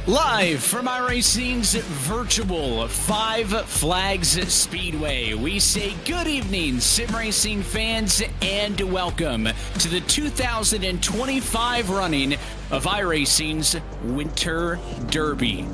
Live from iRacing's virtual Five Flags Speedway, we say good evening, sim racing fans, and welcome to the 2025 running of iRacing's Winter Derby.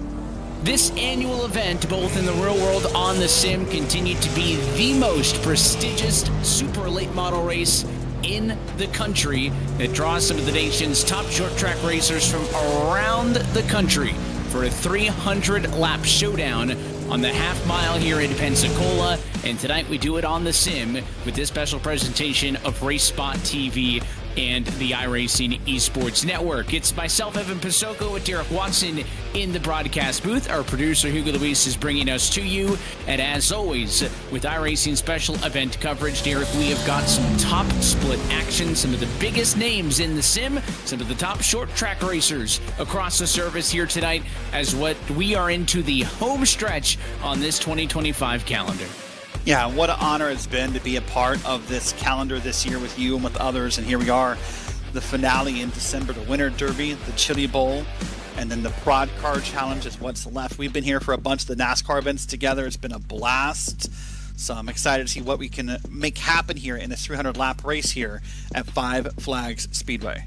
This annual event, both in the real world and on the sim, continued to be the most prestigious super late model race in the country that draws some of the nation's top short track racers from around the country for a 300-lap showdown on the half mile here in Pensacola. And tonight we do it on the sim with this special presentation of RaceSpotTV and the iRacing Esports Network. It's myself, Evan Pasoko, with Derek Watson in the broadcast booth. Our producer, Hugo Luis, is bringing us to you. And as always, with iRacing special event coverage, Derek, we have got some top split action, some of the biggest names in the sim, some of the top short track racers across the service here tonight, as what we are into the home stretch on this 2025 calendar. Yeah, what an honor it's been to be a part of this calendar this year with you and with others. And here we are, the finale in December, the Winter Derby, the Chili Bowl, and then the Prod Car Challenge is what's left. We've been here for a bunch of the NASCAR events together. It's been a blast. So I'm excited to see what we can make happen here in this 300-lap race here at Five Flags Speedway.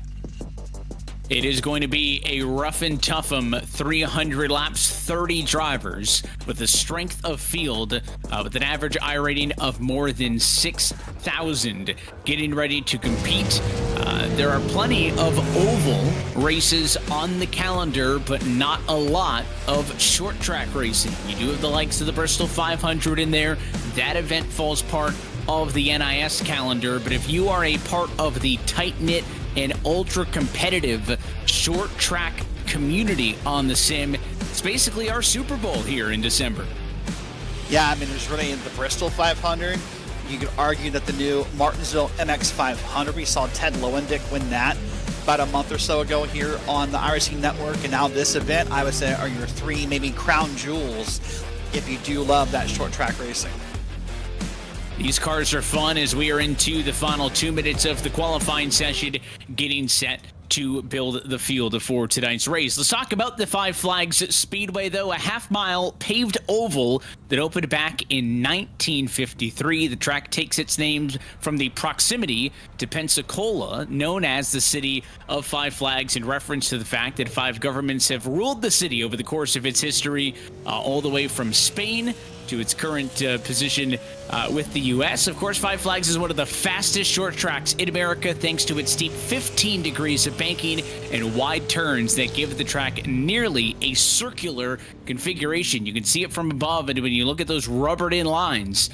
It is going to be a rough and tough 300 laps, 30 drivers with a strength of field with an average I rating of more than 6,000 getting ready to compete. There are plenty of oval races on the calendar, but not a lot of short track racing. You do have the likes of the Bristol 500 in there. That event falls part of the NIS calendar, but if you are a part of the tight-knit and ultra-competitive short track community on the sim, it's basically our Super Bowl here in December. Yeah, I mean, there's really the Bristol 500. You could argue that the new Martinsville MX 500, we saw Ted Lowendick win that about a month or so ago here on the iRacing Network, and now this event, I would say, are your three maybe crown jewels if you do love that short track racing. These cars are fun as we are into the final 2 minutes of the qualifying session, getting set to build the field for tonight's race. Let's talk about the Five Flags Speedway, though, a half-mile paved oval that opened back in 1953. The track takes its name from the proximity to Pensacola, known as the city of Five Flags, in reference to the fact that 5 governments have ruled the city over the course of its history, all the way from Spain to its current position with the U.S. Of course, Five Flags is one of the fastest short tracks in America, thanks to its steep 15 degrees of banking and wide turns that give the track nearly a circular configuration. You can see it from above, and when you look at those rubbered-in lines,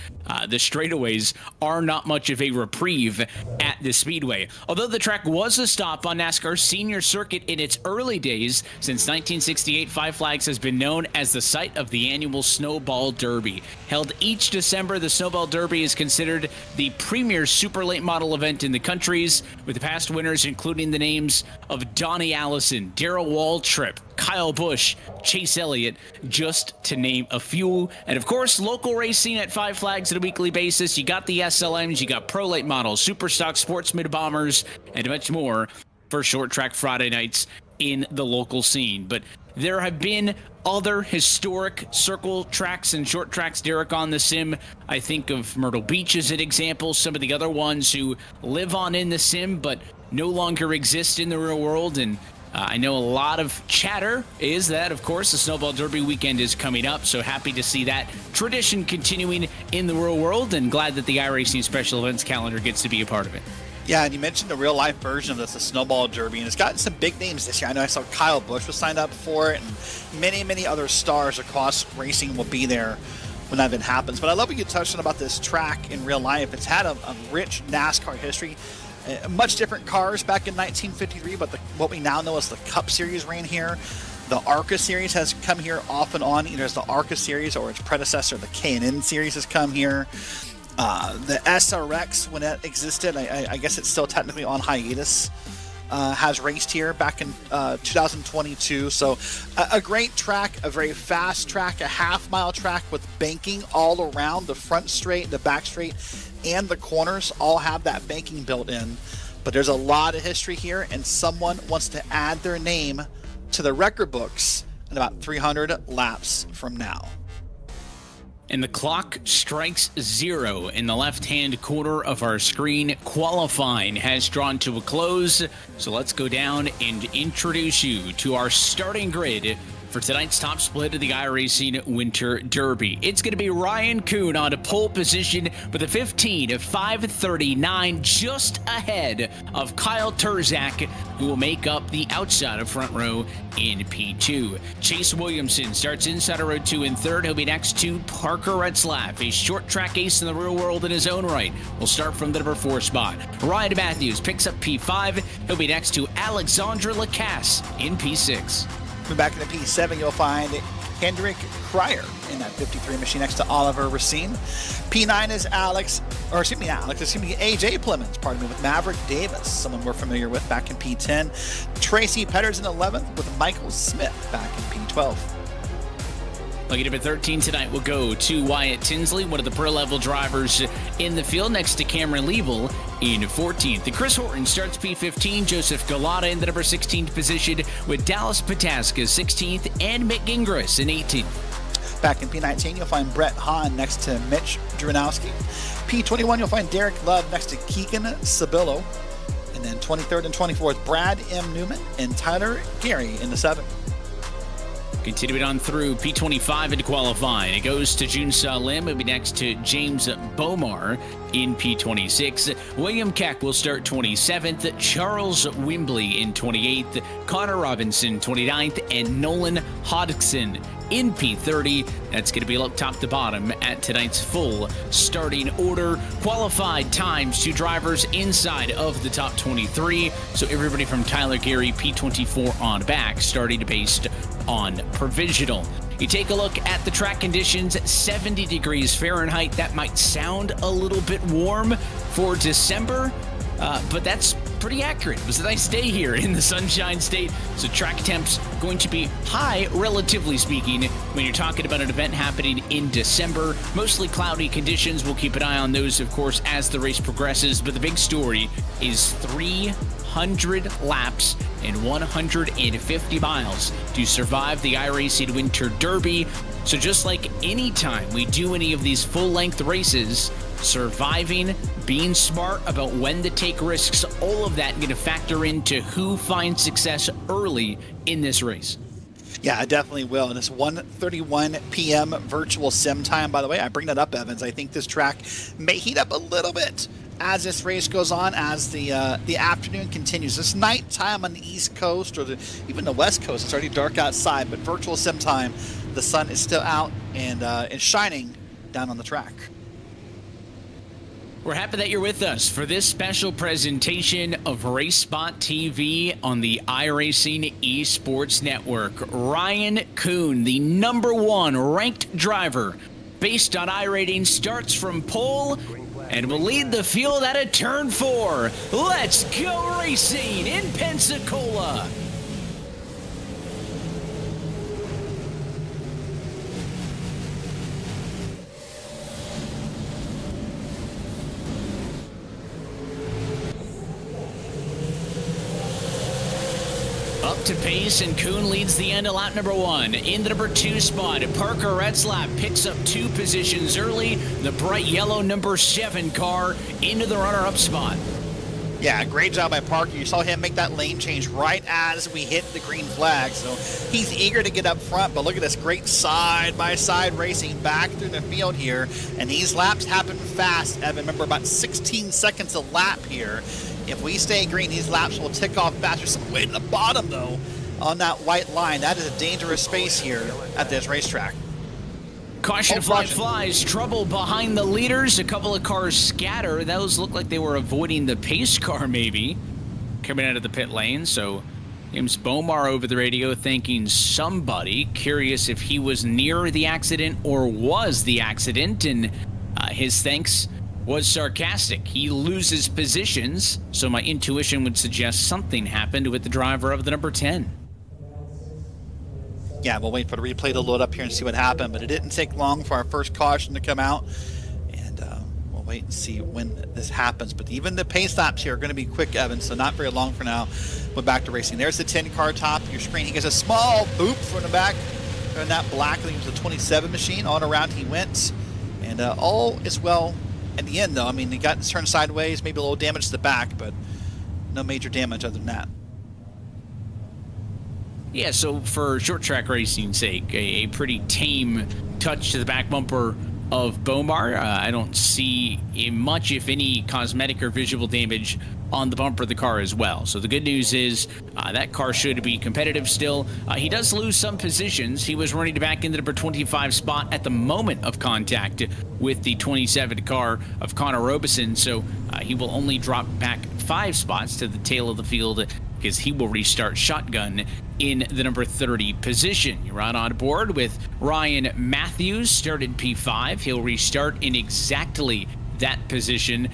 the straightaways are not much of a reprieve at the Speedway. Although the track was a stop on NASCAR's senior circuit in its early days, since 1968, Five Flags has been known as the site of the annual Snowball Derby. Held each December, the Snowball Derby is considered the premier super late model event in the countries, with the past winners including the names of Donnie Allison, Darrell Waltrip, Kyle Busch, Chase Elliott, just to name a few. And of course, local racing at Five Flags on a weekly basis. You got the SLMs, you got Pro Late Models, Super Stock Sportsman Bombers, and much more for short track Friday nights in the local scene. But there have been other historic circle tracks and short tracks, Derek, on the sim. I think of Myrtle Beach as an example. Some of the other ones who live on in the sim but no longer exist in the real world. And I know a lot of chatter is that, of course, the Snowball Derby weekend is coming up, so happy to see that tradition continuing in the real world, and glad that the iRacing Special Events calendar gets to be a part of it. Yeah, and you mentioned the real-life version of this, the Snowball Derby, and it's gotten some big names this year. I know I saw Kyle Busch was signed up for it, and many, many other stars across racing will be there when that event happens. But I love what you touched on about this track in real life. It's had a rich NASCAR history. Much different cars back in 1953, but what we now know as the Cup Series ran here. The ARCA Series has come here off and on, either as the ARCA Series or its predecessor, the K&N Series, has come here. The SRX, when it existed, I guess it's still technically on hiatus, has raced here back in 2022. So a great track, a very fast track, a half-mile track with banking all around. The front straight, the back straight, and the corners all have that banking built in. But there's a lot of history here, and someone wants to add their name to the record books in about 300 laps from now. And the clock strikes 0 in the left-hand corner of our screen. Qualifying has drawn to a close, so let's go down and introduce you to our starting grid for tonight's top split of the iRacing Winter Derby. It's going to be Ryan Kuhn on a pole position with a 15:5:39, just ahead of Kyle Turzak, who will make up the outside of front row in P2. Chase Williamson starts inside of row 2 in third. He'll be next to Parker Retzlaff, a short track ace in the real world in his own right. We'll start from the number 4 spot. Ryan Matthews picks up P5. He'll be next to Alexandre Lacasse in P6. Moving back into P7, you'll find Hendrik Cryer in that 53 machine next to Oliver Racine. P9 is AJ Plemons, with Maverick Davis, someone we're familiar with back in P10. Tracy Petters in 11th with Michael Smith back in P12. Looking at 13 tonight, we'll go to Wyatt Tinsley, one of the pro-level drivers in the field, next to Cameron Liebel in 14th. And Chris Horton starts P15, Joseph Galata in the number 16th position with Dallas Pataska 16th and Mick Gingras in 18th. Back in P19, you'll find Brett Hahn next to Mitch Dranowski. P21, you'll find Derek Love next to Keegan Sabillo. And then 23rd and 24th, Brad M. Newman and Tyler Gary in the 7th. Continuing on through P25 into qualifying. It goes to Junsa Lim. It'll be next to James Bomar in P26. William Keck will start 27th. Charles Wimbley in 28th. Connor Robinson 29th. And Nolan Hodgson in P30. That's going to be looked top to bottom at tonight's full starting order. Qualified times to drivers inside of the top 23. So everybody from Tyler Gary, P24 on back, starting based on provisional. You take a look at the track conditions, 70 degrees Fahrenheit. That might sound a little bit warm for December, but that's pretty accurate. It was a nice day here in the Sunshine State, so track temps going to be high, relatively speaking, when you're talking about an event happening in December. Mostly cloudy conditions. We'll keep an eye on those, of course, as the race progresses, but the big story is 300 laps and 150 miles to survive the iRacing Winter Derby. So just like any time we do any of these full-length races, surviving, being smart about when to take risks, all of that going to factor into who finds success early in this race. Yeah, I definitely will. And it's 1:31 p.m. virtual sim time. By the way, I bring that up, Evans. I think this track may heat up a little bit as this race goes on, as the afternoon continues. It's nighttime on the East Coast, or even the West Coast. It's already dark outside, but virtual sim time, the sun is still out and shining down on the track. We're happy that you're with us for this special presentation of RaceSpotTV on the iRacing Esports Network. Ryan Kuhn, the #1 ranked driver based on iRating, starts from pole and will lead the field at a turn 4. Let's go racing in Pensacola. Up to pace, and Kuhn leads the end of lap #1. In the number 2 spot, Parker Retzlaff picks up 2 positions early. The bright yellow number 7 car into the runner-up spot. Yeah, great job by Parker. You saw him make that lane change right as we hit the green flag. So he's eager to get up front, but look at this great side-by-side racing back through the field here. And these laps happen fast, Evan. Remember, about 16 seconds a lap here. If we stay green, these laps will tick off faster. Some way to the bottom, though, on that white line. That is a dangerous space here at this racetrack. Caution, flies. Trouble behind the leaders. A couple of cars scatter. Those look like they were avoiding the pace car, maybe, coming out of the pit lane. So James Bomar over the radio thanking somebody. Curious if he was near the accident or was the accident. And his thanks was sarcastic. He loses positions, so my intuition would suggest something happened with the driver of the number 10. Yeah, we'll wait for the replay to load up here and see what happened, but it didn't take long for our first caution to come out, and we'll wait and see when this happens. But even the pace laps here are going to be quick, Evan, so not very long for now. We're back to racing. There's the 10-car top of your screen. He gets a small boop from the back. And that black, I think it was a 27 machine. On around he went. And all is well in the end, though. I mean, he got turned sideways, maybe a little damage to the back, but no major damage other than that. Yeah, so for short track racing's sake, a pretty tame touch to the back bumper of Bomar. I don't see much, if any, cosmetic or visual damage on the bumper of the car as well. So the good news is that car should be competitive still. He does lose some positions. He was running back into the number 25 spot at the moment of contact with the 27 car of Connor Robeson, so he will only drop back 5 spots to the tail of the field because he will restart shotgun in the number 30 position. You're right on board with Ryan Matthews, started P5. He'll restart in exactly that position.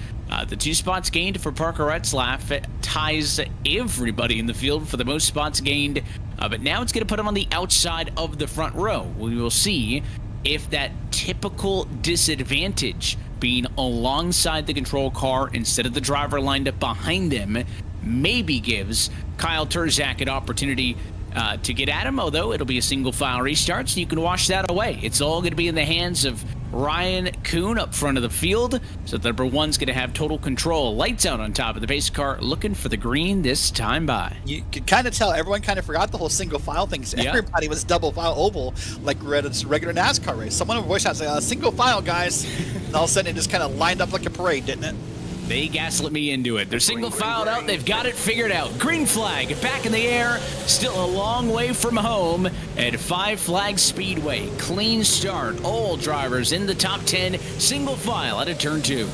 The 2 spots gained for Parker Retzlaff ties everybody in the field for the most spots gained, but now it's going to put him on the outside of the front row. We will see if that typical disadvantage, being alongside the control car instead of the driver lined up behind him, maybe gives Kyle Turzak an opportunity to get at him, although it'll be a single file restart, so you can wash that away. It's all going to be in the hands of Ryan Kuhn up front of the field, so the number 1's going to have total control. Lights out on top of the pace car, looking for the green this time by. You could kind of tell everyone kind of forgot the whole single file thing. Everybody was double file oval like we're at a regular NASCAR race. Someone in voice out say, single file, guys. And all of a sudden it just kind of lined up like a parade, didn't it? They gaslit me into it. They're single filed out. They've got it figured out. Green flag back in the air. Still a long way from home at Five Flags Speedway. Clean start. All drivers in the top 10. Single file out of turn 2.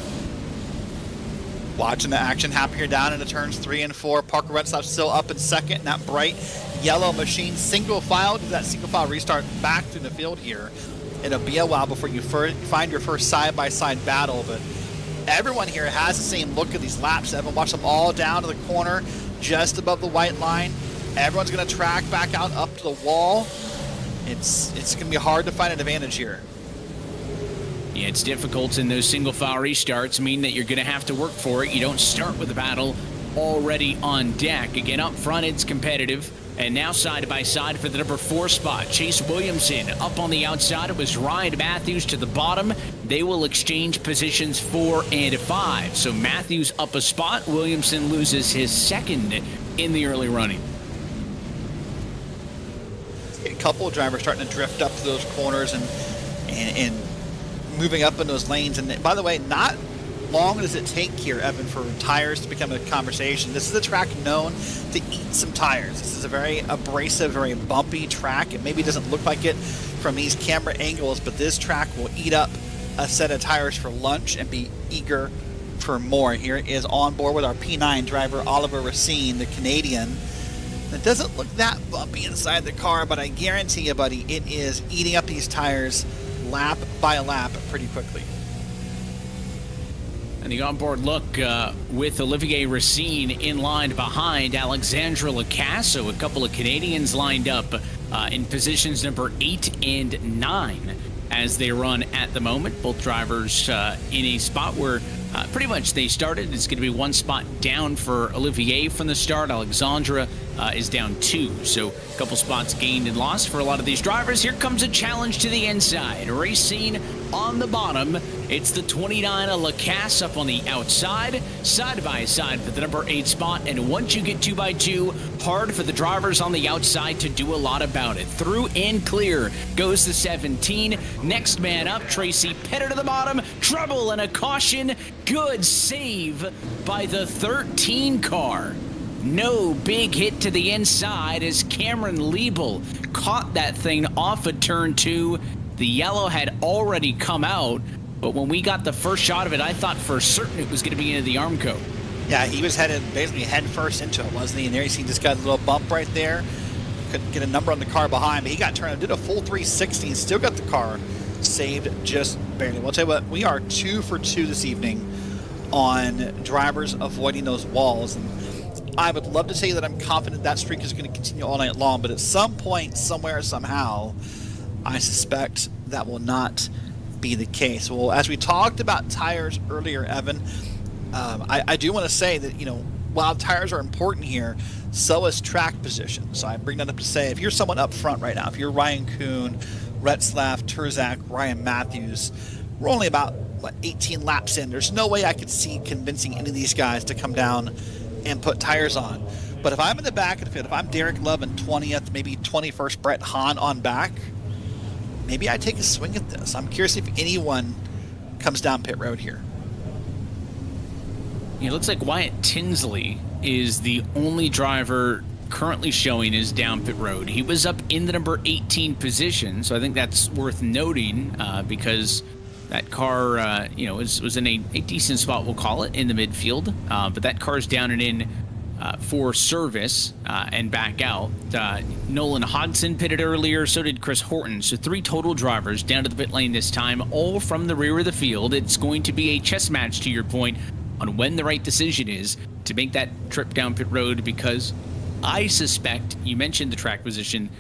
Watching the action happen here down into turns 3 and 4. Parker Retzlaff still up in second. And that bright yellow machine single file. Do that single file restart back through the field here. It'll be a while before you find your first side-by-side battle, but everyone here has the same look at these laps. Everyone watch them all down to the corner, just above the white line. Everyone's going to track back out up to the wall. It's going to be hard to find an advantage here. Yeah, it's difficult, and those single file restarts mean that you're going to have to work for it. You don't start with the battle already on deck. Again, up front, it's competitive. And now side by side for the number 4 spot, Chase Williamson up on the outside. It was Ryan Matthews to the bottom. They will exchange positions 4 and 5. So Matthews up a spot. Williamson loses his second in the early running. A couple of drivers starting to drift up to those corners and moving up in those lanes. And by the way, not long does it take here, Evan, for tires to become a conversation. This is a track known to eat some tires. This is a very abrasive, very bumpy track. It maybe doesn't look like it from these camera angles, but this track will eat up a set of tires for lunch and be eager for more. Here is on board with our P9 driver, Oliver Racine, the Canadian. It doesn't look that bumpy inside the car, but I guarantee you, buddy, it is eating up these tires lap by lap pretty quickly. And the onboard look with Olivier Racine in line behind Alexandra Lacasso. A couple of Canadians lined up in positions number 8 and 9 as they run at the moment. Both drivers in a spot where pretty much they started. It's going to be 1 spot down for Olivier from the start. Alexandra is down 2. So a couple spots gained and lost for a lot of these drivers. Here comes a challenge to the inside. Racine on the bottom. It's the 29 Lacasse up on the outside, side by side for the number 8 spot. And once you get 2x2, hard for the drivers on the outside to do a lot about it. Through and clear goes the 17. Next man up, Tracy Pettit to the bottom. Trouble and a caution. Good save by the 13 car. No big hit to the inside as Cameron Liebel caught that thing off of turn 2. The yellow had already come out, but when we got the first shot of it, I thought for certain it was going to be into the Armco. Yeah, he was headed basically head first into it, wasn't he? And there you see just got a little bump right there. Couldn't get a number on the car behind, but he got turned, did a full 360, and still got the car saved just barely. Well, I'll tell you what, we are 2 for 2 this evening on drivers avoiding those walls. And I would love to say that I'm confident that streak is going to continue all night long, but at some point, somewhere, somehow, I suspect that will not be the case. Well, as we talked about tires earlier, Evan, I do want to say that, while tires are important here, so is track position. So I bring that up to say, if you're someone up front right now, if you're Ryan Kuhn, Retzlaff, Terzak, Ryan Matthews, we're only about 18 laps in. There's no way I could see convincing any of these guys to come down and put tires on. But if I'm in the back of the field, if I'm Derek Love and 20th, maybe 21st Brett Hahn on back, maybe I take a swing at this. I'm curious if anyone comes down pit road here. It looks like Wyatt Tinsley is the only driver currently showing his down pit road. He was up in the number 18 position, so I think that's worth noting because that car, was in a decent spot, we'll call it, in the midfield. But that car's down and in for service and back out. Nolan Hodgson pitted earlier, so did Chris Horton. So 3 total drivers down to the pit lane this time, all from the rear of the field. It's going to be a chess match, to your point, on when the right decision is to make that trip down pit road, because I suspect, you mentioned the track position,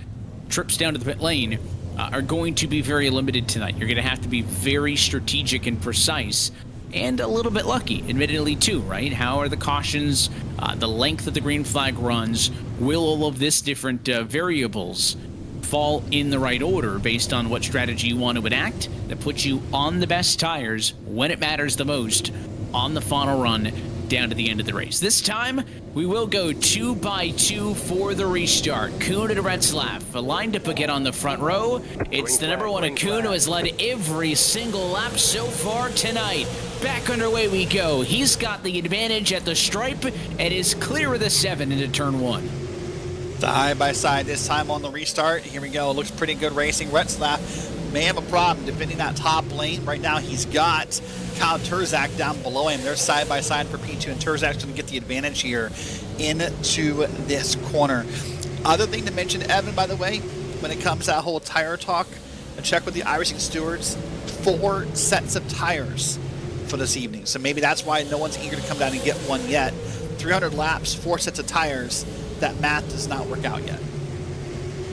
trips down to the pit lane are going to be very limited tonight. You're going to have to be very strategic and precise, and a little bit lucky, admittedly, too, right? How are the cautions, the length of the green flag runs, will all of this different variables fall in the right order based on what strategy you want to enact that puts you on the best tires when it matters the most on the final run down to the end of the race. This time, we will go 2 by 2 for the restart. Kuhn and Retzlaff lined up again on the front row. It's the number 1 Kuhn who has led every single lap so far tonight. Back underway we go. He's got the advantage at the stripe and is clear of the 7 into turn 1. Side by side this time on the restart. Here we go. It looks pretty good racing. Retzlaff may have a problem defending that top lane. Right now he's got Kyle Terzak down below him. They're side by side for P2, and Terzak's going to get the advantage here into this corner. Other thing to mention, Evan, by the way, when it comes to that whole tire talk, I checked with the iRacing stewards, 4 sets of tires for this evening. So maybe that's why no one's eager to come down and get one yet. 300 laps, 4 sets of tires. That math does not work out yet.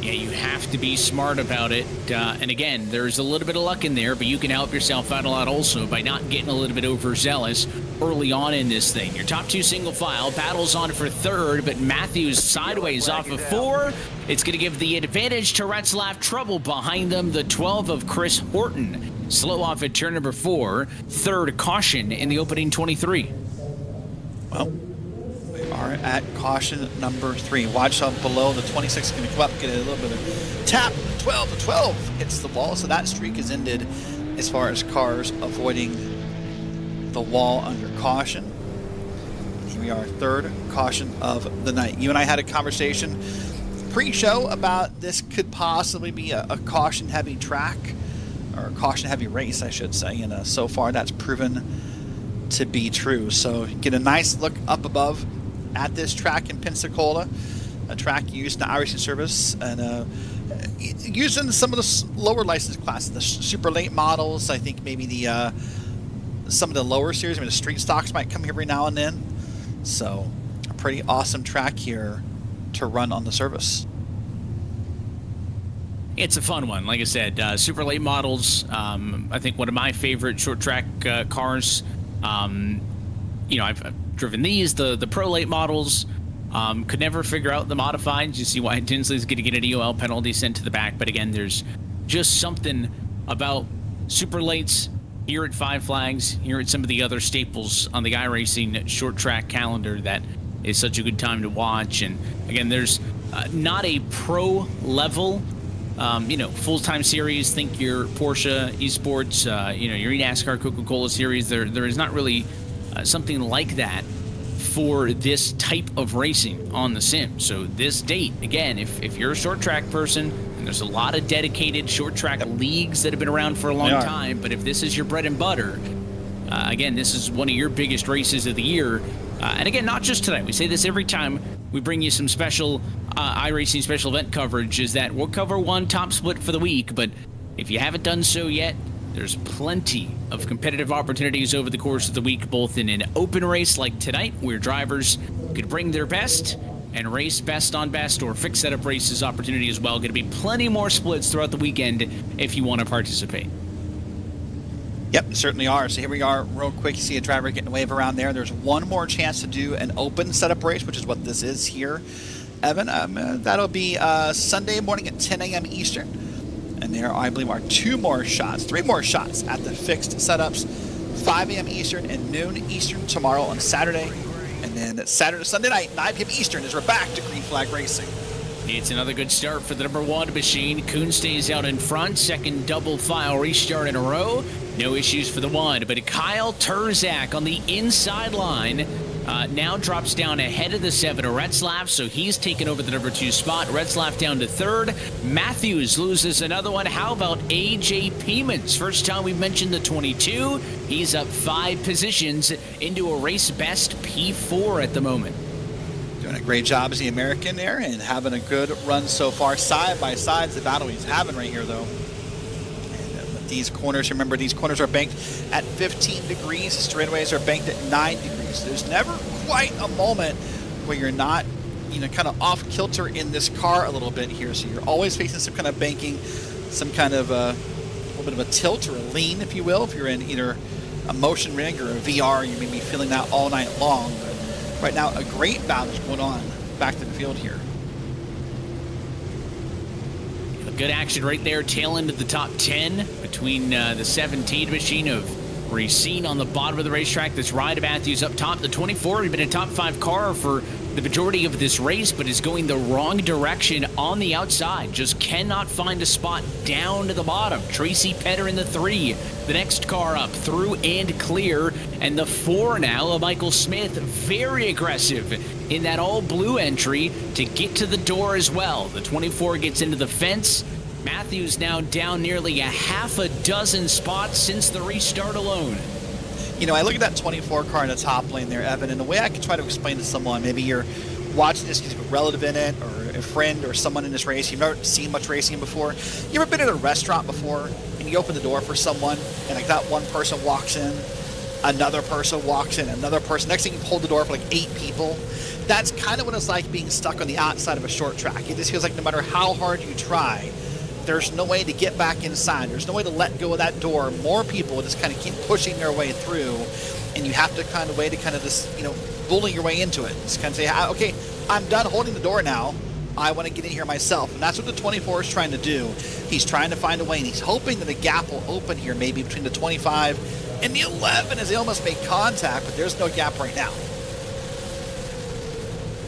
Yeah, you have to be smart about it. And again, there's a little bit of luck in there, but you can help yourself out a lot also by not getting a little bit overzealous early on in this thing. Your top 2 single file battles on for 3rd, but Matthews sideways off of 4. It's going to give the advantage to Retzlaff. Trouble behind them, the 12 of Chris Horton. Slow off at turn number 4. 3rd caution in the opening 23. Well, are at caution number 3. Watch up below. The 26 is going to come up, get a little bit of tap. 12 to 12 hits the wall, so that streak is ended as far as cars avoiding the wall under caution. Here we are, 3rd caution of the night. You and I had a conversation pre-show about this could possibly be a caution-heavy track, or a caution-heavy race, I should say, and so far that's proven to be true. So get a nice look up above at this track in Pensacola, a track used in the iRacing service and used in some of the lower license classes, the super late models. I think maybe the some of the lower series, I mean the street stocks might come here every now and then. So a pretty awesome track here to run on the service. It's a fun one, like I said. Super late models. I think one of my favorite short track cars. I've driven these, the pro late models. Could never figure out the modifieds. You see why Tinsley's going to get an EOL penalty sent to the back. But again, there's just something about super lates here at Five Flags, here at some of the other staples on the iRacing short track calendar that is such a good time to watch. And again, there's not a pro level full-time series. Think your Porsche esports, your NASCAR Coca-Cola series. There is not really something like that for this type of racing on the sim. So this date, again, if you're a short track person, and there's a lot of dedicated short track leagues that have been around for a long time, but if this is your bread and butter, again, this is one of your biggest races of the year. And again, not just tonight. We say this every time we bring you some special iRacing special event coverage, is that we'll cover one top split for the week, but if you haven't done so yet, there's plenty of competitive opportunities over the course of the week, both in an open race like tonight, where drivers could bring their best and race best on best, or fixed setup races opportunity as well. Going to be plenty more splits throughout the weekend if you want to participate. Yep, certainly are. So here we are real quick. You see a driver getting a wave around there. There's one more chance to do an open setup race, which is what this is here, Evan. That'll be Sunday morning at 10 a.m. Eastern. And there, I believe, are three more shots at the fixed setups, 5 a.m. Eastern and noon Eastern tomorrow on Saturday. And then Sunday night, 9 p.m. Eastern, as we're back to Green Flag Racing. It's another good start for the number 1 machine. Kuhn stays out in front. Second double file restart in a row. No issues for the 1. But Kyle Turzak on the inside line now drops down ahead of the 7 of Retzlaff, so he's taken over the number 2 spot. Retzlaff down to 3rd. Matthews loses another one. How about AJ Piemans? First time we've mentioned the 22. He's up 5 positions into a race best P4 at the moment. Doing a great job as the American there and having a good run so far. Side by side is the battle he's having right here, though. And with these corners, remember, these corners are banked at 15 degrees. Straightaways are banked at 9 degrees. There's never quite a moment where you're not, kind of off kilter in this car a little bit here. So you're always facing some kind of banking, some kind of a little bit of a tilt or a lean, if you will. If you're in either a motion rig or a VR, you may be feeling that all night long. But right now, a great battle is going on back to the field here. Good action right there, tail end of the top 10 between the 17 machine of Racine on the bottom of the racetrack. This Ryan Matthews up top. The 24 had been a top 5 car for the majority of this race, but is going the wrong direction on the outside. Just cannot find a spot down to the bottom. Tracy Petter in the 3. The next car up, through and clear. And the 4 now, Michael Smith, very aggressive in that all-blue entry to get to the door as well. The 24 gets into the fence. Matthews now down nearly a half a dozen spots since the restart alone. I look at that 24 car in the top lane there, Evan, and the way I can try to explain to someone, maybe you're watching this because you have a relative in it or a friend or someone in this race, you've never seen much racing before. You ever been at a restaurant before and you open the door for someone and like that one person walks in, another person walks in, another person, next thing you hold the door for like 8 people? That's kind of what it's like being stuck on the outside of a short track. It just feels like no matter how hard you try, there's no way to get back inside. There's no way to let go of that door. More people just kind of keep pushing their way through, and you have to kind of just, bully your way into it. Just kind of say, okay, I'm done holding the door now. I want to get in here myself. And that's what the 24 is trying to do. He's trying to find a way, and he's hoping that a gap will open here, maybe between the 25 and the 11 as they almost make contact, but there's no gap right now.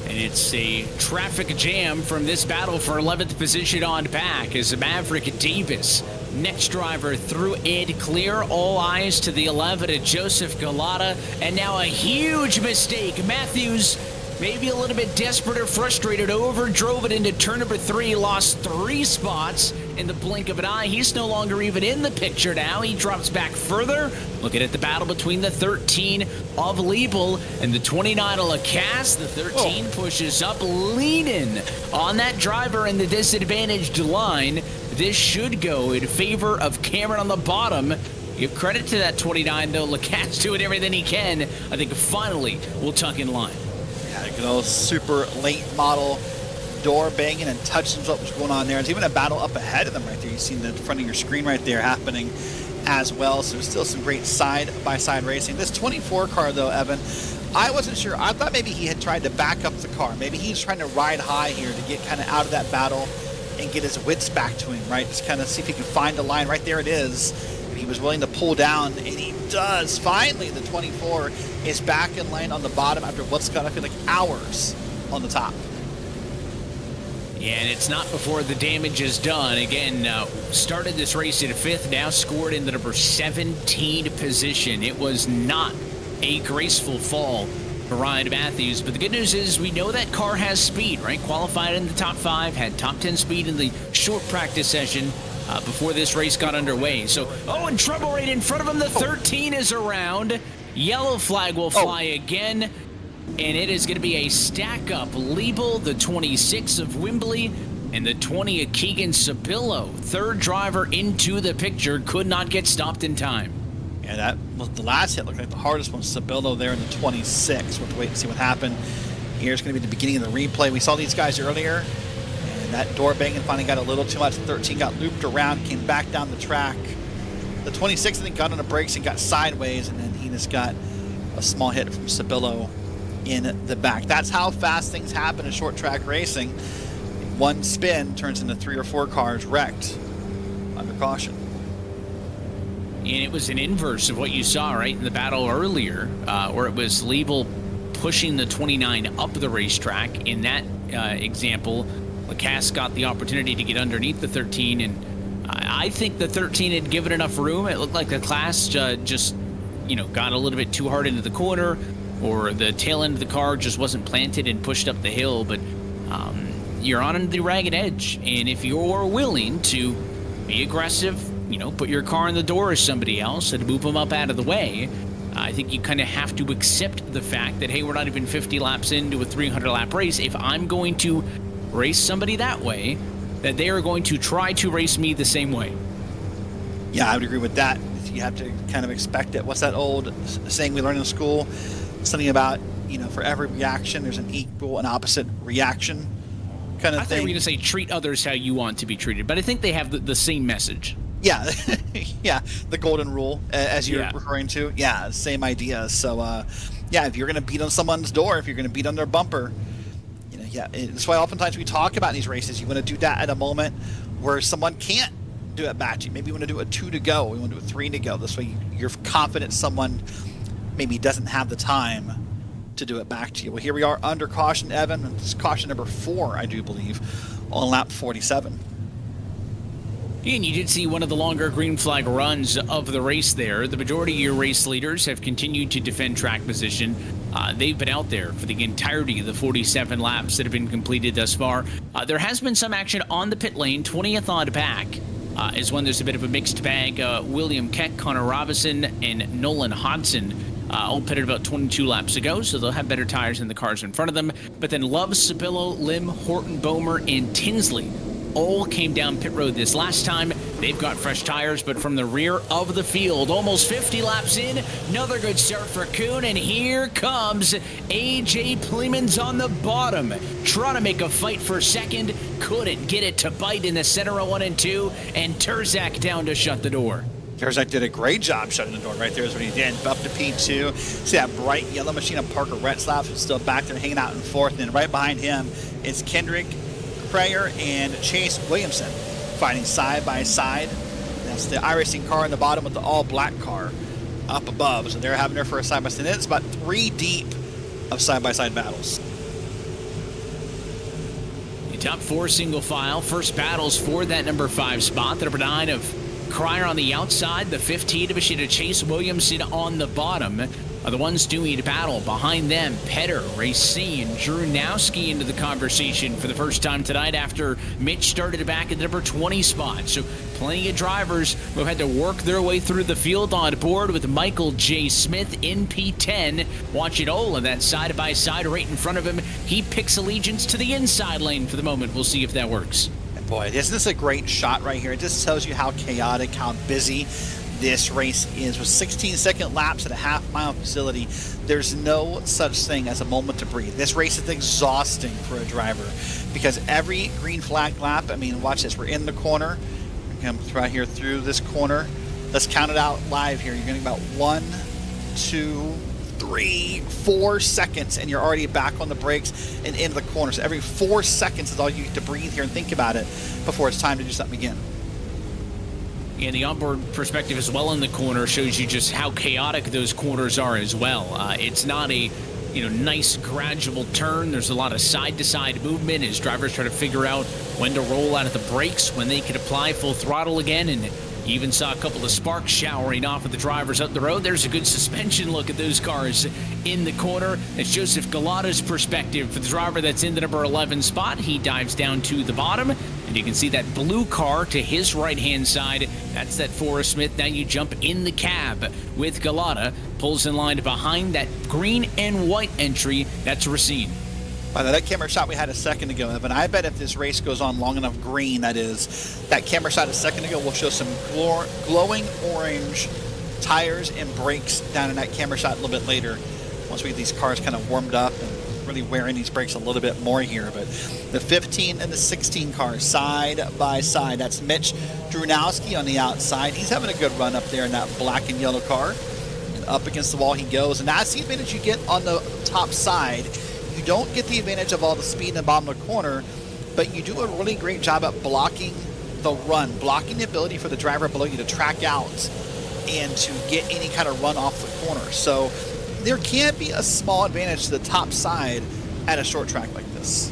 And it's a traffic jam from this battle for 11th position on back as Maverick Davis, next driver through and clear. All eyes to the 11 at Joseph Galata. And now a huge mistake. Matthews, maybe a little bit desperate or frustrated, overdrove it into turn number 3, lost 3 spots in the blink of an eye. He's no longer even in the picture now. He drops back further. Looking at the battle between the 13 of Liebel and the 29 of Lacasse. The 13 pushes up, leaning on that driver in the disadvantaged line. This should go in favor of Cameron on the bottom. Give credit to that 29, though. Lacasse doing everything he can. I think finally will tuck in line. Yeah, good old super late model door banging and touching what was going on there. There's even a battle up ahead of them right there. You see the front of your screen right there happening as well. So there's still some great side-by-side racing. This 24 car, though, Evan, I wasn't sure. I thought maybe he had tried to back up the car. Maybe he's trying to ride high here to get kind of out of that battle and get his wits back to him, right? Just kind of see if he can find a line. Right there it is. He was willing to pull down, and he does. Finally, the 24 is back in lane on the bottom after what's going to feel like hours on the top. Yeah, and it's not before the damage is done. Again, started this race in 5th, now scored in the number 17 position. It was not a graceful fall for Ryan Matthews, but the good news is we know that car has speed, right? Qualified in the top 5, had top 10 speed in the short practice session before this race got underway. So, and trouble right in front of him. The 13 is around. Yellow flag will fly again. And it is going to be a stack-up. Liebel, the 26 of Wembley, and the 20 of Keegan Sabillo. Third driver into the picture, could not get stopped in time. Yeah, that was the last hit. Looked like the hardest one. Sabillo there in the 26. We'll have to wait and see what happened. Here's going to be the beginning of the replay. We saw these guys earlier, and that door banging finally got a little too much. 13 got looped around, came back down the track. The 26, I think, got on the brakes and got sideways, and then he just got a small hit from Cibillo in the back. That's how fast things happen in short track racing. One spin turns into 3 or 4 cars wrecked under caution. And it was an inverse of what you saw, right, in the battle earlier, where it was Liebel pushing the 29 up the racetrack. In that example, Lacasse got the opportunity to get underneath the 13, and I think the 13 had given enough room. It looked like the class just, got a little bit too hard into the corner, or the tail end of the car just wasn't planted and pushed up the hill. But you're on the ragged edge, and if you're willing to be aggressive, put your car in the door of somebody else and move them up out of the way, I think you kind of have to accept the fact that, hey, we're not even 50 laps into a 300-lap race. If I'm going to race somebody that way, that they are going to try to race me the same way. Yeah, I would agree with that. You have to kind of expect it. What's that old saying we learned in school? Something about, for every reaction, there's an equal and opposite reaction kind of thing. I thought you were going to say treat others how you want to be treated, but I think they have the same message. Yeah, yeah, the golden rule, as you're referring to. Yeah, same idea. So, if you're going to beat on someone's door, if you're going to beat on their bumper, that's why oftentimes we talk about in these races, you want to do that at a moment where someone can't do it back to you. Maybe you want to do a 2 to go. We want to do a 3 to go. This way you're confident someone maybe doesn't have the time to do it back to you. Well, here we are under caution, Evan. And this is caution number 4, I do believe, on lap 47. And you did see one of the longer green flag runs of the race there. The majority of your race leaders have continued to defend track position. They've been out there for the entirety of the 47 laps that have been completed thus far. There has been some action on the pit lane. 20th on back is when there's a bit of a mixed bag. William Keck, Connor Robinson, and Nolan Hodson all pitted about 22 laps ago, so they'll have better tires than the cars in front of them. But then Love, Cibillo, Lim, Horton, Bomer, and Tinsley all came down pit road this last time. They've got fresh tires, but from the rear of the field, almost 50 laps in, another good start for Kuhn, and here comes AJ Pleemans on the bottom, trying to make a fight for second, couldn't get it to bite in the center of 1 and 2, and Terzak down to shut the door. Terzak did a great job shutting the door right there is what he did. Up to P2. See that bright yellow machine of Parker Retzlaff who's still back there hanging out in 4th, and then right behind him is Kendrick Prayer and Chase Williamson fighting side by side. That's the iRacing car in the bottom with the all-black car up above. So they're having their first side-by-side. It's about 3 deep of side-by-side battles. The top 4 single file. First battles for that number 5 spot. The number 9 of Cryer on the outside. The 15 of Chase Williamson on the bottom are the ones doing battle. Behind them, Petter, Racine, Drunowski into the conversation for the first time tonight after Mitch started back at the number 20 spot. So plenty of drivers who have had to work their way through the field on board with Michael J. Smith in P10. Watch it all on that side-by-side right in front of him. He picks allegiance to the inside lane for the moment. We'll see if that works. Boy, isn't this a great shot right here? It just tells you how chaotic, how busy this race is. With 16-second laps at a half-mile facility, there's no such thing as a moment to breathe. This race is exhausting for a driver because every green flag lap, watch this. We're in the corner. We're going to come right here through this corner. Let's count it out live here. You're going to get about 1, 2, 3, 4 seconds, and you're already back on the brakes and into the corner. So every 4 seconds is all you get to breathe here and think about it before it's time to do something again. And the onboard perspective as well in the corner shows you just how chaotic those corners are as well. It's not a nice gradual turn. There's a lot of side-to-side movement as drivers try to figure out when to roll out of the brakes, when they can apply full throttle again, and you even saw a couple of sparks showering off of the drivers up the road. There's a good suspension look at those cars in the corner. It's Joseph Galata's perspective for the driver that's in the number 11 spot. He dives down to the bottom, and you can see that blue car to his right-hand side. That's that Forrest Smith. Now you jump in the cab with Galata. Pulls in line behind that green and white entry. That's Racine. By the way, that camera shot we had a second ago, Evan, I bet if this race goes on long enough green, that is, that camera shot a second ago will show some glowing orange tires and brakes down in that camera shot a little bit later once we get these cars kind of warmed up and really wearing these brakes a little bit more here. But the 15 and the 16 cars side by side. That's Mitch Drunowski on the outside. He's having a good run up there in that black and yellow car. And up against the wall he goes. And that's the advantage you get on the top side. You don't get the advantage of all the speed in the bottom of the corner, but you do a really great job at blocking the run, blocking the ability for the driver below you to track out and to get any kind of run off the corner. So there can be a small advantage to the top side at a short track like this.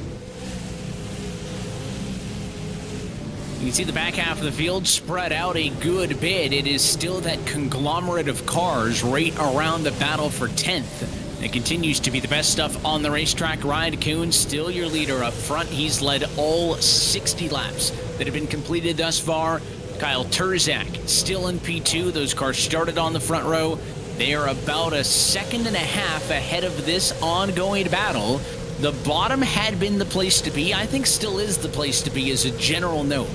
You can see the back half of the field spread out a good bit. It is still that conglomerate of cars right around the battle for 10th. It continues to be the best stuff on the racetrack. Ryan Kuhn, still your leader up front. He's led all 60 laps that have been completed thus far. Kyle Turzak still in P2. Those cars started on the front row. They are about a second and a half ahead of this ongoing battle. The bottom had been the place to be. I think still is the place to be as a general note.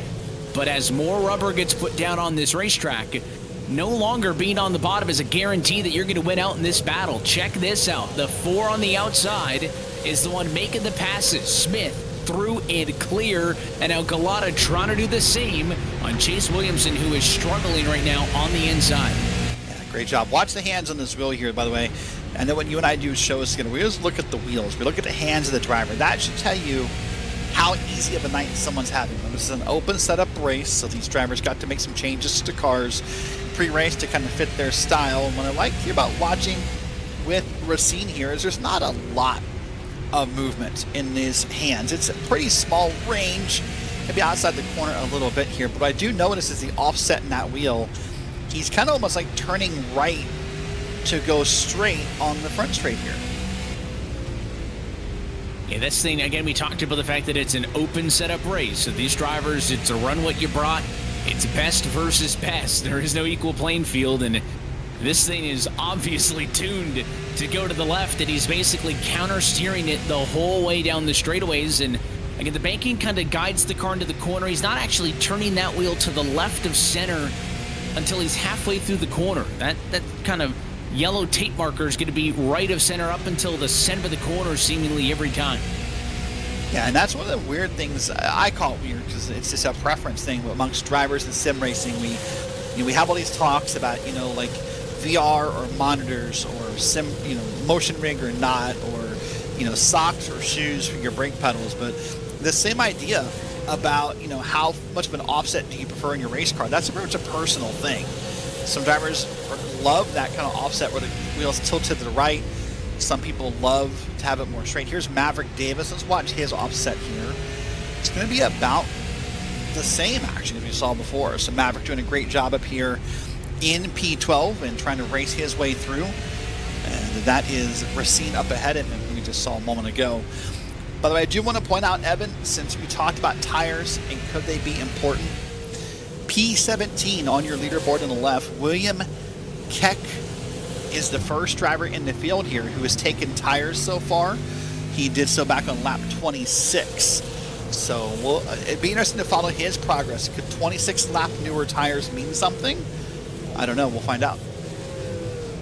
But as more rubber gets put down on this racetrack, no longer being on the bottom is a guarantee that you're going to win out in this battle. Check this out. The 4 on the outside is the one making the passes. Smith through and clear, and now Galata trying to do the same on Chase Williamson, who is struggling right now on the inside. Yeah, great job. Watch the hands on this wheel here, by the way. I know what you and I do shows, we always look at the wheels. We look at the hands of the driver. That should tell you how easy of a night someone's having. This is an open setup race, so these drivers got to make some changes to cars pre-race to kind of fit their style. And what I like here about watching with Racine here is there's not a lot of movement in his hands. It's a pretty small range, maybe outside the corner a little bit here, but what I do notice is the offset in that wheel. He's kind of almost like turning right to go straight on the front straight here. Yeah, this thing, again, we talked about the fact that it's an open setup race. So these drivers, it's a run what you brought. It's best versus best. There is no equal playing field, and this thing is obviously tuned to go to the left, and he's basically counter-steering it the whole way down the straightaways. And again, the banking kind of guides the car into the corner. He's not actually turning that wheel to the left of center until he's halfway through the corner. That kind of yellow tape marker is going to be right of center up until the center of the corner seemingly every time. Yeah, and that's one of the weird things. I call it weird because it's just a preference thing amongst drivers in sim racing. We have all these talks about, like VR or monitors or sim, motion rig or not, or socks or shoes for your brake pedals. But the same idea about how much of an offset do you prefer in your race car? That's very much a personal thing. Some drivers love that kind of offset where the wheels tilt to the right. Some people love to have it more straight. Here's Maverick Davis. Let's watch his offset here. It's going to be about the same, actually, as we saw before. So Maverick doing a great job up here in P12 and trying to race his way through. And that is Racine up ahead of him, we just saw a moment ago. By the way, I do want to point out, Evan, since we talked about tires and could they be important, P17 on your leaderboard on the left, William Keck is the first driver in the field here who has taken tires so far. He did so back on lap 26. So it'd be interesting to follow his progress. Could 26 lap newer tires mean something? I don't know. We'll find out.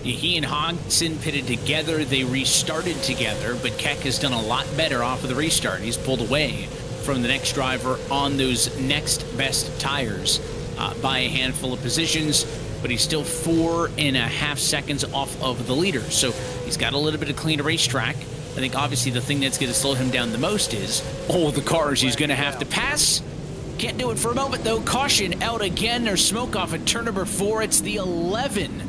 He and Hodgson pitted together. They restarted together, but Keck has done a lot better off of the restart. He's pulled away from the next driver on those next best tires by a handful of positions, but he's still 4.5 seconds off of the leader. So he's got a little bit of cleaner racetrack. I think obviously the thing that's going to slow him down the most is all the cars he's going to have to pass. Can't do it for a moment, though. Caution out again. There's smoke off at turn number 4. It's the 11.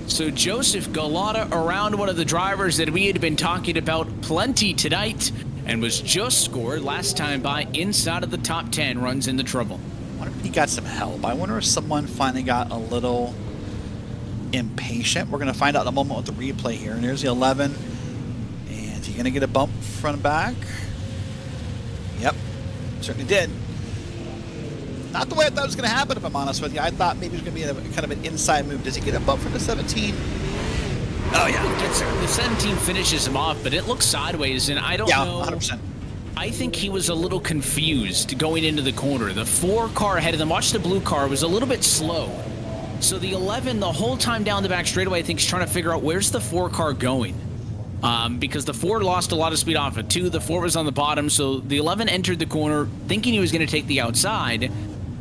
So Joseph Galata around one of the drivers that we had been talking about plenty tonight and was just scored last time by inside of the top 10, runs into trouble. I wonder if he got some help. I wonder if someone finally got a little impatient. We're going to find out in a moment with the replay here. And there's the 11. And he going to get a bump front and back? Yep, certainly did. Not the way I thought it was going to happen, if I'm honest with you. I thought maybe it was going to be kind of an inside move. Does he get a bump from the 17? Oh, yeah. The 17 finishes him off, but it looks sideways, and I don't know. 100%. I think he was a little confused going into the corner. The 4 car ahead of them, watch the blue car, was a little bit slow. So the 11, the whole time down the back straightaway, I think, is trying to figure out where's the 4 car going. because the 4 lost a lot of speed off of 2. The 4 was on the bottom, so the 11 entered the corner thinking he was going to take the outside,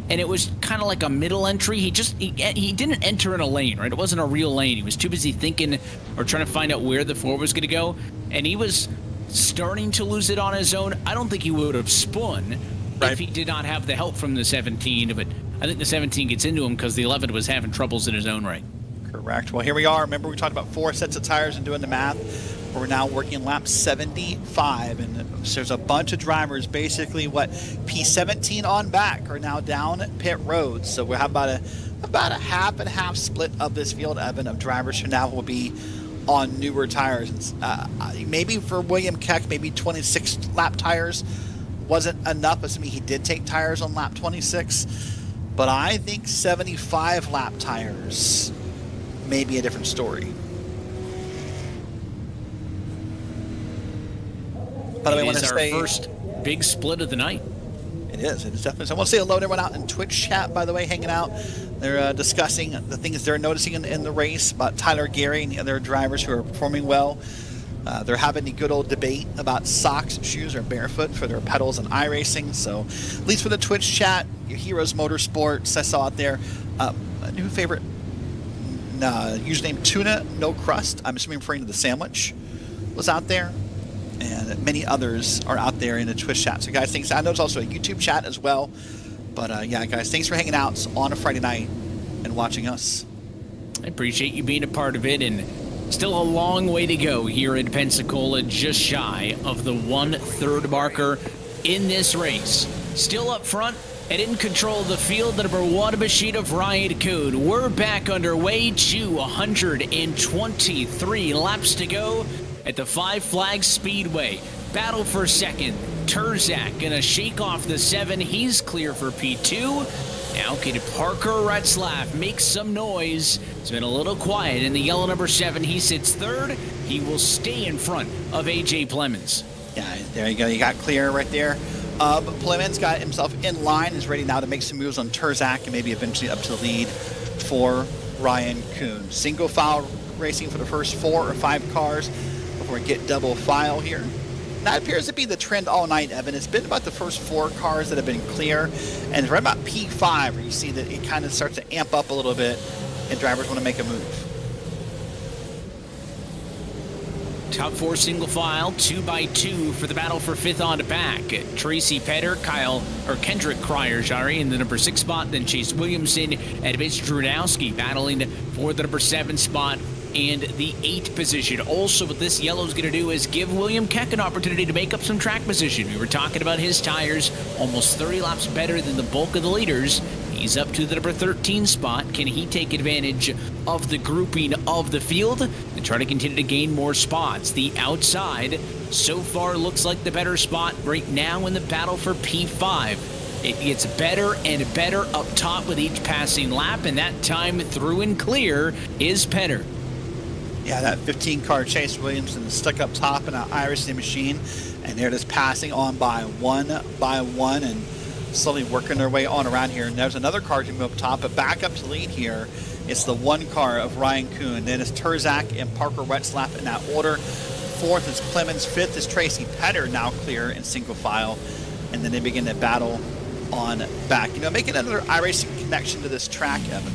and it was kind of like a middle entry. He didn't enter in a lane, right? It wasn't a real lane. He was too busy thinking or trying to find out where the 4 was going to go, and he was starting to lose it on his own. I don't think he would have spun if he did not have the help from the 17, but I think the 17 gets into him because the 11 was having troubles in his own right. Correct. Well, here we are. Remember, we talked about 4 sets of tires and doing the math. We're now working lap 75, and so there's a bunch of drivers, basically P17 on back, are now down pit road. So we'll have about a half and half split of this field, Evan, of drivers who now will be on newer tires. Maybe for William Keck, maybe 26 lap tires wasn't enough, assuming he did take tires on lap 26. But I think 75 lap tires may be a different story. By the way, I want to say, our first big split of the night. It is definitely. So I want to say hello to everyone out in Twitch chat, by the way, hanging out. They're discussing the things they're noticing in the race about Tyler Gary and the other drivers who are performing well. They're having a good old debate about socks, shoes, or barefoot for their pedals and iRacing. So at least for the Twitch chat, your Heroes Motorsports, I saw out there. A new favorite username, Tuna No Crust. I'm assuming referring to the sandwich was out there. And many others are out there in the Twitch chat. So guys, thanks. I know it's also a YouTube chat as well. But yeah, guys, thanks for hanging out on a Friday night and watching us. I appreciate you being a part of it, and still a long way to go here in Pensacola, just shy of the 1/3 marker in this race. Still up front and in control of the field, the number 1 machine of Ryan Kuhn. We're back underway, 223 laps to go at the Five Flags Speedway. Battle for second. Terzak gonna shake off the 7. He's clear for P2. Now can Parker Retzlaff make some noise? It's been a little quiet in the yellow number 7. He sits 3rd. He will stay in front of AJ Plemons. Yeah, there you go. You got clear right there. Plemons got himself in line, is ready now to make some moves on Terzak and maybe eventually up to the lead for Ryan Kuhn. Single file racing for the first 4 or 5 cars before we get double file here. That appears to be the trend all night, Evan. It's been about the first 4 cars that have been clear, and right about P5 where you see that it kind of starts to amp up a little bit and drivers want to make a move. Top 4 single file, 2x2 for the battle for 5th on to back. Tracy Petter, Kendrick Cryer, in the number 6 spot, then Chase Williamson and Mitch Drudowski battling for the number 7 spot and the 8th position. Also, what this yellow is going to do is give William Keck an opportunity to make up some track position. We were talking about his tires, almost 30 laps better than the bulk of the leaders. He's up to the number 13 spot. Can he take advantage of the grouping of the field and try to continue to gain more spots? The outside so far looks like the better spot right now in the battle for P5. It gets better and better up top with each passing lap, and that time through and clear is Petter. Yeah, that 15-car Chase Williamson stuck up top in an iRacing machine, and they're just passing on by one and slowly working their way on around here. And there's another car to move up top, but back up to lead here, it's the 1 car of Ryan Kuhn. Then it's Terzak and Parker Retzlaff in that order. 4th is Clemens. 5th is Tracy Petter, now clear in single file. And then they begin to battle on back. You know, making another iRacing connection to this track, Evan.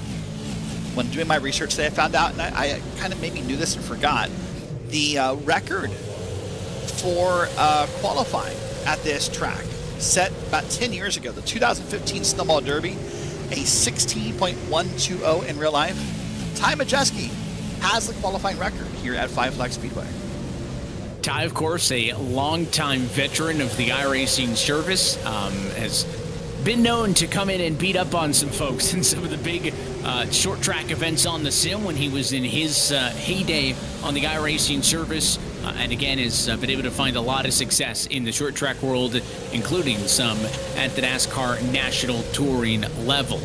When doing my research today, I found out, and I kind of maybe knew this and forgot, the record for qualifying at this track set about 10 years ago, the 2015 Snowball Derby, a 16.120 in real life. Ty Majeski has the qualifying record here at Five Flags Speedway. Ty, of course, a longtime veteran of the iRacing service, has been known to come in and beat up on some folks in some of the big short track events on the sim when he was in his heyday on the iRacing service, and again has been able to find a lot of success in the short track world, including some at the NASCAR national touring level.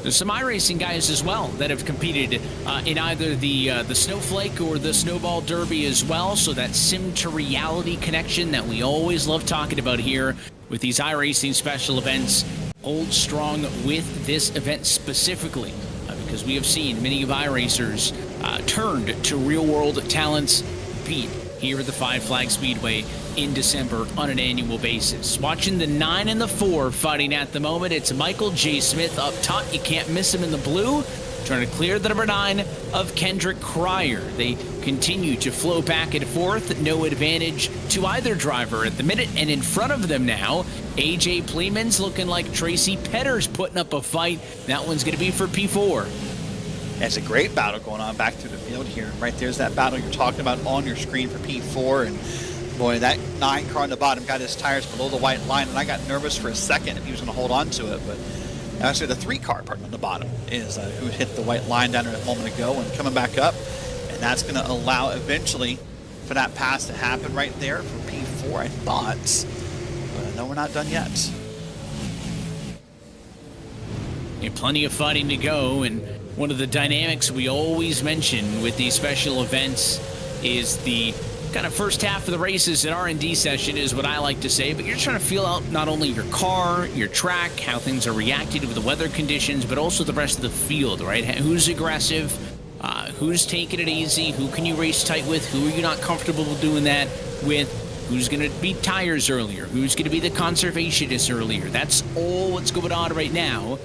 There's some iRacing guys as well that have competed in either the Snowflake or the Snowball Derby as well, so that sim to reality connection that we always love talking about here with these iRacing special events holds strong with this event specifically, because we have seen many of iRacers turned to real-world talents compete here at the Five Flags Speedway in December on an annual basis. Watching the 9 and the 4 fighting at the moment. It's Michael J. Smith up top. You can't miss him in the blue. Trying to clear the number 9 of Kendrick Cryer. They continue to flow back and forth. No advantage to either driver at the minute. And in front of them now, AJ Pleeman's looking like Tracy Petter's putting up a fight. That one's going to be for P4. It's a great battle going on back through the field here. Right there's that battle you're talking about on your screen for P4. And boy, that 9 car on the bottom got his tires below the white line. And I got nervous for a second if he was going to hold on to it. But actually, the 3 car part on the bottom is who hit the white line down there a moment ago and coming back up. And that's going to allow eventually for that pass to happen right there for P4, I thought. But no, we're not done yet. Yeah, plenty of fighting to go. And one of the dynamics we always mention with these special events is the kind of first half of the races at R&D session is what I like to say, but you're trying to feel out not only your car, your track, how things are reacting to the weather conditions, but also the rest of the field, right? Who's aggressive, who's taking it easy, who can you race tight with, who are you not comfortable doing that with, who's going to beat tires earlier, who's going to be the conservationist earlier. That's all what's going on right now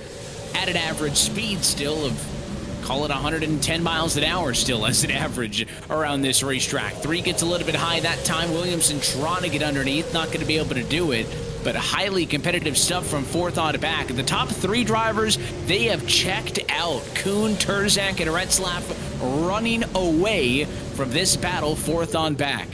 at an average speed still of, call it 110 miles an hour still as an average around this racetrack. 3 gets a little bit high that time. Williamson trying to get underneath, not going to be able to do it, but highly competitive stuff from 4th on back. The top 3 drivers, they have checked out. Kuhn, Turzak, and Retzlaff running away from this battle 4th on back.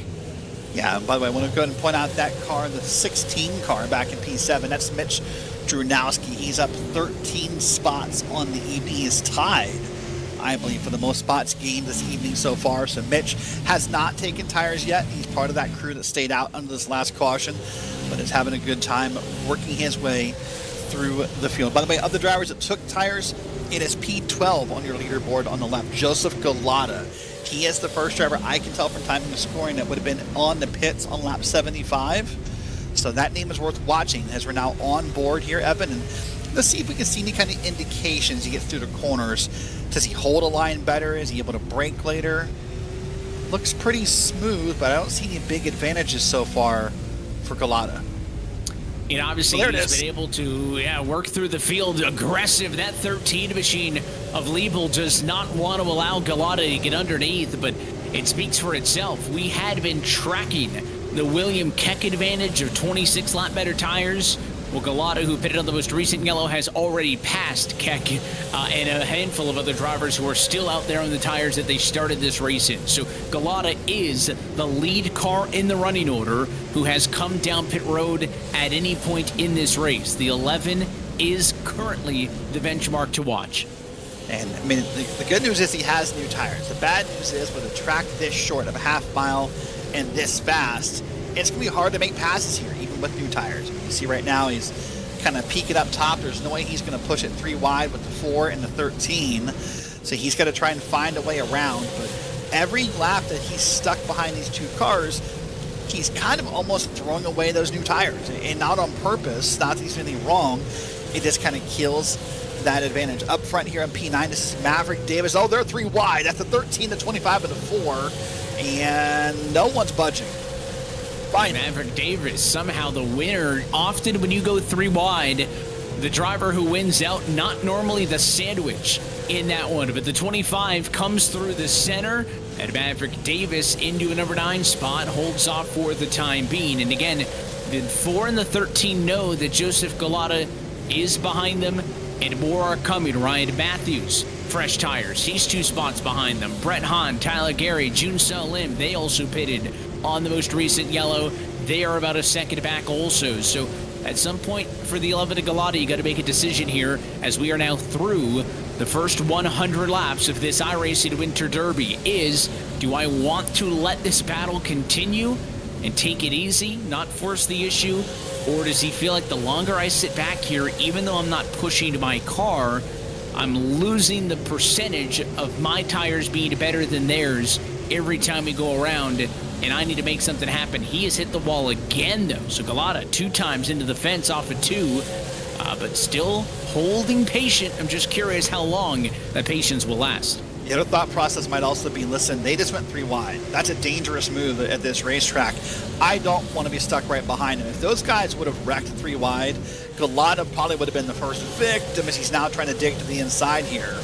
Yeah, and by the way, I want to go ahead and point out that car, the 16 car back in P7. That's Mitch Drunowski. He's up 13 spots on the evening. He's tied, I believe, for the most spots gained this evening so far. So Mitch has not taken tires yet. He's part of that crew that stayed out under this last caution, but is having a good time working his way through the field. By the way, of the drivers that took tires, it is P12 on your leaderboard on the left, Joseph Galata. He is the first driver I can tell from timing and scoring that would have been on the pits on lap 75. So that name is worth watching as we're now on board here, Evan. And let's see if we can see any kind of indications as he gets through the corners. Does he hold a line better? Is he able to brake later? Looks pretty smooth, but I don't see any big advantages so far for Galata. And obviously he's been able to work through the field aggressive. That 13 machine of Liebel does not want to allow Galata to get underneath, but it speaks for itself. We had been tracking the William Keck advantage of 26 lap better tires. Well, Galata, who pitted on the most recent yellow, has already passed Keck and a handful of other drivers who are still out there on the tires that they started this race in. So Galata is the lead car in the running order who has come down pit road at any point in this race. The 11 is currently the benchmark to watch. And I mean, the good news is he has new tires. The bad news is with a track this short of a half mile and this fast, it's going to be hard to make passes here, even with new tires. You see right now he's kind of peeking up top. There's no way he's going to push it 3 wide with the 4 and the 13. So he's got to try and find a way around. But every lap that he's stuck behind these 2 cars, he's kind of almost throwing away those new tires. And not on purpose, not that he's doing anything wrong. It just kind of kills that advantage. Up front here on P9, this is Maverick Davis. Oh, they're 3 wide. That's the 13, the 25, and the 4. And no one's budging. Fine. Maverick Davis, somehow the winner. Often when you go 3 wide, the driver who wins out, not normally the sandwich in that one, but the 25 comes through the center, and Maverick Davis into a number 9 spot, holds off for the time being. And again, the 4 and the 13 know that Joseph Galata is behind them, and more are coming. Ryan Matthews, fresh tires. He's 2 spots behind them. Brett Hahn, Tyler Gary, Jun Seo Lim, they also pitted on the most recent yellow. They are about a second back also. So at some point for the 11 to Galata, you got to make a decision here as we are now through the first 100 laps of this iRacing Winter Derby. Do I want to let this battle continue and take it easy, not force the issue? Or does he feel like the longer I sit back here, even though I'm not pushing my car, I'm losing the percentage of my tires being better than theirs every time we go around, and I need to make something happen. He has hit the wall again, though. So Galata 2 times into the fence off of 2, but still holding patient. I'm just curious how long that patience will last. The other thought process might also be, listen, they just went 3 wide. That's a dangerous move at this racetrack. I don't want to be stuck right behind him. If those guys would have wrecked 3 wide, Galata probably would have been the first victim as he's now trying to dig to the inside here.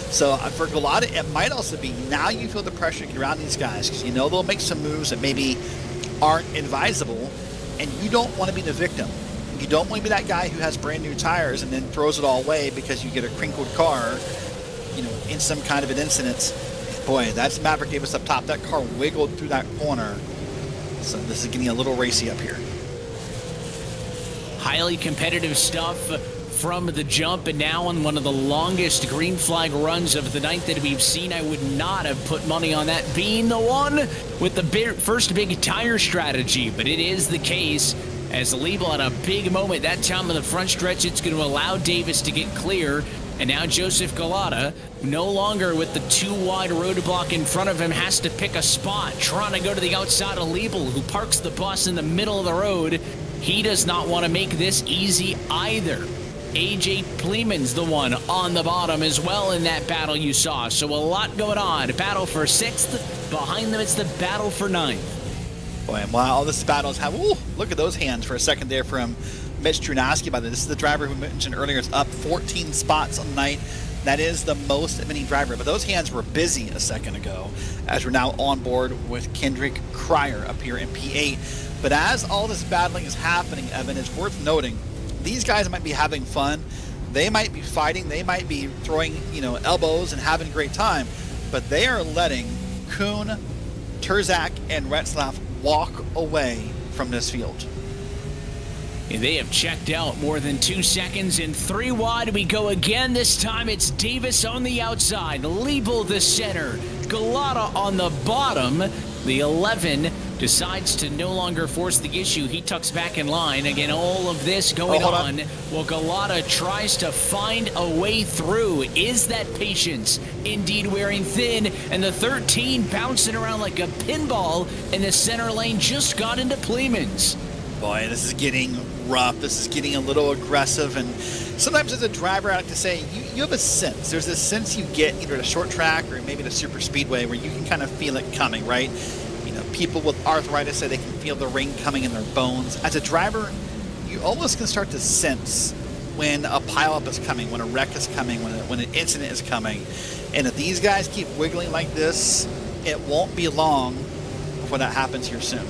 So for Galata, it might also be now you feel the pressure to get around these guys because you know they'll make some moves that maybe aren't advisable, and you don't want to be the victim. You don't want to be that guy who has brand new tires and then throws it all away because you get a crinkled car, you know, in some kind of an incident. Boy, that's Maverick Davis up top. That car wiggled through that corner. So this is getting a little racy up here. Highly competitive stuff from the jump, and now on one of the longest green flag runs of the night that we've seen. I would not have put money on that being the one with the first big tire strategy, but it is the case as Liebel had a big moment that time in the front stretch. It's going to allow Davis to get clear, and now Joseph Galata, no longer with the 2 wide roadblock in front of him, has to pick a spot, trying to go to the outside of Liebel, who parks the bus in the middle of the road. He does not want to make this easy either. AJ Pleeman's the one on the bottom as well in that battle you saw. So a lot going on. Battle for 6th. Behind them, it's the battle for 9th. Boy, and while all this battles have, ooh, look at those hands for a second there from Mitch Drunowski. By the way, this is the driver who mentioned earlier. It's up 14 spots on the night. That is the most of any driver. But those hands were busy a second ago as we're now on board with Kendrick Cryer up here in P8. But as all this battling is happening, Evan, it's worth noting these guys might be having fun. They might be fighting. They might be throwing, you know, elbows and having a great time. But they are letting Kuhn, Terzak, and Retzlaff walk away from this field. They have checked out more than 2 seconds. In 3 wide we go again. This time it's Davis on the outside, Liebel the center, Galata on the bottom. The 11 decides to no longer force the issue. He tucks back in line. Again, all of this going on while Galata tries to find a way through. Is that patience indeed wearing thin? And the 13 bouncing around like a pinball in the center lane just got into Pleeman's. Boy, this is getting rough. This is getting a little aggressive. And sometimes as a driver, I like to say, you have a sense. There's this sense you get either at a short track or maybe at a super speedway where you can kind of feel it coming, right? You know, people with arthritis say they can feel the rain coming in their bones. As a driver, you almost can start to sense when a pileup is coming, when a wreck is coming, when an incident is coming. And if these guys keep wiggling like this, it won't be long before that happens here soon.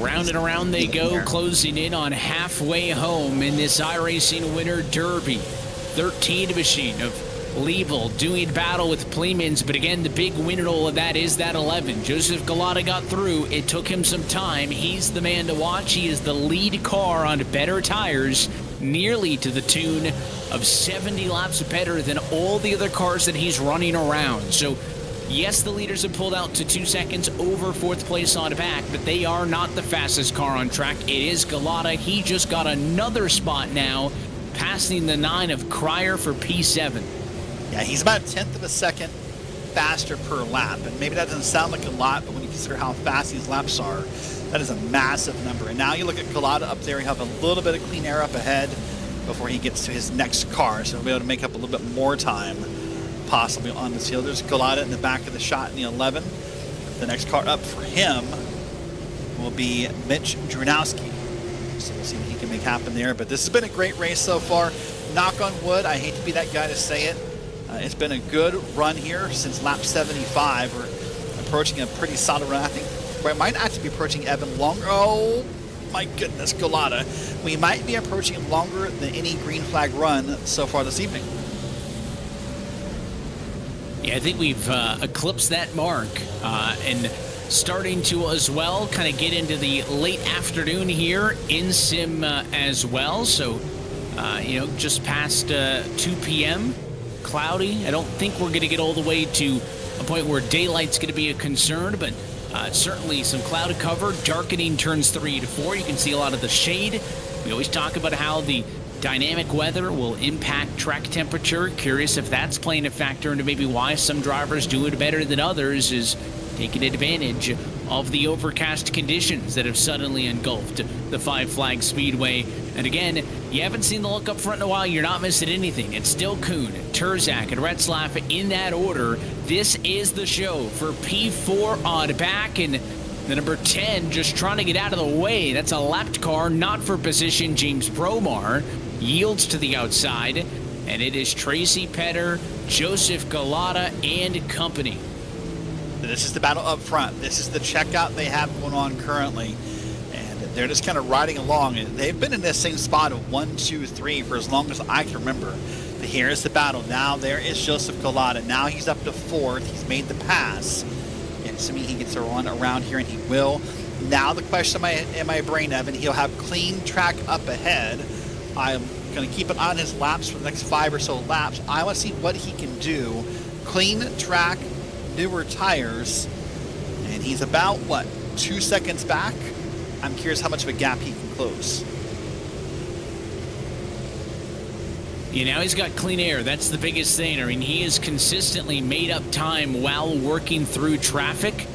Around and around they go, closing in on halfway home in this iRacing Winter Derby. 13 machine of Liebel doing battle with Pleeman's, but again, the big winner of that is that 11. Joseph Galata got through. It took him some time. He's the man to watch. He is the lead car on better tires, nearly to the tune of 70 laps better than all the other cars that he's running around. So yes, the leaders have pulled out to 2 seconds over 4th place on back, but they are not the fastest car on track. It is Galata. He just got another spot now, passing the 9 of Cryer for P7. Yeah, he's about a 1/10 of a second faster per lap. And maybe that doesn't sound like a lot, but when you consider how fast these laps are, that is a massive number. And now you look at Galata up there, he'll have a little bit of clean air up ahead before he gets to his next car. So he'll be able to make up a little bit more time possibly on this field. There's Galata in the back of the shot in the 11. The next car up for him will be Mitch Drunowski. So we'll see what he can make happen there. But this has been a great race so far. Knock on wood, I hate to be that guy to say it. It's been a good run here since lap 75. We're approaching a pretty solid run. I think we might actually be approaching Evan longer. Oh my goodness, Galata. We might be approaching longer than any green flag run so far this evening. Yeah, I think we've eclipsed that mark and starting to as well kind of get into the late afternoon here in sim as well. So, you know, just past 2 p.m. Cloudy. I don't think we're going to get all the way to a point where daylight's going to be a concern, but certainly some cloud cover. Darkening turns 3 to 4. You can see a lot of the shade. We always talk about how the dynamic weather will impact track temperature. Curious if that's playing a factor into maybe why some drivers do it better than others, is taking advantage of the overcast conditions that have suddenly engulfed the Five Flags Speedway And again, you haven't seen the look up front in a while. You're not missing anything. It's still Kuhn, Turzak, and Retzlaff in that order. This is the show for P4 on back, and the number 10 just trying to get out of the way. That's a lapped car, not for position. James Bromar yields to the outside, and it is Tracy Petter, Joseph Galata, and company. This is the battle up front. This is the checkout they have going on currently. And they're just kind of riding along. They've been in this same spot of 1, 2, 3 for as long as I can remember. But here is the battle. Now there is Joseph Galata. Now he's up to 4th. He's made the pass. And assuming he gets a run around here, and he will. Now the question in my brain, Evan, he'll have clean track up ahead. I'm going to keep an eye on his laps for the next 5 or so laps. I want to see what he can do. Clean track, newer tires, and he's about, what, 2 seconds back? I'm curious how much of a gap he can close. You know, he's got clean air. That's the biggest thing. I mean, he has consistently made up time while working through traffic.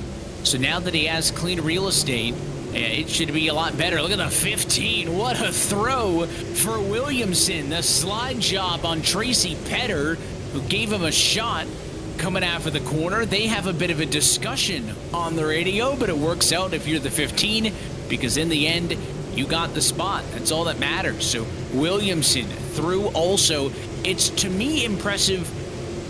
So now that he has clean real estate, it should be a lot better. Look at the 15. What a throw for Williamson. The slide job on Tracy Petter, who gave him a shot coming out of the corner. They have a bit of a discussion on the radio, but it works out if you're the 15, because in the end, you got the spot. That's all that matters. So Williamson through also. It's, to me, impressive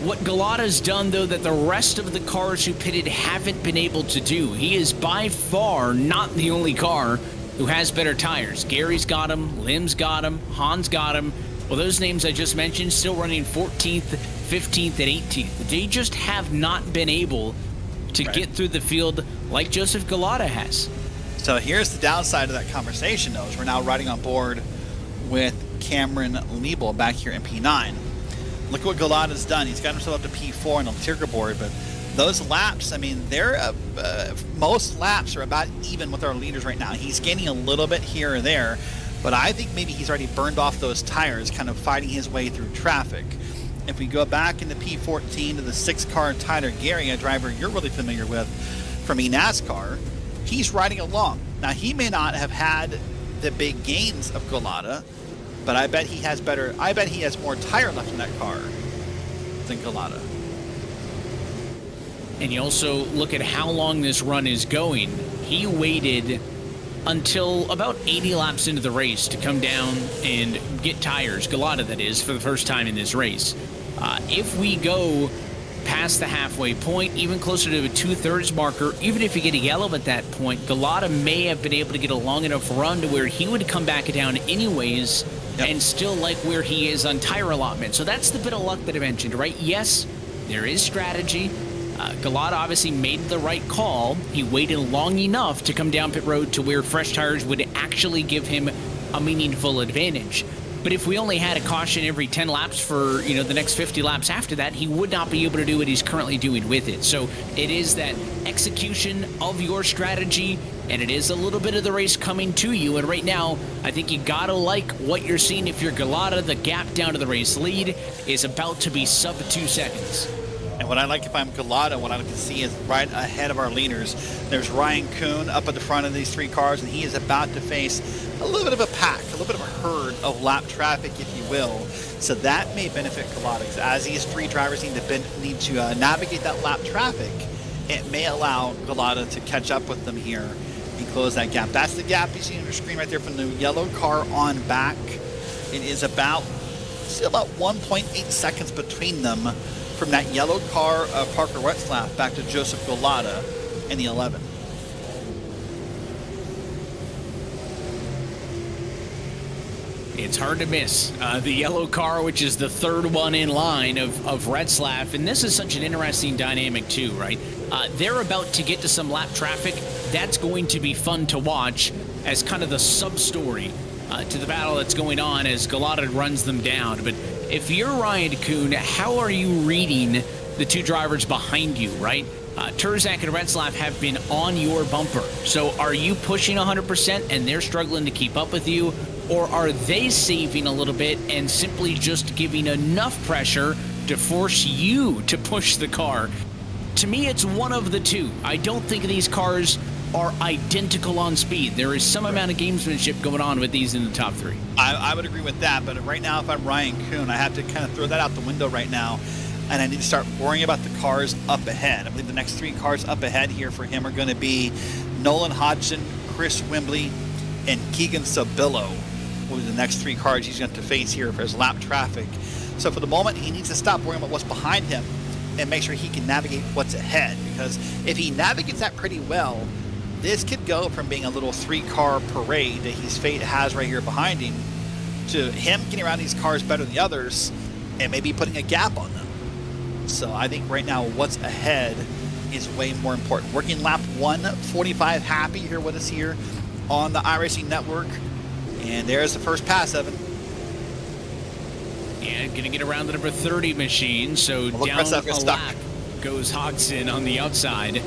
what Galata's done, though, that the rest of the cars who pitted haven't been able to do. He is by far not the only car who has better tires. Gary's got him, Lim's got him, Hans got him. Well, those names I just mentioned still running 14th, 15th, and 18th. They just have not been able to get through the field like Joseph Galata has. So here's the downside of that conversation, though, is we're now riding on board with Cameron Liebel back here in P9. Look what Galata's done. He's got himself up to P4 on the checkerboard, but those laps, I mean, they're most laps are about even with our leaders right now. He's gaining a little bit here or there, but I think maybe he's already burned off those tires, kind of fighting his way through traffic. If we go back into P14 to the 6-car Tyler Gary, a driver you're really familiar with from eNASCAR, he's riding along. Now, he may not have had the big gains of Galata, but I bet he has more tire left in that car than Galata. And you also look at how long this run is going. He waited until about 80 laps into the race to come down and get tires, Galata that is, for the first time in this race. If we go past the halfway point, even closer to a 2/3 marker, even if you get a yellow at that point, Galata may have been able to get a long enough run to where he would come back down anyways and still like where he is on tire allotment. So that's the bit of luck that I mentioned, right? Yes, there is strategy. Galata obviously made the right call. He waited long enough to come down pit road to where fresh tires would actually give him a meaningful advantage. But if we only had a caution every 10 laps for, you know, the next 50 laps after that, he would not be able to do what he's currently doing with it. So it is that execution of your strategy, and it is a little bit of the race coming to you. And right now, I think you gotta like what you're seeing. If you're Galata, the gap down to the race lead is about to be sub 2 seconds. And what I like if I'm Galata, what I like to see is right ahead of our leaders, there's Ryan Kuhn up at the front of these 3 cars, and he is about to face a little bit of a pack, a little bit of a herd of lap traffic, if you will. So that may benefit Galata. As these 3 drivers need to navigate that lap traffic, it may allow Galata to catch up with them here and close that gap. That's the gap you see on your screen right there from the yellow car on back. It is still about 1.8 seconds between them from that yellow car of Parker Retzlaff back to Joseph Galata in the 11. It's hard to miss the yellow car, which is the 3rd one in line of Retzlaff. And this is such an interesting dynamic too, right? They're about to get to some lap traffic. That's going to be fun to watch as kind of the sub-story to the battle that's going on as Galata runs them down. But if you're Ryan Kuhn, how are you reading the 2 drivers behind you, right? Turzak and Retzlaff have been on your bumper. So are you pushing 100% and they're struggling to keep up with you? Or are they saving a little bit and simply just giving enough pressure to force you to push the car To me, it's one of the two. I don't think these cars are identical on speed. There is some amount of gamesmanship going on with these in the top three. I would agree with that, but right now, if I'm Ryan Kuhn, I have to kind of throw that out the window right now, and I need to start worrying about the cars up ahead. I believe the next three cars up ahead here for him are going to be Nolan Hodgson, Chris Wimbley, and Keegan Sabillo will be the next three cars he's going to face here for his lap traffic. So for the moment, he needs to stop worrying about what's behind him and make sure he can navigate what's ahead, because if he navigates that pretty well, this could go from being a little three-car parade that has right here behind him to him getting around these cars better than the others and maybe putting a gap on them. So I think right now what's ahead is way more important. Working lap 145 happy here with us here on the iRacing Network. And there's the first pass, Evan. Yeah, gonna get around the number 30 machine, so down a lap goes Hodgson on the outside.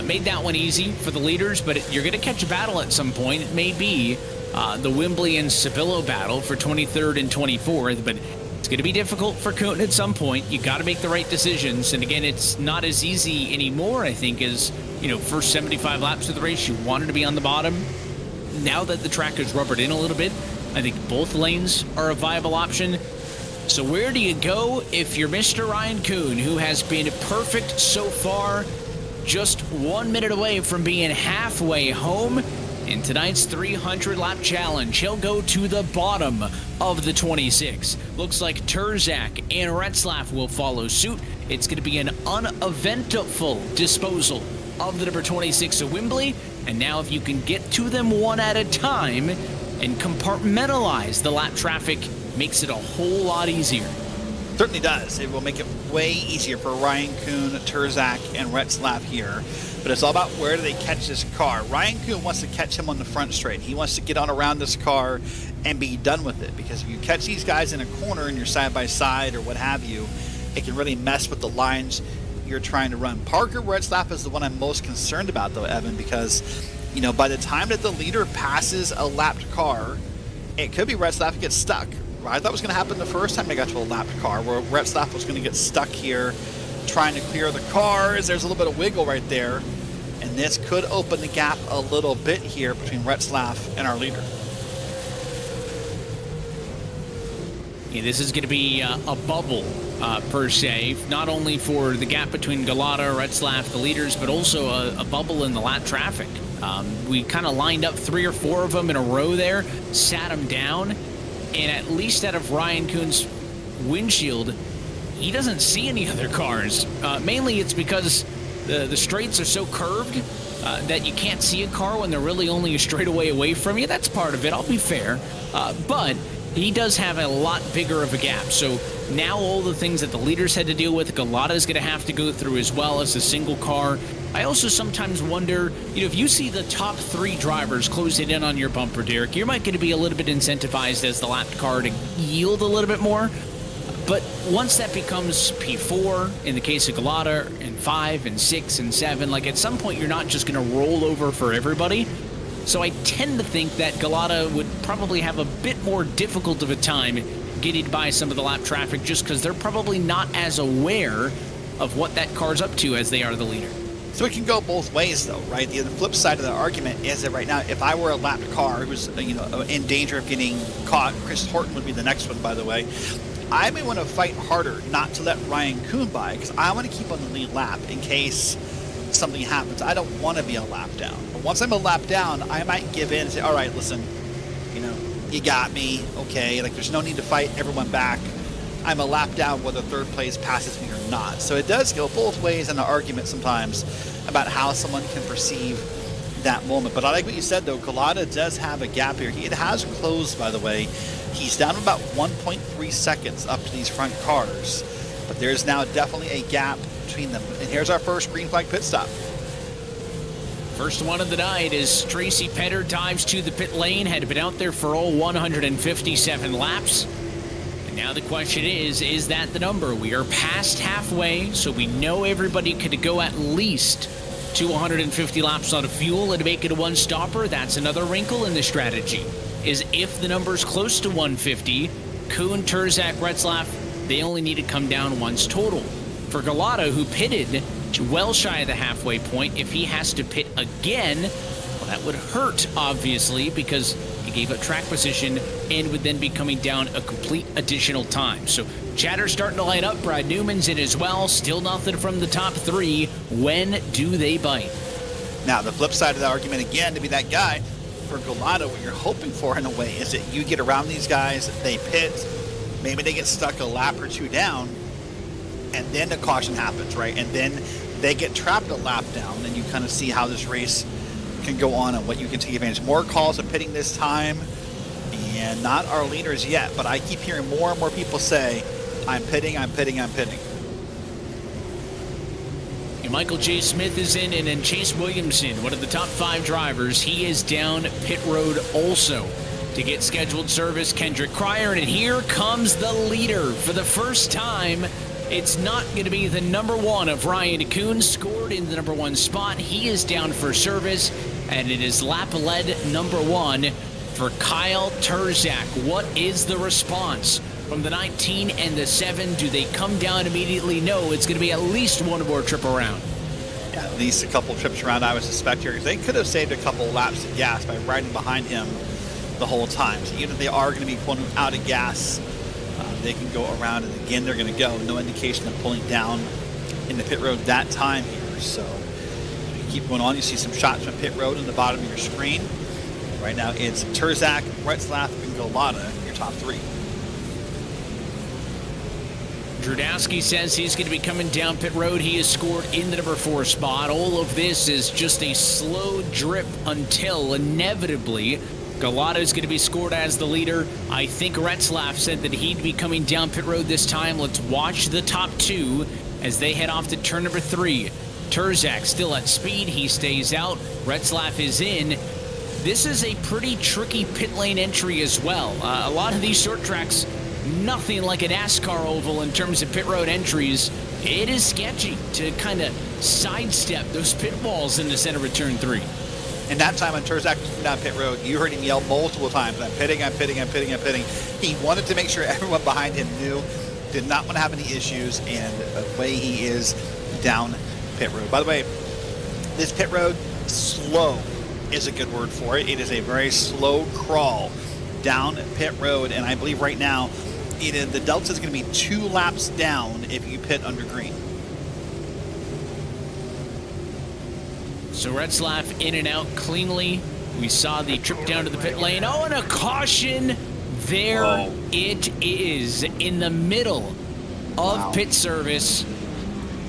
Made that one easy for the leaders, but you're gonna catch a battle at some point. It may be the Wimbley and Sabillo battle for 23rd and 24th, but it's gonna be difficult for Kuhn at some point. You gotta make the right decisions, and again, it's not as easy anymore, I think, as, first 75 laps of the race, you wanted to be on the bottom. Now that the track is rubbered in a little bit, I think both lanes are a viable option. So where do you go if you're Mr. Ryan Kuhn, who has been perfect so far, just 1 minute away from being halfway home in tonight's 300-lap challenge? He'll go to the bottom of the 26. Looks like Terzak and Retzlaff will follow suit. It's going to be an uneventful disposal of the number 26 of Wimbley. And now if you can get to them one at a time and compartmentalize the lap traffic, makes it a whole lot easier. Certainly does. It will make it way easier for Ryan Kuhn, Terzak, and Retzlaff here. But it's all about where do they catch this car. Ryan Kuhn wants to catch him on the front straight. He wants to get on around this car and be done with it. Because if you catch these guys in a corner and you're side by side or what have you, it can really mess with the lines you're trying to run. Parker Retzlaff is the one I'm most concerned about, though, Evan, because by the time that the leader passes a lapped car, it could be Retzlaff gets stuck. I thought it was going to happen the first time they got to a lapped car, where Retzlaff was going to get stuck here trying to clear the cars. There's a little bit of wiggle right there, and this could open the gap a little bit here between Retzlaff and our leader. Yeah, this is going to be a bubble, per se, not only for the gap between Galata, Retzlaff, the leaders, but also a bubble in the lap traffic. We kind of lined up 3 or 4 of them in a row there, sat them down, and at least out of Ryan Kuhn's windshield, he doesn't see any other cars. Mainly it's because the straights are so curved that you can't see a car when they're really only a straightaway away from you. That's part of it, I'll be fair. But he does have a lot bigger of a gap. So now all the things that the leaders had to deal with, Galata is going to have to go through as well as a single car. I also sometimes wonder, if you see the top 3 drivers closing in on your bumper, Derek, you might going to be a little bit incentivized as the lapped car to yield a little bit more. But once that becomes P4, in the case of Galata, and 5 and 6 and 7, like at some point you're not just going to roll over for everybody. So I tend to think that Galata would probably have a bit more difficult of a time getting by some of the lap traffic, just because they're probably not as aware of what that car's up to as they are the leader. So it can go both ways, though, right? The flip side of the argument is that right now, if I were a lapped car who was, in danger of getting caught, Chris Horton would be the next one, by the way, I may want to fight harder not to let Ryan Kuhn by, because I want to keep on the lead lap in case something happens. I don't want to be a lap down. But once I'm a lap down, I might give in and say, all right, listen, you got me, okay, like there's no need to fight everyone back. I'm a lap down whether third place passes me or not. So it does go both ways in an argument sometimes about how someone can perceive that moment. But I like what you said, though. Galata does have a gap here. It has closed, by the way. He's down about 1.3 seconds up to these front cars. But there's now definitely a gap between them. And here's our first green flag pit stop. First one of the night as Tracy Petter dives to the pit lane. Had been out there for all 157 laps. And now the question is that the number? We are past halfway, so we know everybody could go at least 250 laps out of fuel and make it a one-stopper. That's another wrinkle in the strategy, is if the number's close to 150, Kuhn, Terzak, Retzlaff, they only need to come down once total. For Galata, who pitted well shy of the halfway point. If he has to pit again, well, that would hurt, obviously, because he gave up track position and would then be coming down a complete additional time. So chatter's starting to light up. Brad Newman's in as well. Still nothing from the top three. When do they bite? Now, the flip side of the argument, again, to be that guy, for Golota, what you're hoping for in a way is that you get around these guys, they pit, maybe they get stuck a lap or two down, and then the caution happens, right? And then they get trapped a lap down, and you kind of see how this race can go on and what you can take advantage. More calls of pitting this time, and not our leaders yet, but I keep hearing more and more people say, I'm pitting, I'm pitting, I'm pitting. And Michael J. Smith is in, and then Chase Williamson, one of the top 5 drivers, he is down pit road also to get scheduled service. Kendrick Cryer, and here comes the leader for the first time. It's not going to be the number 1 of Ryan Kuhn, scored in the number 1 spot. He is down for service, and it is lap lead number 1 for Kyle Turzak. What is the response from the 19 and the 7? Do they come down immediately? No, it's going to be at least one more trip around. Yeah, at least a couple trips around, I would suspect here. They could have saved a couple laps of gas by riding behind him the whole time. So even if they are going to be quote out of gas, they can go around, and again, they're going to go. No indication of pulling down in the pit road that time here. So you keep going on. You see some shots from pit road in the bottom of your screen. Right now, it's Turzak, Retzlaff, and Golota, your top 3. Drudowski says he's going to be coming down pit road. He is scored in the number 4 spot. All of this is just a slow drip until inevitably Golota is going to be scored as the leader. I think Retzlaff said that he'd be coming down pit road this time. Let's watch the top 2 as they head off to turn number 3. Turzak still at speed. He stays out. Retzlaff is in. This is a pretty tricky pit lane entry as well. A lot of these short tracks, nothing like a NASCAR oval in terms of pit road entries. It is sketchy to kind of sidestep those pit walls in the center of turn 3. And that time when Turzak was down pit road, you heard him yell multiple times, I'm pitting, I'm pitting, I'm pitting, I'm pitting. He wanted to make sure everyone behind him knew, did not want to have any issues, and away he is down pit road. By the way, this pit road, slow is a good word for it. It is a very slow crawl down pit road, and I believe right now the delta is going to be 2 laps down if you pit under green. So Retzlaff in and out cleanly. We saw the trip down to the pit lane. Oh, and a caution. There it is in the middle of pit service.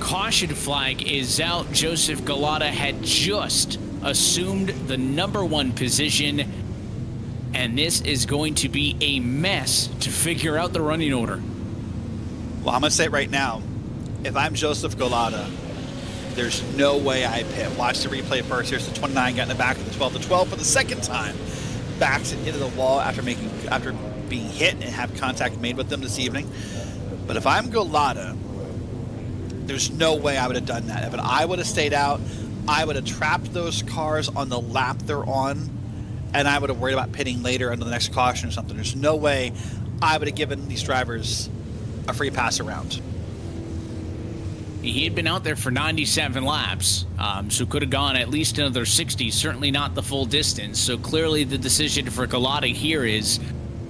Caution flag is out. Joseph Golota had just assumed the number 1 position. And this is going to be a mess to figure out the running order. Well, I'm going to say it right now. If I'm Joseph Golota, there's no way I pit. Watch the replay first. Here's the 29, got in the back of the 12. The 12 for the second time. Backs it into the wall after being hit and have contact made with them this evening. But if I'm Golota, there's no way I would have done that. If I would have stayed out, I would have trapped those cars on the lap they're on, and I would have worried about pitting later under the next caution or something. There's no way I would have given these drivers a free pass around. He had been out there for 97 laps, so could have gone at least another 60, certainly not the full distance. So clearly the decision for Golota here is,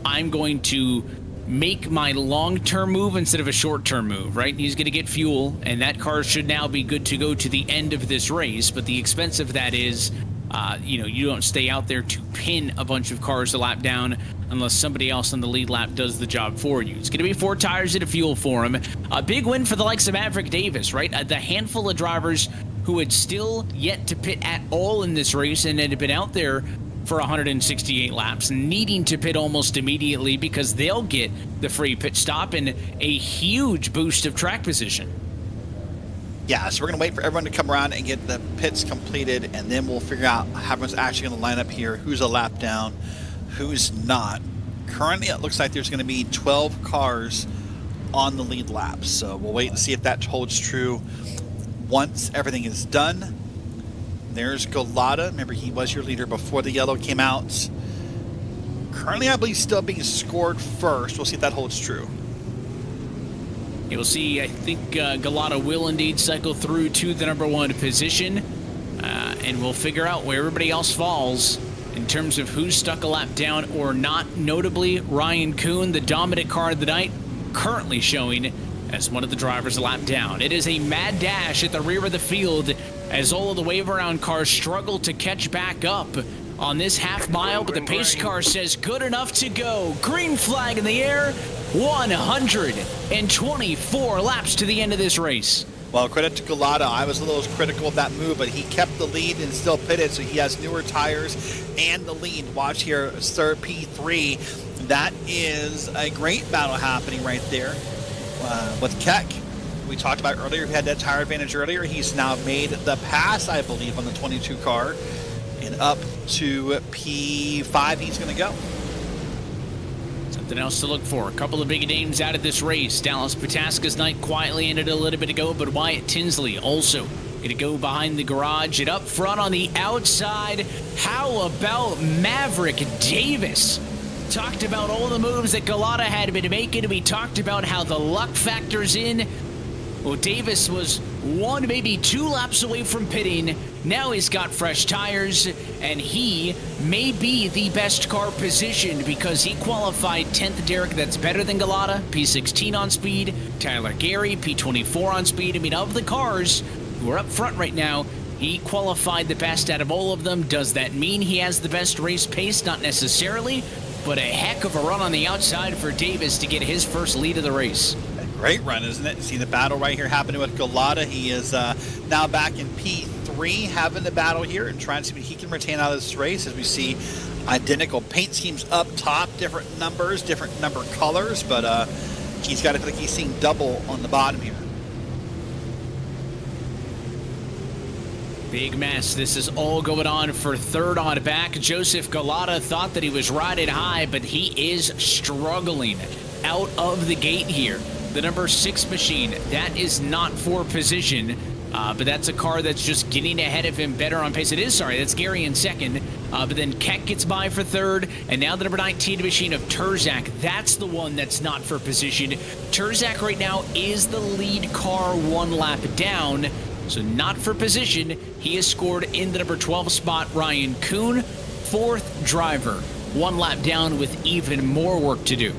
I'm going to make my long-term move instead of a short-term move, right? He's going to get fuel, and that car should now be good to go to the end of this race. But the expense of that is, you don't stay out there to pin a bunch of cars a lap down unless somebody else on the lead lap does the job for you. It's going to be 4 tires and a fuel for him. A big win for the likes of Maverick Davis, right? The handful of drivers who had still yet to pit at all in this race and had been out there for 168 laps, needing to pit almost immediately because they'll get the free pit stop and a huge boost of track position. Yeah, so we're going to wait for everyone to come around and get the pits completed, and then we'll figure out how everyone's actually going to line up here, who's a lap down, who's not. Currently, it looks like there's going to be 12 cars on the lead lap, so we'll wait and see if that holds true once everything is done. There's Golota. Remember, he was your leader before the yellow came out. Currently, I believe still being scored first. We'll see if that holds true. You'll see, I think Galata will indeed cycle through to the number 1 position, and we'll figure out where everybody else falls in terms of who's stuck a lap down or not. Notably, Ryan Kuhn, the dominant car of the night, currently showing as one of the drivers a lap down. It is a mad dash at the rear of the field as all of the wave-around cars struggle to catch back up on this half mile, but the pace car says good enough to go. Green flag in the air, 124 laps to the end of this race. Well, credit to Galata. I was a little critical of that move, but he kept the lead and still pitted, so he has newer tires and the lead. Watch here, third P3. That is a great battle happening right there with Keck. We talked about earlier, he had that tire advantage earlier. He's now made the pass, I believe, on the 22 car. And up to P5 he's going to go. Something else to look for. A couple of big names out of this race. Dallas Pataska's night quietly ended a little bit ago, but Wyatt Tinsley also going to go behind the garage. And up front on the outside, how about Maverick Davis? Talked about all the moves that Galata had been making. We talked about how the luck factors in. Well, Davis was 1, maybe 2 laps away from pitting. Now he's got fresh tires, and he may be the best car positioned because he qualified 10th, Derek. That's better than Galata, P16 on speed. Tyler Gary, P24 on speed. I mean, of the cars who are up front right now, he qualified the best out of all of them. Does that mean he has the best race pace? Not necessarily, but a heck of a run on the outside for Davis to get his first lead of the race. Great run, isn't it? See the battle right here happening with Galata. He is now back in P3, having the battle here and trying to see what he can retain out of this race. As we see identical paint schemes up top, different numbers, different number colors, but he's got to feel like he's seeing double on the bottom here. Big mess. This is all going on for third on back. Joseph Galata thought that he was riding high, but he is struggling out of the gate here. The number 6 machine, that is not for position, but that's a car that's just getting ahead of him better on pace. It is, sorry, that's Gary in second, but then Keck gets by for third, and now the number 19 machine of Terzak, that's the one that's not for position. Terzak right now is the lead car 1 lap down, so not for position. He has scored in the number 12 spot. Ryan Kuhn, 4th driver, 1 lap down with even more work to do.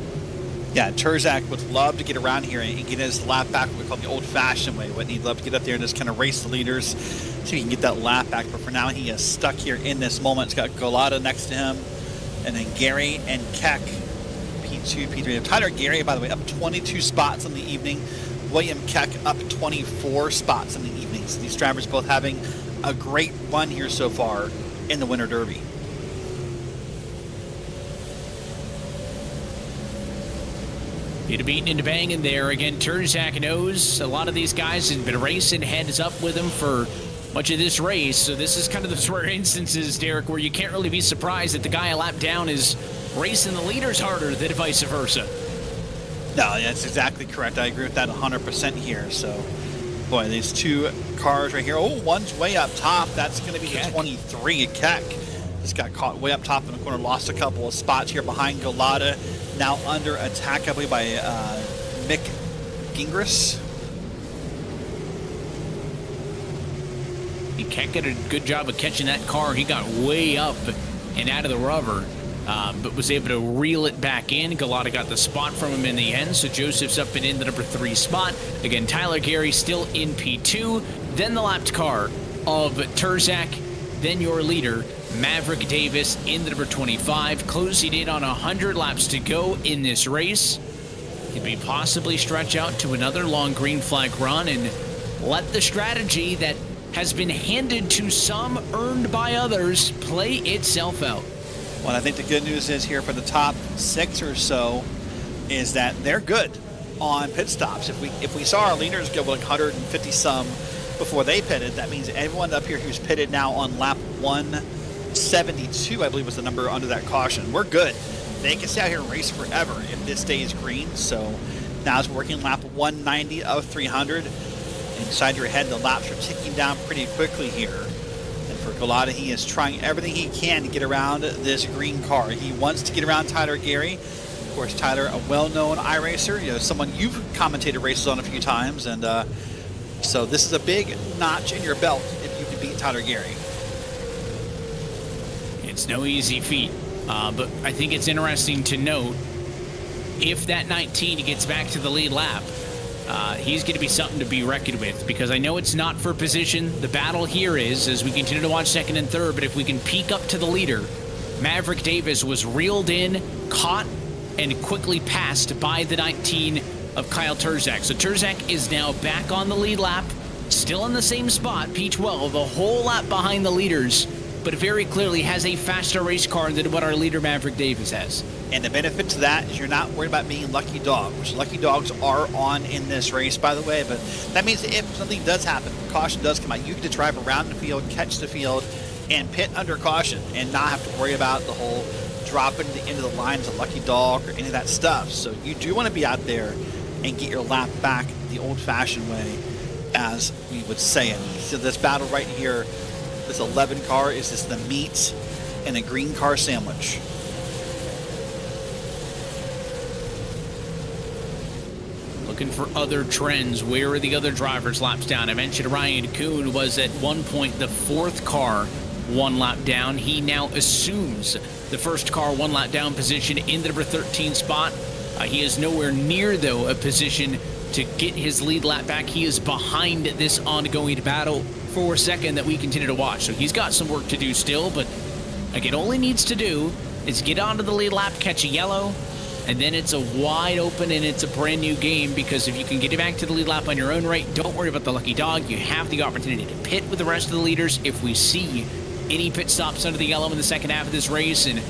Yeah, Terzak would love to get around here and get his lap back, what we call the old-fashioned way. Wouldn't he love to get up there and just kind of race the leaders so he can get that lap back? But for now, he is stuck here in this moment. He's got Galata next to him, and then Gary and Keck, P2, P3. Tyler Gary, by the way, up 22 spots in the evening. William Keck up 24 spots in the evening. So these drivers both having a great run here so far in the Winter Derby. Into beating into banging there. Again, Terzak knows a lot of these guys have been racing heads up with him for much of this race. So this is kind of the rare instances, Derek, where you can't really be surprised that the guy a lap down is racing the leaders harder than vice versa. No, that's exactly correct. I agree with that 100% here. So, boy, these 2 cars right here. Oh, one's way up top. That's going to be Keck. the 23. Keck just got caught way up top in the corner. Lost a couple of spots here behind Galata. Now under attack, I believe, by Mick Gingras. Keck did a good job of catching that car. He got way up and out of the rubber, but was able to reel it back in. Galata got the spot from him in the end, so Joseph's up and in the number 3 spot. Again, Tyler Gary still in P2. Then the lapped car of Terzak, then your leader, Maverick Davis, in the number 25, closing in on 100 laps to go in this race. Could be possibly stretch out to another long green flag run and let the strategy that has been handed to some, earned by others, play itself out. Well, I think the good news is here for the top 6 or so is that they're good on pit stops. If we saw our leaders go like 150 some before they pitted, that means everyone up here who's pitted now on lap 172, I believe was the number under that caution. We're good. They can stay out here and race forever if this stays green. So now it's working lap 190 of 300. Inside your head, the laps are ticking down pretty quickly here. And for Galata, he is trying everything he can to get around this green car. He wants to get around Tyler Gary, course, Tyler, a well-known iRacer, someone you've commentated races on a few times, and so this is a big notch in your belt if you can beat Tyler Gary. It's no easy feat, but I think it's interesting to note if that 19 gets back to the lead lap, he's going to be something to be reckoned with, because I know it's not for position. The battle here is, as we continue to watch second and third, but if we can peek up to the leader, Maverick Davis was reeled in, caught, and quickly passed by the 19 of Kyle Terzak. So Terzak is now back on the lead lap, still in the same spot, P12, a whole lap behind the leaders, but very clearly has a faster race car than what our leader Maverick Davis has. And the benefit to that is you're not worried about being lucky dog, which lucky dogs are on in this race, by the way. But that means if something does happen, caution does come out, you get to drive around the field, catch the field, and pit under caution, and not have to worry about the whole dropping to the end of the line as a lucky dog or any of that stuff. So you do want to be out there and get your lap back the old-fashioned way, as we would say it. So this battle right here, this 11 car, is just the meat and a green car sandwich. Looking for other trends. Where are the other drivers laps down? I mentioned Ryan Kuhn was at one point the fourth car one lap down. He now assumes the first car one lap down position in the number 13 spot. He is nowhere near, though, a position to get his lead lap back. He is behind this ongoing battle for second that we continue to watch. So he's got some work to do still, but again, all he needs to do is get onto the lead lap, catch a yellow, and then it's a wide open and it's a brand new game, because if you can get it back to the lead lap on your own right, don't worry about the lucky dog. You have the opportunity to pit with the rest of the leaders if we see any pit stops under the yellow in the second half of this race. And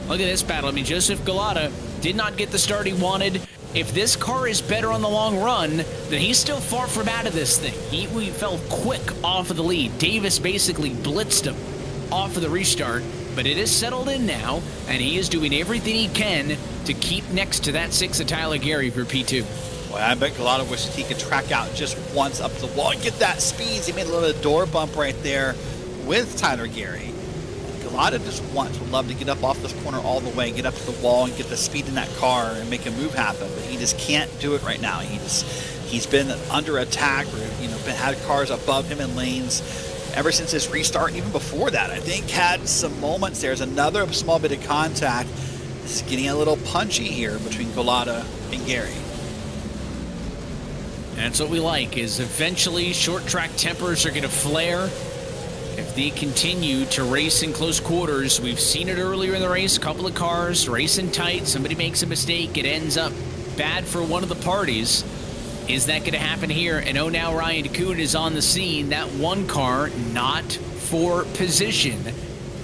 look at this battle. I mean, Joseph Galata did not get the start he wanted. If this car is better on the long run, then he's still far from out of this thing. He fell quick off of the lead. Davis basically blitzed him off of the restart, but it is settled in now, and he is doing everything he can to keep next to that 6 of Tyler Gary for P2. Boy, I bet Galata wishes he could track out just once up the wall and get that speed. He made a little door bump right there with Tyler Gary. Galata just would love to get up off this corner all the way, get up to the wall and get the speed in that car and make a move happen, but he just can't do it right now. He's been under attack, or had cars above him in lanes ever since his restart. Even before that, I think had some moments. There's another small bit of contact. It's getting a little punchy here between Galata and Gary. That's what we like, is eventually short track tempers are going to flare if they continue to race in close quarters. We've seen it earlier in the race, a couple of cars racing tight, somebody makes a mistake, it ends up bad for one of the parties. Is that going to happen here? And oh, now Ryan Kuhn is on the scene. That one car not for position,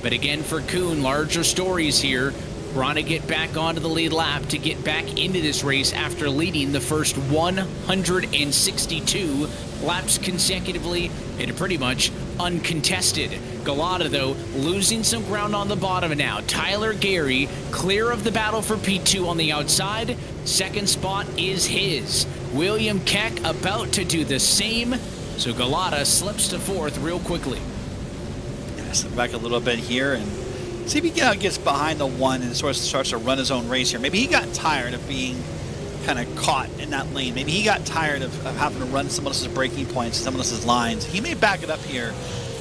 but again for Kuhn, larger stories here. Trying to get back onto the lead lap to get back into this race after leading the first 162 laps consecutively and pretty much uncontested. Galata, though, losing some ground on the bottom now. Tyler Gary clear of the battle for P2 on the outside. Second spot is his. William Keck about to do the same. So Galata slips to fourth real quickly. Yeah, slip back a little bit here and see if he gets behind the one and sort of starts to run his own race here. Maybe he got tired of being kind of caught in that lane. Maybe he got tired of having to run someone else's braking points, someone else's lines. He may back it up here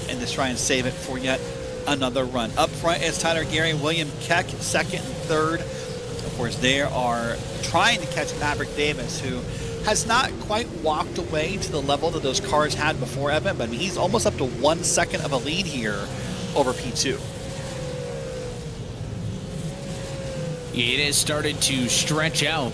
and just try and save it for yet another run. Up front is Tyler Gary, William Keck, second and third. Of course, they are trying to catch Maverick Davis, who has not quite walked away to the level that those cars had before Evan, but I mean, he's almost up to 1 second of a lead here over P2. It has started to stretch out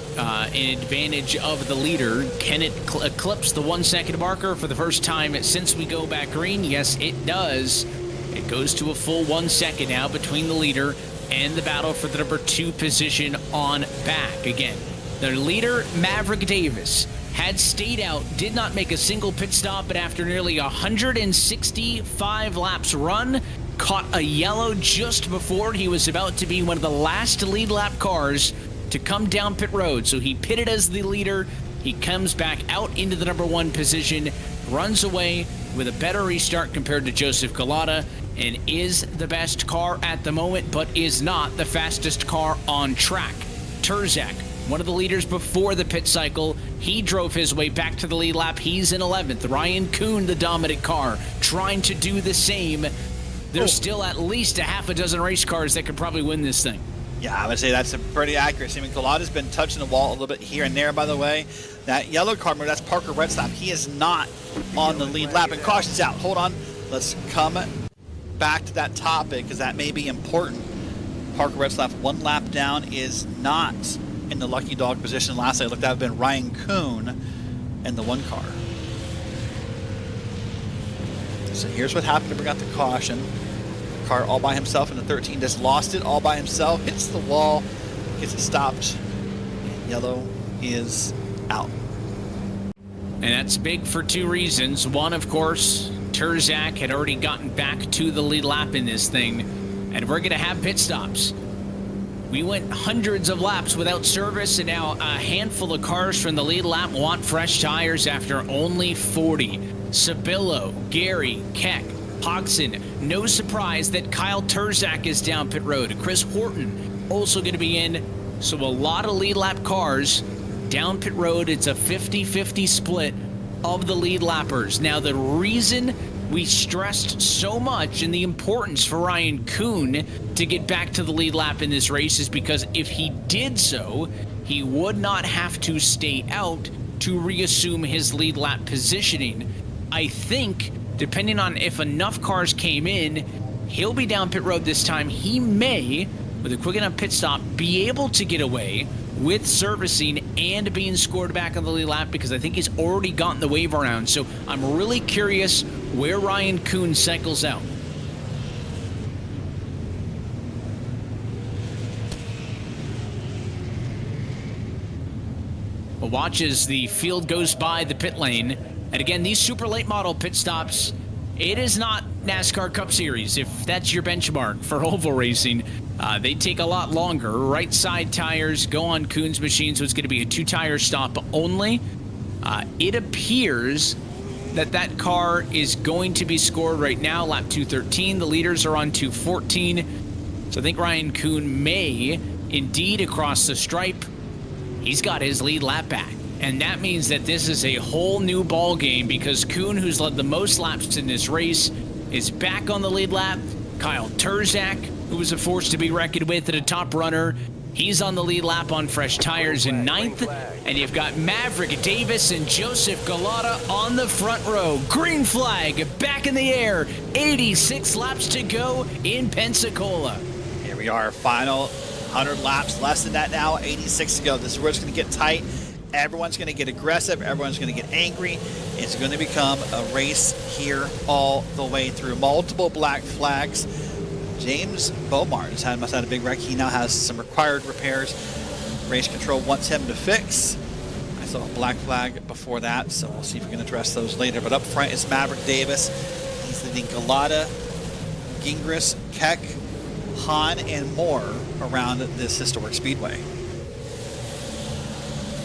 in advantage of the leader. Can it eclipse the 1 second marker for the first time since we go back green? Yes, it does. It goes to a full 1 second now between the leader and the battle for the number 2 position on back. Again, the leader, Maverick Davis, had stayed out, did not make a single pit stop, but after nearly 165 laps run, caught a yellow just before he was about to be one of the last lead lap cars to come down pit road. So he pitted as the leader. He comes back out into the number 1 position, runs away with a better restart compared to Joseph Galata, and is the best car at the moment, but is not the fastest car on track. Turzak, one of the leaders before the pit cycle, he drove his way back to the lead lap. He's in 11th. Ryan Kuhn, the dominant car, trying to do the same. There's still at least a half a dozen race cars that could probably win this thing. Yeah, I would say that's a pretty accurate. I mean, Collada's been touching the wall a little bit here and there, by the way. That yellow car, that's Parker Retzlaff. He is not on the lead lap, and caution's out. Hold on. Let's come back to that topic, because that may be important. Parker Retzlaff, 1 lap down, is not in the lucky dog position. Last I looked at, it had been Ryan Kuhn in the 1 car. So here's what happened to bring out the caution. Car all by himself in the 13, just lost it all by himself, hits the wall, gets it stopped, and yellow is out. And that's big for 2 reasons. One, of course, Turzak had already gotten back to the lead lap in this thing, and we're going to have pit stops. We went hundreds of laps without service, and now a handful of cars from the lead lap want fresh tires after only 40. Sabillo, Gary, Keck, Hodgson. No surprise that Kyle Turzak is down pit road. Chris Horton also going to be in. So a lot of lead lap cars down pit road. It's a 50-50 split of the lead lappers. Now, the reason we stressed so much in the importance for Ryan Kuhn to get back to the lead lap in this race is because if he did so, he would not have to stay out to reassume his lead lap positioning. I think, depending on if enough cars came in, he'll be down pit road this time. He may, with a quick enough pit stop, be able to get away with servicing and being scored back on the lead lap, because I think he's already gotten the wave around. So I'm really curious where Ryan Kuhn cycles out. Well, watch as the field goes by the pit lane. And again, these super late model pit stops, it is not NASCAR Cup Series, if that's your benchmark for oval racing. They take a lot longer. Right side tires go on Kuhn's machine, so it's going to be a 2-tire stop only. It appears that that car is going to be scored right now, lap 213. The leaders are on 214. So I think Ryan Kuhn may indeed across the stripe. He's got his lead lap back. And that means that this is a whole new ball game, because Kuhn, who's led the most laps in this race, is back on the lead lap. Kyle Turzak, who was a force to be reckoned with at a top runner, he's on the lead lap on fresh tires in 9th. And you've got Maverick Davis and Joseph Galata on the front row. Green flag back in the air. 86 laps to go in Pensacola. Here we are, final 100 laps, less than that now, 86 to go. This is where it's going to get tight. Everyone's going to get aggressive. Everyone's going to get angry. It's going to become a race here all the way through. Multiple black flags. James Beaumont must have had a big wreck. He now has some required repairs. Race control wants him to fix. I saw a black flag before that, so we'll see if we can address those later. But up front is Maverick Davis. He's leading Galata, Gingras, Keck, Hahn, and more around this historic speedway.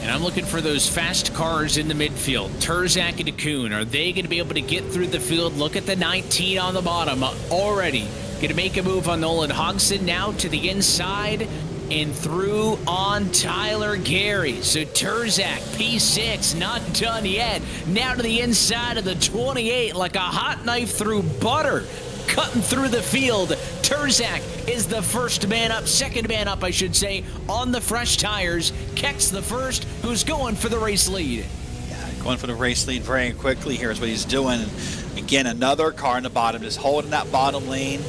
And I'm looking for those fast cars in the midfield. Turzak and Kuhn, are they going to be able to get through the field? Look at the 19 on the bottom already. Going to make a move on Nolan Hodgson now to the inside and through on Tyler Gary. So Turzak, P6, not done yet. Now to the inside of the 28 like a hot knife through butter. Cutting through the field. Turzak is the first man up, second man up, I should say, on the fresh tires. Keck's the first, who's going for the race lead. Yeah, going for the race lead very quickly here is what he's doing. And again, another car in the bottom, just holding that bottom lane,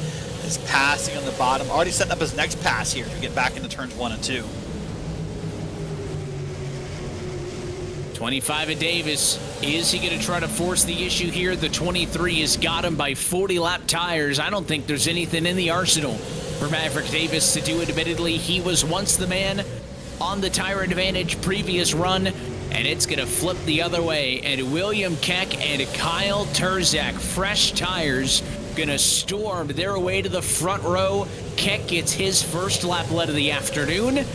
is passing on the bottom. Already setting up his next pass here to get back into turns 1 and 2. 25 of Davis. Is he going to try to force the issue here? The 23 has got him by 40-lap tires. I don't think there's anything in the arsenal for Maverick Davis to do. Admittedly, he was once the man on the tire advantage previous run, and it's going to flip the other way. And William Keck and Kyle Turzak, fresh tires, going to storm their way to the front row. Keck gets his first lap lead of the afternoon.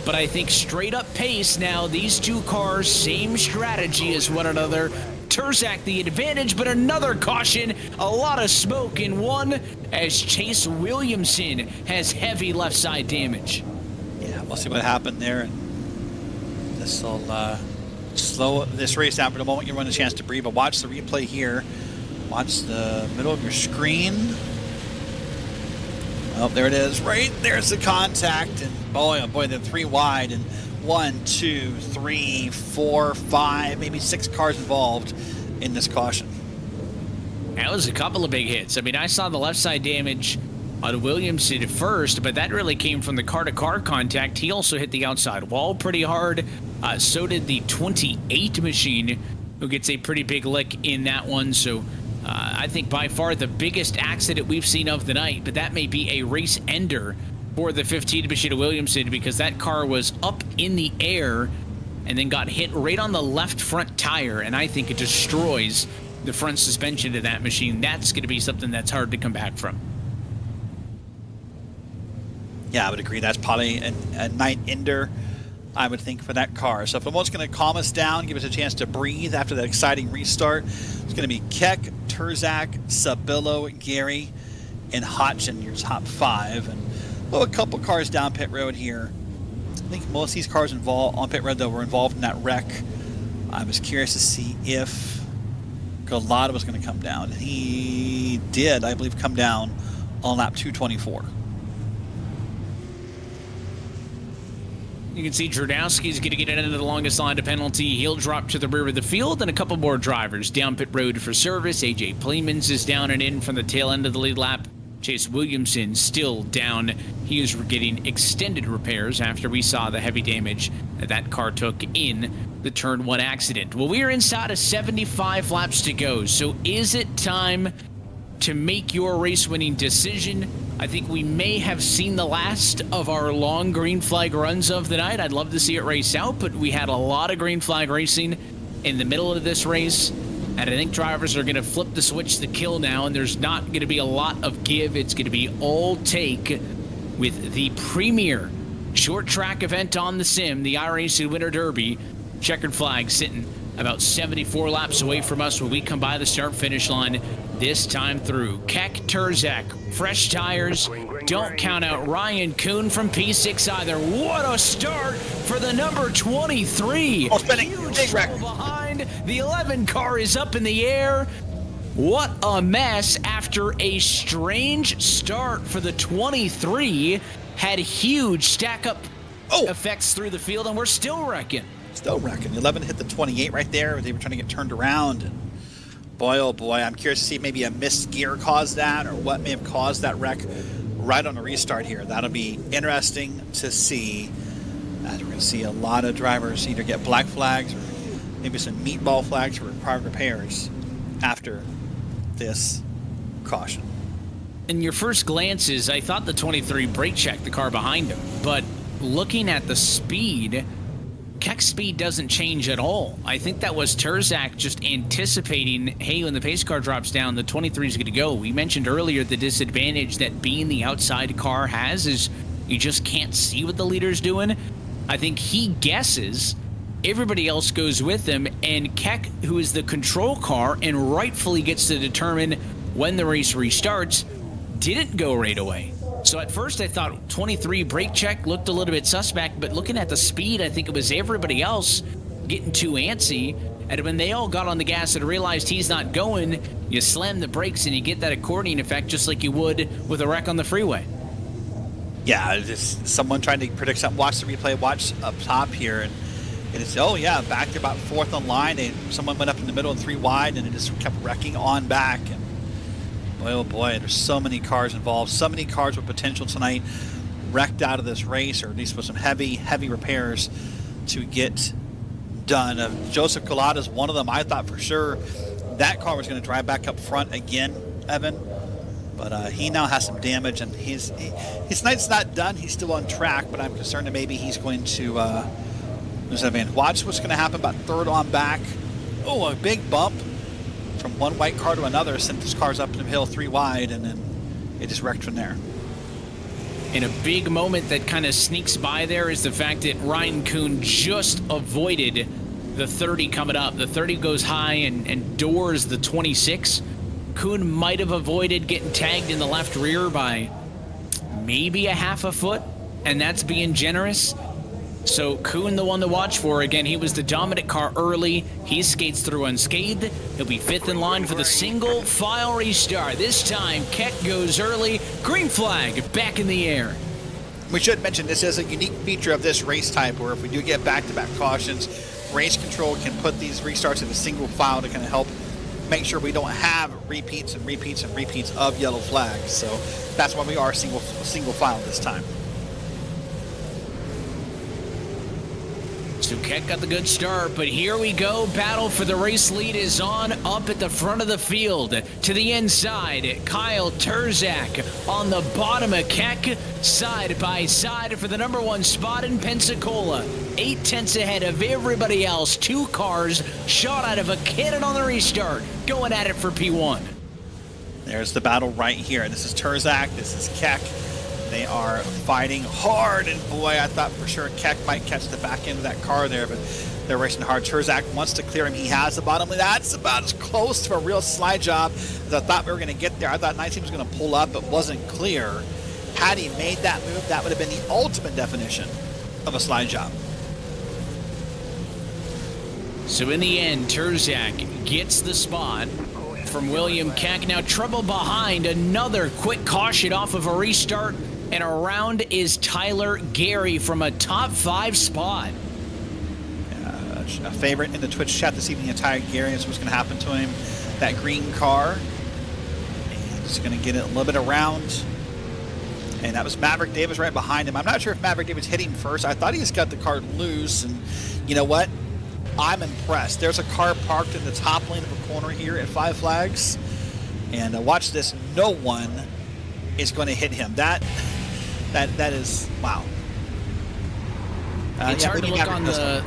But I think straight up pace now, these two cars, same strategy as one another. Turzak the advantage, but another caution. A lot of smoke in one as Chase Williamson has heavy left side damage. Yeah, we'll see what happened there. And this will slow this race down for the moment. You'll run a chance to breathe, but watch the replay here. Watch the middle of your screen. Oh, there it is. Right there's the contact, and boy, oh boy, they're 3 wide, and 1, 2, 3, 4, 5, maybe 6 cars involved in this caution. That was a couple of big hits. I mean, I saw the left side damage on Williamson at first, but that really came from the car-to-car contact. He also hit the outside wall pretty hard. So did the 28 machine, who gets a pretty big lick in that one. So I think by far the biggest accident we've seen of the night, but that may be a race ender for the 15 machine of Williamson, because that car was up in the air and then got hit right on the left front tire, and I think it destroys the front suspension of that machine. That's going to be something that's hard to come back from. Yeah, I would agree. That's probably a night ender, I would think, for that car. So if what's going to calm us down, give us a chance to breathe after that exciting restart, it's going to be Keck, Terzak, Sabillo, Gary, and Hodgson, your top 5. And a couple cars down pit road here. I think most of these cars involved on pit road, though, were involved in that wreck. I was curious to see if Galata was going to come down. He did, I believe, come down on lap 224. You can see Jordowski's going to get into the longest line of penalty. He'll drop to the rear of the field, and a couple more drivers down pit road for service. AJ Plemons is down and in from the tail end of the lead lap. Chase Williamson still down. He is getting extended repairs after we saw the heavy damage that car took in the turn 1 accident. Well, we are inside of 75 laps to go, so is it time to make your race-winning decision? I think we may have seen the last of our long green flag runs of the night. I'd love to see it race out, but we had a lot of green flag racing in the middle of this race, and I think drivers are going to flip the switch to kill now, and there's not going to be a lot of give. It's going to be all take with the premier short track event on the sim, the iRacing Winter Derby. Checkered flag sitting about 74 laps away from us when we come by the start-finish line this time through. Keck, Terzak, fresh tires. Don't count out Ryan Kuhn from P6 either. What a start for the number 23. Oh, spinning. Big wreck. Behind. The 11 car is up in the air. What a mess after a strange start for the 23. Had huge stack-up effects through the field, and we're still wrecking. Still wrecking. 11 hit the 28 right there. They were trying to get turned around. And boy, oh boy, I'm curious to see if maybe a missed gear caused that, or what may have caused that wreck right on the restart here. That'll be interesting to see. As we're going to see a lot of drivers either get black flags or maybe some meatball flags for required repairs after this caution. In your first glances, I thought the 23 brake checked the car behind him, but looking at the speed, Keck's speed doesn't change at all. I think that was Terzak just anticipating, hey, when the pace car drops down, the 23 is going to go. We mentioned earlier the disadvantage that being the outside car has is you just can't see what the leader's doing. I think he guesses, everybody else goes with him, and Keck, who is the control car and rightfully gets to determine when the race restarts, didn't go right away. So at first I thought 23 brake check looked a little bit suspect, but looking at the speed, I think it was everybody else getting too antsy. And when they all got on the gas and realized he's not going, you slam the brakes and you get that accordion effect just like you would with a wreck on the freeway. Yeah, just someone trying to predict something. Watch the replay, watch up top here, and it's, oh yeah, back to about 4th on line. Someone went up in the middle and 3 wide, and it just kept wrecking on back. And boy, oh boy, there's so many cars involved, so many cars with potential tonight wrecked out of this race, or at least with some heavy repairs to get done. Joseph Galata is one of them. I thought for sure that car was going to drive back up front again, Evan, but he now has some damage, and his night's not done. He's still on track, but I'm concerned that maybe he's going to lose that advantage. Watch what's going to happen about 3rd on back. Oh, a big bump from one white car to another, sent this car's up the hill 3 wide, and then it just wrecked from there. And a big moment that kind of sneaks by there is the fact that Ryan Kuhn just avoided the 30 coming up. The 30 goes high and doors the 26. Kuhn might have avoided getting tagged in the left rear by maybe a half a foot, and that's being generous. So Kuhn, the one to watch for. Again, he was the dominant car early. He skates through unscathed. He'll be 5th in line for the single file restart. This time, Keck goes early. Green flag back in the air. We should mention this is a unique feature of this race type, where if we do get back-to-back cautions, race control can put these restarts in a single file to kind of help make sure we don't have repeats and repeats and repeats of yellow flags. So that's why we are single file this time. So Keck got the good start, but here we go. Battle for the race lead is on. Up at the front of the field. To the inside, Kyle Terzak on the bottom of Keck. Side by side for the #1 spot in Pensacola. 8/10 ahead of everybody else. 2 cars shot out of a cannon on the restart. Going at it for P1. There's the battle right here. This is Terzak. This is Keck. They are fighting hard, and boy, I thought for sure Keck might catch the back end of that car there, but they're racing hard. Terzak wants to clear him. He has the bottom. That's about as close to a real slide job as I thought we were going to get there. I thought 19 was going to pull up, but wasn't clear. Had he made that move, that would have been the ultimate definition of a slide job. So in the end, Terzak gets the spot from William Keck. Now trouble behind, another quick caution off of a restart, and around is Tyler Gary from a top 5 spot. A favorite in the Twitch chat this evening, Tyler Gary. Is what's going to happen to him. That green car, and he's going to get it a little bit around. And that was Maverick Davis right behind him. I'm not sure if Maverick Davis hit him first. I thought he just got the car loose, and you know what? I'm impressed. There's a car parked in the top lane of a corner here at Five Flags, and watch this. No one is going to hit him. That is wow. It's hard to look on the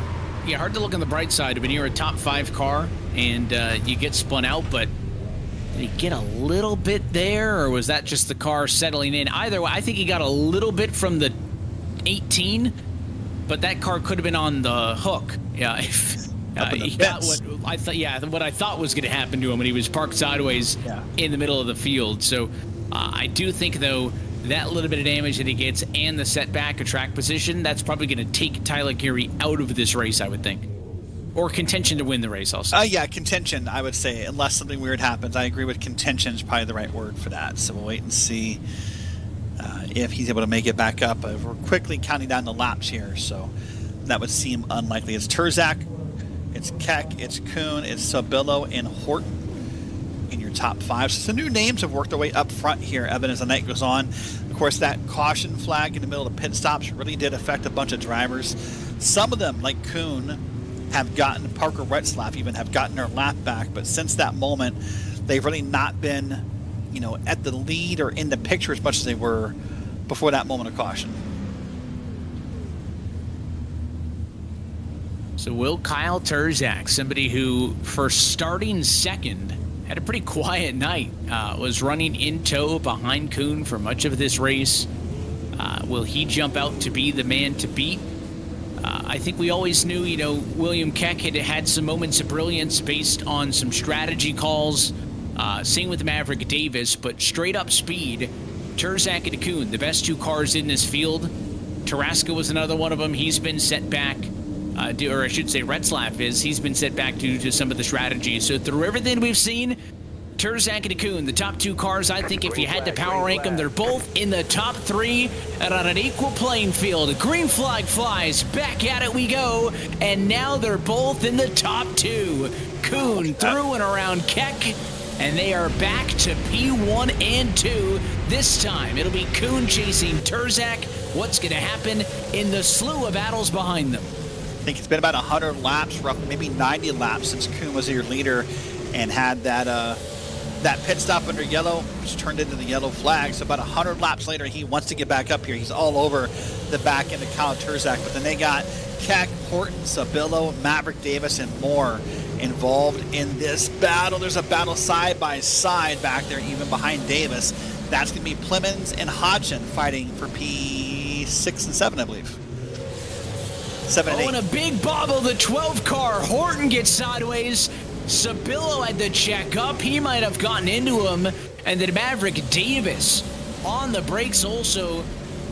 hard to look on the bright side when you're a top 5 car and you get spun out, but did he get a little bit there, or was that just the car settling in? Either way, I think he got a little bit from the 18, but that car could have been on the hook. Yeah, if he got what I thought. Yeah, what I thought was going to happen to him when he was parked sideways in the middle of the field. So I do think, though, that little bit of damage that he gets and the setback of track position, that's probably going to take Tyler Gary out of this race, I would think. Or contention to win the race, also. Yeah, contention, I would say, unless something weird happens. I agree with contention is probably the right word for that. So we'll wait and see if he's able to make it back up. We're quickly counting down the laps here, so that would seem unlikely. It's Terzak, it's Keck, it's Kuhn, it's Sabillo, and Horton in your top 5. So some new names have worked their way up front here, Evan, as the night goes on. Of course, that caution flag in the middle of the pit stops really did affect a bunch of drivers. Some of them, like Kuhn, have gotten, Parker Retzlaff even, have gotten their lap back, but since that moment, they've really not been, you know, at the lead or in the picture as much as they were before that moment of caution. So will Kyle Terzak, somebody who, for starting second, had a pretty quiet night, was running in tow behind Kuhn for much of this race. Will he jump out to be the man to beat? I think we always knew, you know, William Keck had some moments of brilliance based on some strategy calls. Same with Maverick Davis, but straight up speed, Terzak and Kuhn, the best 2 cars in this field. Tarasca was another one of them. He's been set back, or I should say Retzlaff is. He's been set back due to some of the strategies. So through everything we've seen, Terzak and Kuhn, the top 2 cars, I think if you had to power rank them, they're both in the top 3 and on an equal playing field. Green flag flies, back at it we go, and now they're both in the top 2. Kuhn through and around Keck, and they are back to P1 and 2. This time, it'll be Kuhn chasing Terzak. What's going to happen in the slew of battles behind them? I think it's been about 100 laps, roughly maybe 90 laps since Kuhn was your leader and had that pit stop under yellow, which turned into the yellow flag. So about 100 laps later, he wants to get back up here. He's all over the back end of Kyle Terzak. But then they got Keck, Horton, Sabillo, Maverick Davis, and more involved in this battle. There's a battle side by side back there, even behind Davis. That's going to be Plemons and Hodgson fighting for P6 and 7, I believe. 7 and 8. And a big bobble, the 12 car. Horton gets sideways. Sabillo had to check up. He might have gotten into him. And then Maverick Davis on the brakes also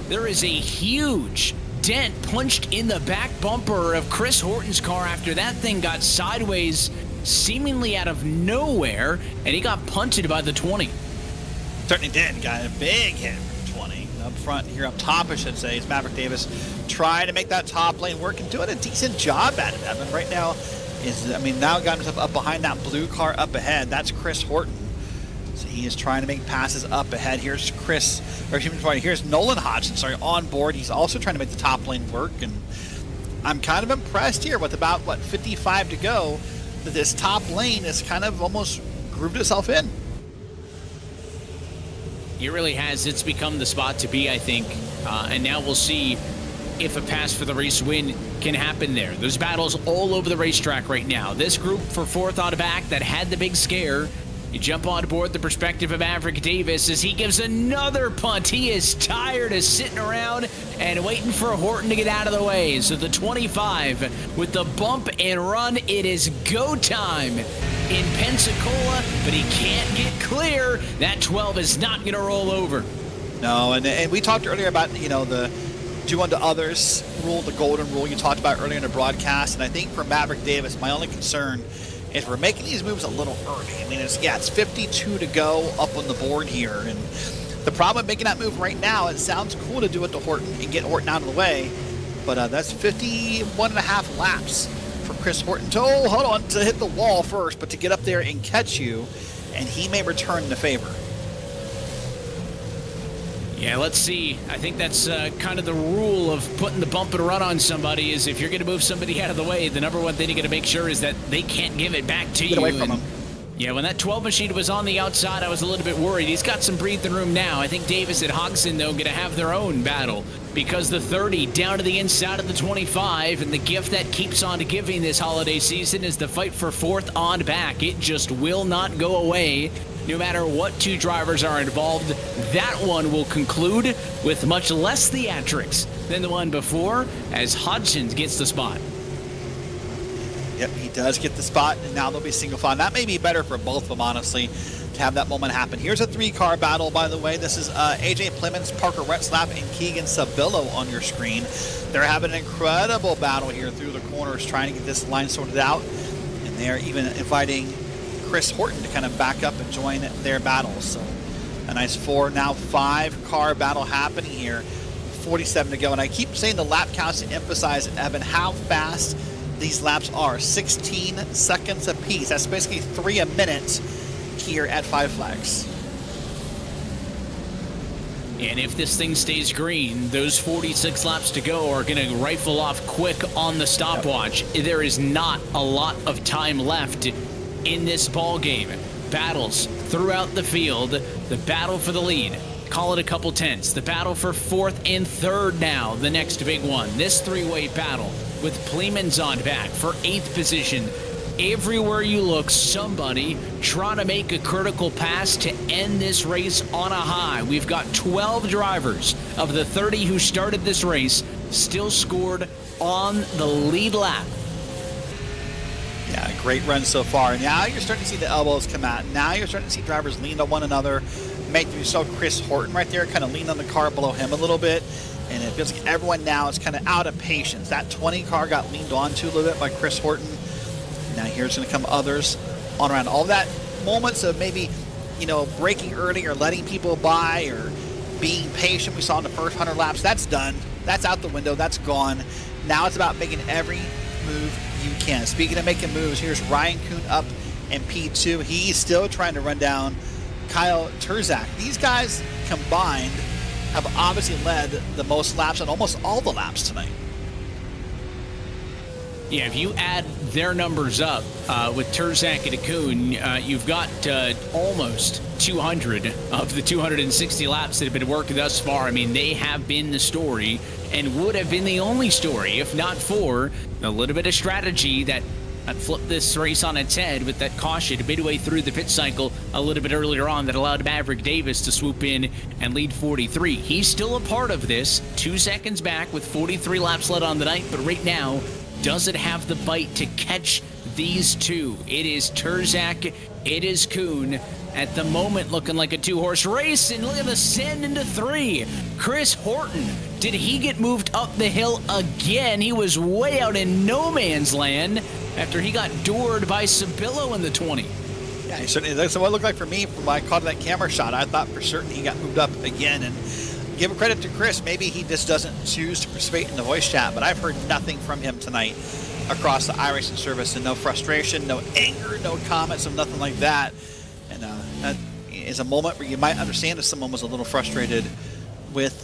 there is a huge dent punched in the back bumper of Chris Horton's car after that thing got sideways seemingly out of nowhere, and he got punted by the 20. Certainly did. Got a big hit from 20. Up front here, up top, I should say, is Maverick Davis trying to make that top lane work and doing a decent job at it. Evan, right now now got himself up behind that blue car up ahead. That's Chris Horton. So he is trying to make passes up ahead. Here's here's Nolan Hodgson, on board. He's also trying to make the top lane work, and I'm kind of impressed here with about, 55 to go, that this top lane has kind of almost grooved itself in. It really has. It's become the spot to be, I think. And now we'll see if a pass for the race win can happen there. There's battles all over the racetrack right now. This group for fourth on back that had the big scare. You jump on board the perspective of Maverick Davis as he gives another punt. He is tired of sitting around and waiting for Horton to get out of the way. So the 25 with the bump and run, it is go time in Pensacola, but he can't get clear. That 12 is not going to roll over. No, and we talked earlier about, the do unto others rule, the golden rule you talked about earlier in the broadcast, and I think for Maverick Davis, my only concern is we're making these moves a little early. It's 52 to go up on the board here, and the problem with making that move right now, it sounds cool to do it to Horton and get Horton out of the way, but that's 51.5 laps for Chris Horton to hit the wall first, but to get up there and catch you, and he may return the favor. Yeah, let's see. I think that's kind of the rule of putting the bump and run on somebody is if you're going to move somebody out of the way, the number one thing you're going to make sure is that they can't give it back to you. Get away from him. Yeah, when that 12 machine was on the outside, I was a little bit worried. He's got some breathing room now. I think Davis and Hodgson, though, going to have their own battle because the 30 down to the inside of the 25, and the gift that keeps on giving this holiday season is the fight for fourth on back. It just will not go away. No matter what two drivers are involved, that one will conclude with much less theatrics than the one before as Hodgson gets the spot. Yep, he does get the spot, and now there'll be single file. That may be better for both of them, honestly, to have that moment happen. Here's a three-car battle, by the way. This is AJ Plemons, Parker Retzlaff, and Keegan Sabillo on your screen. They're having an incredible battle here through the corners, trying to get this line sorted out, and they're even inviting Chris Horton to kind of back up and join their battle. So a nice 5-car battle happening here. 47 to go, and I keep saying the lap counts to emphasize, Evan, how fast these laps are. 16 seconds apiece. That's basically 3 a minute here at Five Flags. And if this thing stays green, those 46 laps to go are going to rifle off quick on the stopwatch. Yep. There is not a lot of time left in this ball game. Battles throughout the field. The battle for the lead. Call it a couple tenths. The battle for fourth and third now. The next big one. This three-way battle with Plemons on back for 8th position. Everywhere you look, somebody trying to make a critical pass to end this race on a high. We've got 12 drivers of the 30 who started this race still scored on the lead lap. Yeah, great run so far. Now you're starting to see the elbows come out. Now you're starting to see drivers lean on one another. You saw Chris Horton right there kind of lean on the car below him a little bit. And it feels like everyone now is kind of out of patience. That 20 car got leaned onto a little bit by Chris Horton. Now here's going to come others on around. All that moments of maybe, braking early or letting people by or being patient we saw in the first 100 laps, that's done. That's out the window. That's gone. Now it's about making every move you can. Speaking of making moves, here's Ryan Kuhn up in P2. He's still trying to run down Kyle Terzak. These guys combined have obviously led the most laps on almost all the laps tonight. Yeah, if you add their numbers up with Terzak and Kuhn, you've got almost 200 of the 260 laps that have been worked thus far. I mean, they have been the story and would have been the only story if not for a little bit of strategy that flipped this race on its head with that caution midway through the pit cycle a little bit earlier on that allowed Maverick Davis to swoop in and lead 43. He's still a part of this, 2 seconds back with 43 laps left on the night, but right now doesn't have the bite to catch these two. It is Terzak, it is Kuhn, at the moment looking like a two-horse race, and look at the send into 3. Chris Horton, did he get moved up the hill again? He was way out in no man's land after he got doored by Sabillo in the 20. Yeah, he certainly, that's what it looked like for me when I caught that camera shot. I thought for certain he got moved up again, and give credit to Chris. Maybe he just doesn't choose to participate in the voice chat, but I've heard nothing from him tonight across the iRacing service, and no frustration, no anger, no comments of nothing like that. And that is a moment where you might understand if someone was a little frustrated with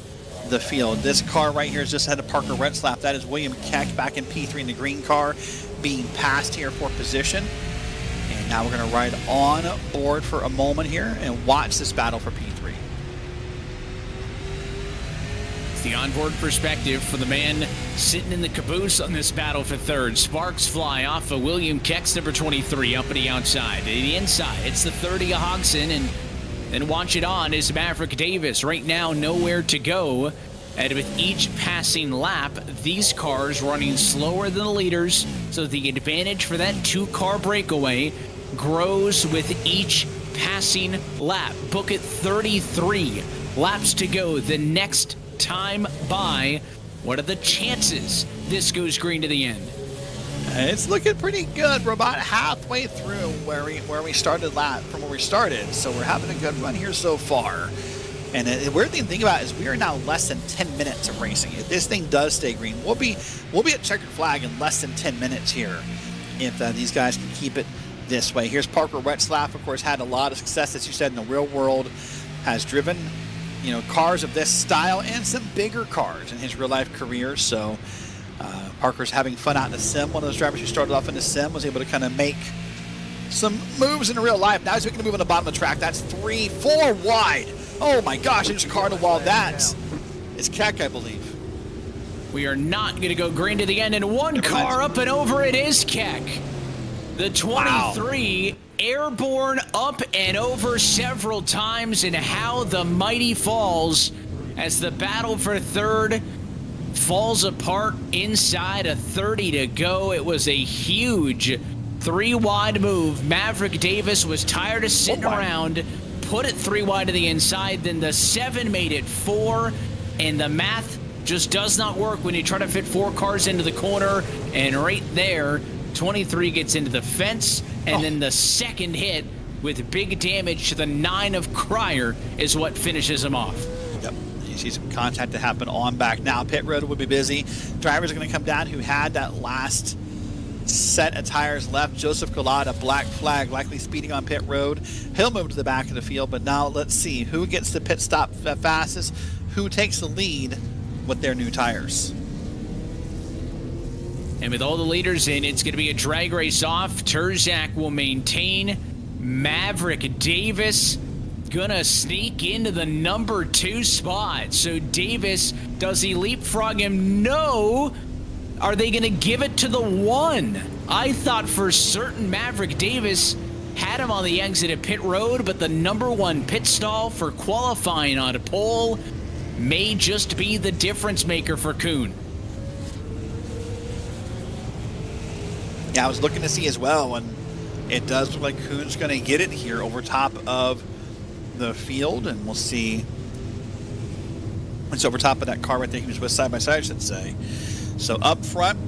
the field. This car right here has just had a Parker Retzlaff. That is William Keck back in P3 in the green car, being passed here for position. And now we're going to ride on board for a moment here and watch this battle for P3. The onboard perspective for the man sitting in the caboose on this battle for third. Sparks fly off of William Keck's number 23 up to the outside. To the inside, it's the 30 of Hodgson, and then watch it on is Maverick Davis. Right now, nowhere to go. And with each passing lap, these cars running slower than the leaders, so the advantage for that 2-car breakaway grows with each passing lap. Book it 33 laps to go. The next time by, what are the chances this goes green to the end? It's looking pretty good. We're about halfway through where we started from where we started, so we're having a good run here so far. And the weird thing to think about is we are now less than 10 minutes of racing. If this thing does stay green, we'll be at checkered flag in less than 10 minutes here if these guys can keep it this way. Here's Parker Retzlaff, of course, had a lot of success, as you said, in the real world, has driven cars of this style and some bigger cars in his real life career. So Parker's having fun out in the sim. One of those drivers who started off in the sim was able to kind of make some moves in real life. Now he's making a move on the bottom of the track. That's 4 wide. Oh my gosh, there's a car to wall. That is Keck, I believe. We are not going to go green to the end, and one car up and over it is Keck. The 23 wow. Airborne up and over several times, and how the mighty falls as the battle for third falls apart inside a 30 to go. It was a huge 3 wide move. Maverick Davis was tired of sitting around, put it 3 wide to the inside, then the 7 made it 4, and the math just does not work when you try to fit 4 cars into the corner. And right there, 23 gets into the fence, and then the second hit with big damage to the 9 of Cryer is what finishes him off. Yep, you see some contact to happen on back now. Pit road will be busy. Drivers are going to come down who had that last set of tires left. Joseph Collada, black flag, likely speeding on pit road. He'll move to the back of the field, but now let's see who gets the pit stop fastest, who takes the lead with their new tires. And with all the leaders in, it's going to be a drag race off. Terzak will maintain. Maverick Davis gonna sneak into the number 2 spot. So Davis, does he leapfrog him? No. Are they gonna give it to the 1? I thought for certain Maverick Davis had him on the exit at pit road, but the number 1 pit stall for qualifying on a pole may just be the difference maker for Kuhn. Yeah, I was looking to see as well, and it does look like Kuhn's going to get it here over top of the field, and we'll see. It's over top of that car right there. He was with side by side, I should say. So up front,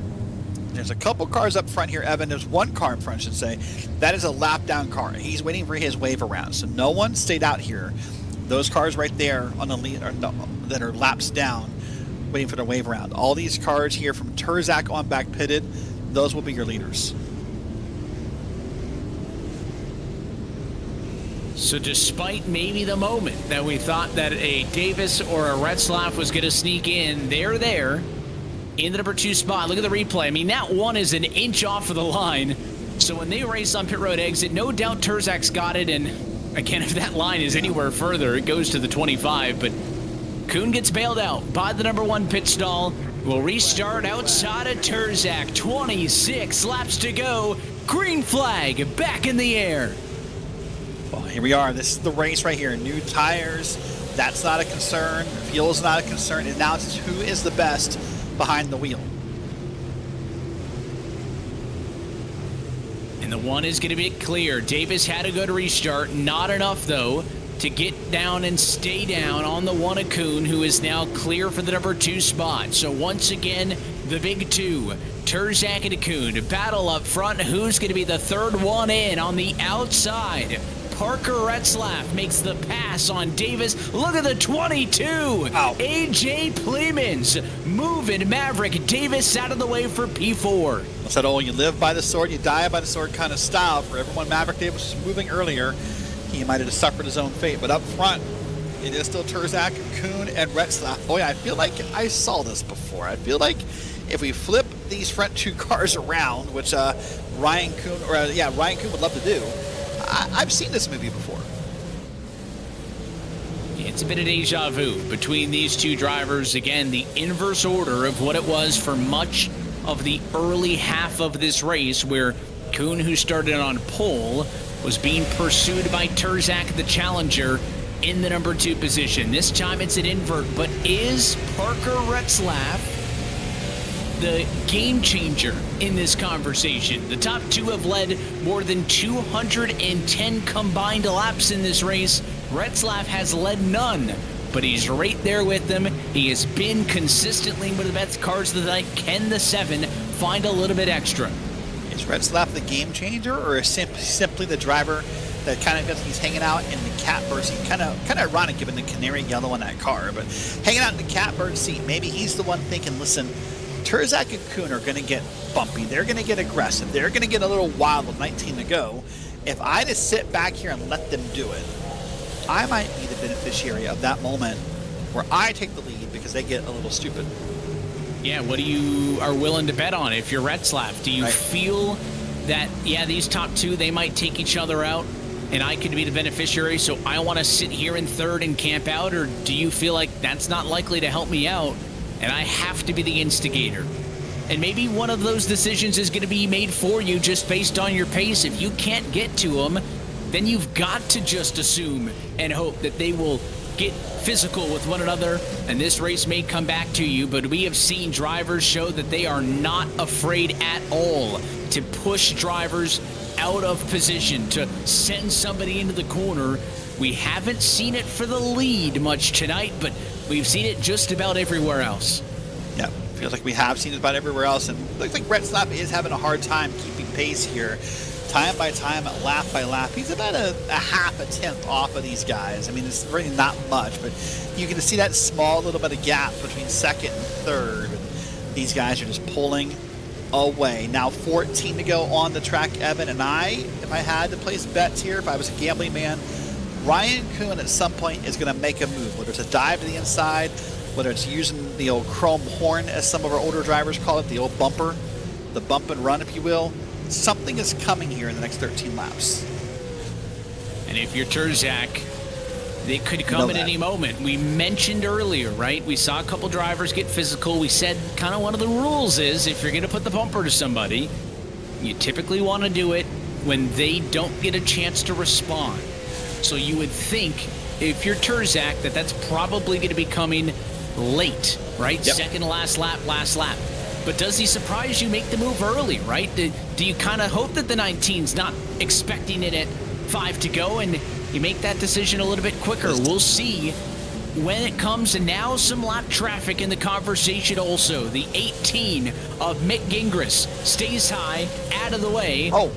there's a couple cars up front here, Evan. There's 1 car up front, I should say. That is a lap down car. He's waiting for his wave around, so no one stayed out here. Those cars right there on the lead that are laps down, waiting for the wave around. All these cars here from Terzak on back pitted, those will be your leaders. So despite maybe the moment that we thought that a Davis or a Retzlaff was going to sneak in, they're there in the number 2 spot. Look at the replay. I mean, that 1 is an inch off of the line. So when they race on pit road exit, no doubt Terzak's got it. And again, if that line is anywhere further, it goes to the 25. But Kuhn gets bailed out by the number 1 pit stall. We'll restart outside of Terzak. 26 laps to go. Green flag back in the air. Well, here we are. This is the race right here. New tires. That's not a concern. Fuel's not a concern. And now it's who is the best behind the wheel. And the one is going to be clear. Davis had a good restart. Not enough, though, to get down and stay down on the one of Kuhn, who is now clear for the number 2 spot. So once again, the big two, Terzak and Kuhn, battle up front. Who's going to be the third one in on the outside? Parker Retzlaff makes the pass on Davis. Look at the 22. Ow. AJ Plemons moving Maverick Davis out of the way for P4. I said, oh, you live by the sword, you die by the sword kind of style. For everyone, Maverick Davis was moving earlier. He might have suffered his own fate, but up front, it is still Terzak, Kuhn, and Retzlaff. Boy, I feel like I saw this before. I feel like if we flip these front 2 cars around, which Ryan Kuhn would love to do, I've seen this movie before. It's a bit of deja vu between these 2 drivers. Again, the inverse order of what it was for much of the early half of this race, where Kuhn, who started on pole, was being pursued by Terzak, the challenger, in the number 2 position. This time it's an invert, but is Parker Retzlaff the game changer in this conversation? The top 2 have led more than 210 combined laps in this race. Retzlaff has led none, but he's right there with them. He has been consistently one of the best cars of the night. Can the 7 find a little bit extra? Is Retzlaff the game changer, or is simply the driver that kind of feels he's hanging out in the catbird seat? Kind of ironic given the canary yellow on that car, but hanging out in the catbird seat. Maybe he's the one thinking, listen, Terzak and Kuhn are going to get bumpy. They're going to get aggressive. They're going to get a little wild with 19 to go. If I just sit back here and let them do it, I might be the beneficiary of that moment where I take the lead because they get a little stupid. Yeah, what do you are willing to bet on if you're Retzlaff? Do you feel that, yeah, these top 2, they might take each other out and I could be the beneficiary, so I want to sit here in third and camp out? Or do you feel like that's not likely to help me out and I have to be the instigator? And maybe one of those decisions is going to be made for you just based on your pace. If you can't get to them, then you've got to just assume and hope that they will get physical with one another, and this race may come back to you. But we have seen drivers show that they are not afraid at all to push drivers out of position, to send somebody into the corner. We haven't seen it for the lead much tonight, but we've seen it just about everywhere else. Yeah, feels like we have seen it about everywhere else, and looks like Retzlaff is having a hard time keeping pace here. Time by time, lap by lap, he's about a half a tenth off of these guys. I mean, it's really not much, but you can see that small little bit of gap between second and third. These guys are just pulling away. Now 14 to go on the track, Evan, and if I had to place bets here, if I was a gambling man, Ryan Kuhn at some point is going to make a move, whether it's a dive to the inside, whether it's using the old chrome horn, as some of our older drivers call it, the old bumper, the bump and run, if you will. Something is coming here in the next 13 laps. And if you're Terzak, they could come at any moment. We mentioned earlier, right? We saw a couple drivers get physical. We said kind of one of the rules is if you're going to put the bumper to somebody, you typically want to do it when they don't get a chance to respond. So you would think if you're Terzak that that's probably going to be coming late, right? Yep. Second to last lap, last lap. But does he surprise you, make the move early, right? Do you kind of hope that the 19's not expecting it at 5 to go and you make that decision a little bit quicker? We'll see when it comes to now some lap traffic in the conversation also. The 18 of Mick Gingras stays high, out of the way. Oh.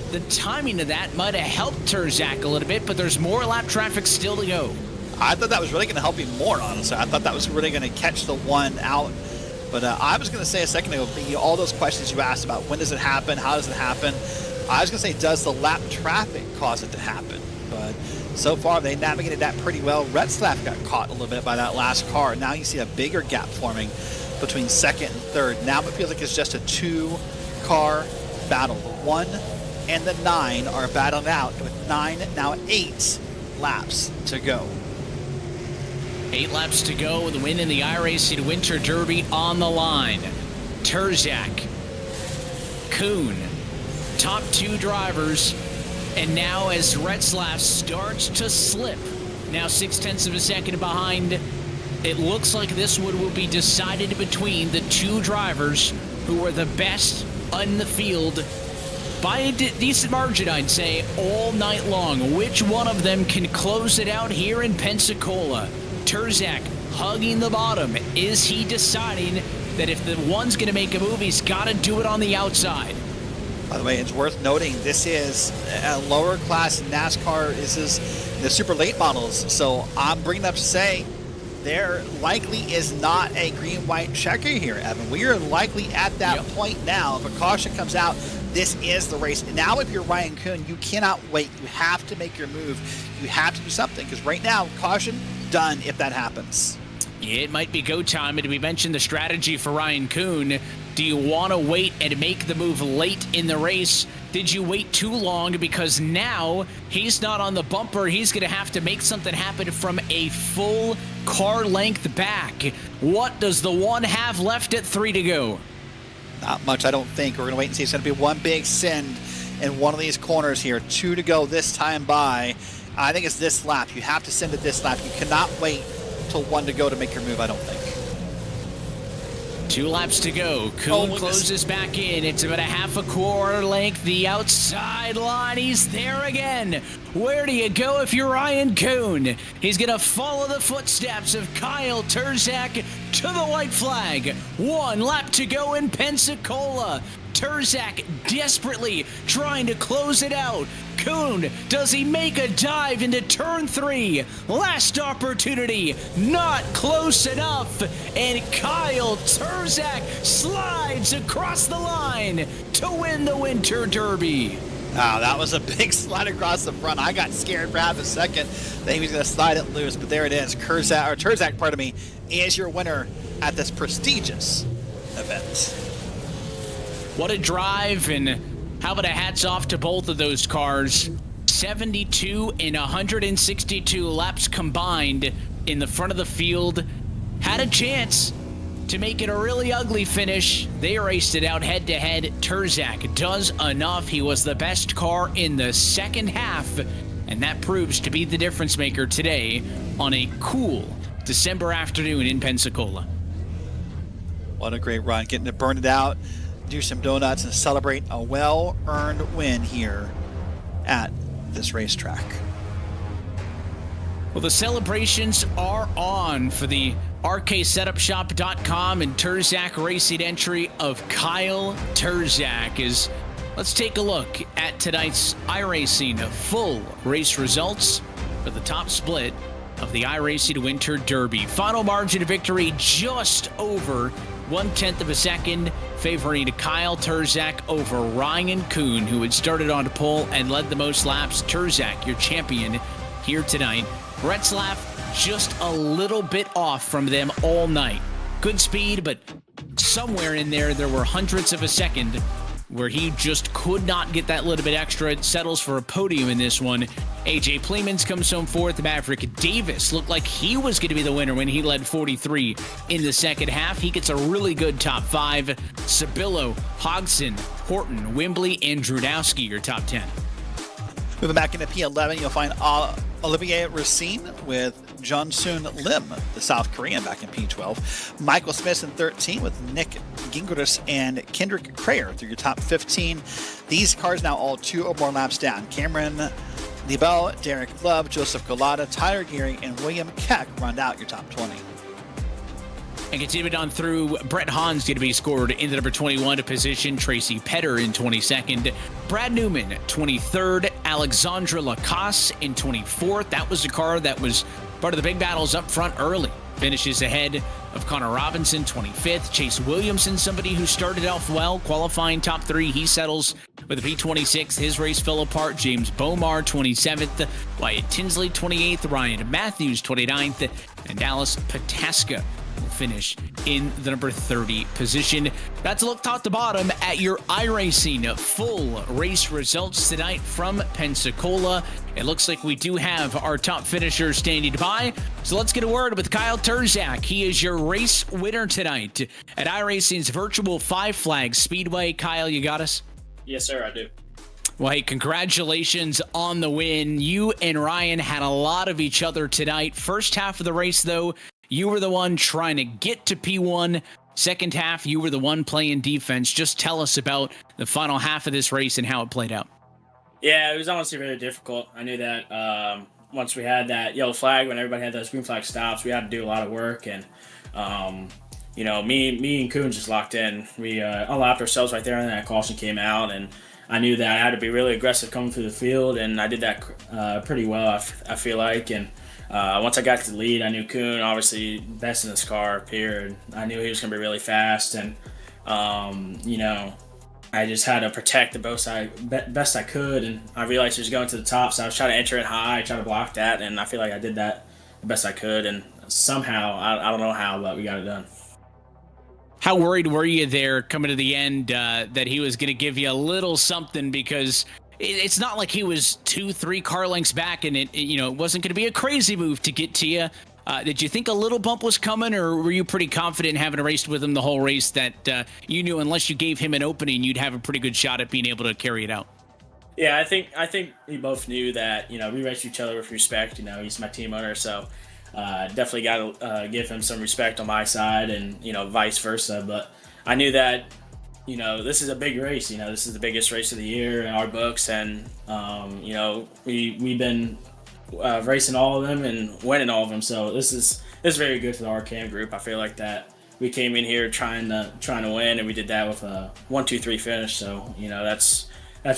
The timing of that might have helped Terzak a little bit, but there's more lap traffic still to go. I thought that was really going to help him more, honestly. I thought that was really going to catch the one out. But I was going to say a second ago, all those questions you asked about when does it happen, how does it happen, I was going to say, does the lap traffic cause it to happen? But so far, they navigated that pretty well. Retzlaff got caught a little bit by that last car. Now you see a bigger gap forming between second and third. Now it feels like it's just a 2-car battle. The 1 and the 9 are battling out with 9, now 8 laps to go. 8 laps to go with the win in the iRacing Winter Derby on the line. Terzak, Kuhn, top 2 drivers, and now as Retzlaff starts to slip, now 0.6 of a second behind, it looks like this one will be decided between the 2 drivers who are the best on the field by a decent margin, I'd say, all night long. Which one of them can close it out here in Pensacola? Turzak hugging the bottom. Is he deciding that if the one's going to make a move, he's got to do it on the outside? By the way, it's worth noting this is a lower class NASCAR. This is the super late models. So I'm bringing up to say there likely is not a green-white checker here, Evan. We are likely at that point now. If a caution comes out, this is the race. Now, if you're Ryan Kuhn, you cannot wait. You have to make your move. You have to do something, because right now, caution, done if that happens. It might be go time, and we mentioned the strategy for Ryan Kuhn. Do you want to wait and make the move late in the race? Did you wait too long? Because now he's not on the bumper. He's going to have to make something happen from a full car length back. What does the one have left at 3 to go? Not much, I don't think. We're going to wait and see. It's going to be one big send in one of these corners here. 2 to go this time by. I think it's this lap. You have to send it this lap. You cannot wait till 1 to go to make your move, I don't think. 2 laps to go. Kuhn closes back in. It's about a half a quarter length. The outside line. He's there again. Where do you go if you're Ryan Kuhn? He's going to follow the footsteps of Kyle Turzak to the white flag. 1 lap to go in Pensacola. Turzak desperately trying to close it out. Kuhn, does he make a dive into turn 3? Last opportunity, not close enough. And Kyle Turzak slides across the line to win the Winter Derby. Wow, that was a big slide across the front. I got scared for half a second that he was going to slide it loose, but there it is. Turzak, is your winner at this prestigious event. What a drive, and how about a hats off to both of those cars. 72 and 162 laps combined in the front of the field. Had a chance to make it a really ugly finish. They raced it out head-to-head. Turzak does enough. He was the best car in the second half, and that proves to be the difference maker today on a cool December afternoon in Pensacola. What a great run, getting to burn it out, do some donuts, and celebrate a well-earned win here at this racetrack. Well, the celebrations are on for the RKSetupShop.com and Turzak Racing entry of Kyle Turzak. Let's take a look at tonight's iRacing full race results for the top split of the iRacing Winter Derby. Final margin of victory just over 1/10 of a second, favoring Kyle Turzak over Ryan Kuhn, who had started on pole and led the most laps. Turzak, your champion here tonight. Retzlaff just a little bit off from them all night. Good speed, but somewhere in there were hundredths of a second where he just could not get that little bit extra. It settles for a podium in this one. AJ Pleemans comes home fourth. Maverick Davis looked like he was going to be the winner when he led 43 in the second half. He gets a really good top 5. Sabillo, Hodgson, Horton, Wembley, and Drudowski, your top 10. Moving back into P11, you'll find Olivier Racine with Jun-Soon Lim, the South Korean, back in P12. Michael Smith in 13 with Nick Gingras and Kendrick Crayer through your top 15. These cars now all 2 or more laps down. Cameron Liebel, Derek Love, Joseph Galata, Tyler Geary, and William Keck round out your top 20. And continuing on through, Brett Hahn's going to be scored in the number 21 position. Tracy Petter in 22nd. Brad Newman, 23rd. Alexandra Lacasse in 24th. That was a car that was part of the big battles up front early. Finishes ahead of Connor Robinson, 25th. Chase Williamson, somebody who started off well, qualifying top 3. He settles with a P26. His race fell apart. James Bomar, 27th. Wyatt Tinsley, 28th. Ryan Matthews, 29th. And Dallas Pataska will finish in the number 30 position. That's a look top to bottom at your iRacing full race results tonight from Pensacola. It looks like we do have our top finishers standing by. So let's get a word with Kyle Turzak. He is your race winner tonight at iRacing's virtual Five Flags Speedway. Kyle, you got us? Yes, sir, I do. Well, hey, congratulations on the win. You and Ryan had a lot of each other tonight. First half of the race, though, you were the one trying to get to P1. Second half, you were the one playing defense. Just tell us about the final half of this race and how it played out. Yeah, it was honestly really difficult. I knew that once we had that yellow flag, when everybody had those green flag stops, we had to do a lot of work. And, me and Kuhn just locked in. We unlapped ourselves right there, and that caution came out. And I knew that I had to be really aggressive coming through the field, and I did that pretty well, I feel like. And once I got to the lead, I knew Kuhn, obviously best in this car up here, and I knew he was going to be really fast. And, I just had to protect the both side best I could, and I realized he was going to the top, so I was trying to enter it high, trying to block that, and I feel like I did that the best I could, and somehow, I don't know how, but we got it done. How worried were you there coming to the end that he was going to give you a little something, because it's not like he was 2-3 car lengths back, and it wasn't going to be a crazy move to get to you. Did you think a little bump was coming, or were you pretty confident having raced with him the whole race that you knew unless you gave him an opening, you'd have a pretty good shot at being able to carry it out? Yeah, I think we both knew that, we raced each other with respect. He's my team owner, so definitely got to give him some respect on my side, and, vice versa. But I knew that, this is a big race. This is the biggest race of the year in our books, and, we've been racing all of them and winning all of them. So this is very good for the RCAM group. I feel like that we came in here trying to win, and we did that with a 1-2-3 finish. So that's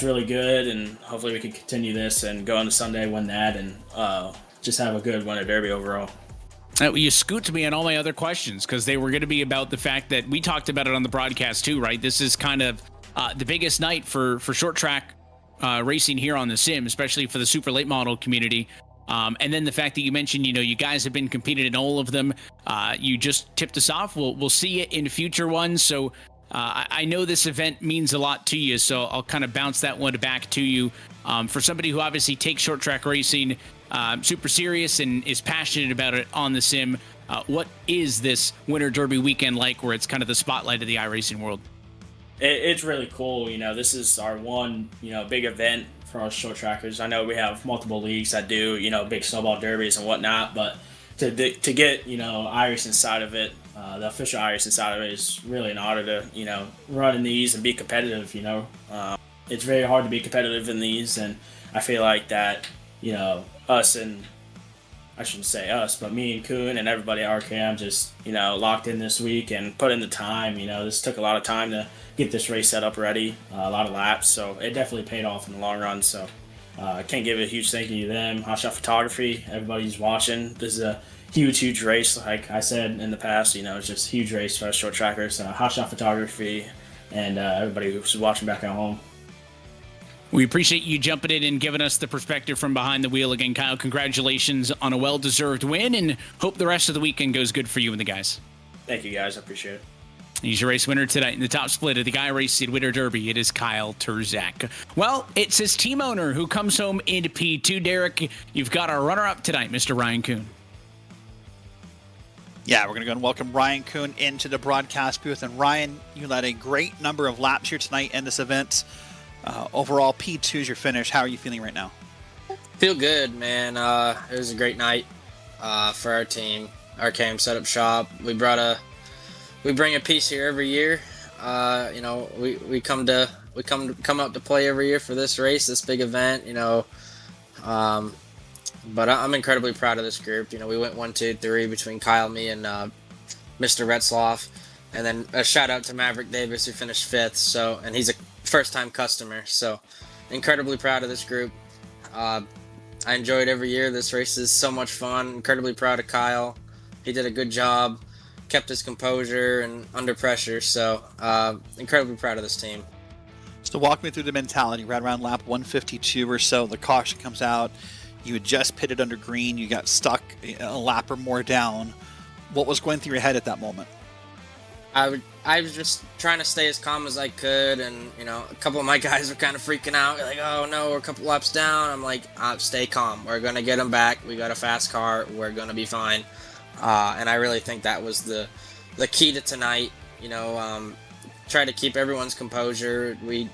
really good, and hopefully we can continue this and go into Sunday, win that, and just have a good winter derby overall. You scooped me on all my other questions, because they were going to be about the fact that we talked about it on the broadcast too, right? This is kind of the biggest night for short track racing here on the sim, especially for the super late model community. And then the fact that you mentioned, you guys have been competing in all of them. You just tipped us off. We'll see it in future ones. So I know this event means a lot to you, so I'll kind of bounce that one back to you. For somebody who obviously takes short track racing super serious and is passionate about it on the sim, what is this Winter Derby weekend like, where it's kind of the spotlight of the iRacing world? It's really cool. This is our one, big event for us short trackers. I know we have multiple leagues that do, big snowball derbies and whatnot, but to get, iRacing side of it, the official iRacing side of it, is really an honor to, run in these and be competitive. It's very hard to be competitive in these, and I feel like that, us, and I shouldn't say us, but me and Kuhn and everybody at RCAM just, locked in this week and put in the time. This took a lot of time to get this race set up ready, a lot of laps, so it definitely paid off in the long run. So I can't give a huge thank you to them. Hot Shot Photography, everybody's watching. This is a huge race, like I said in the past. It's just a huge race for us short trackers. Hot Shot Photography and everybody who's watching back at home. We appreciate you jumping in and giving us the perspective from behind the wheel again, Kyle. Congratulations on a well-deserved win, and hope the rest of the weekend goes good for you and the guys. Thank you, guys. I appreciate it. He's your race winner tonight in the top split of the iRacing Winter Derby. It is Kyle Terzak. Well, it's his team owner who comes home into P2. Derek, you've got our runner-up tonight, Mr. Ryan Kuhn. Yeah, we're going to go and welcome Ryan Kuhn into the broadcast booth. And Ryan, you led a great number of laps here tonight in this event. Overall, P2 is your finish. How are you feeling right now? Feel good, man. It was a great night for our team. Our cam set up shop. We bring a piece here every year. We come up to play every year for this race, this big event. But I'm incredibly proud of this group. We went 1, 2, 3 between Kyle, me, and Mr. Retzloff, and then a shout out to Maverick Davis, who finished 5th. And he's a first-time customer. So incredibly proud of this group. I enjoy it every year. This race is so much fun. Incredibly proud of Kyle. He did a good job, kept his composure and under pressure. So incredibly proud of this team. So walk me through the mentality. Right around lap 152 or so, the caution comes out. You had just pitted under green. You got stuck a lap or more down. What was going through your head at that moment? I was just trying to stay as calm as I could, and a couple of my guys were kind of freaking out, like, oh no, we're a couple laps down. I'm like, stay calm. We're gonna get them back. We got a fast car. We're gonna be fine. And I really think that was the key to tonight. Try to keep everyone's composure. We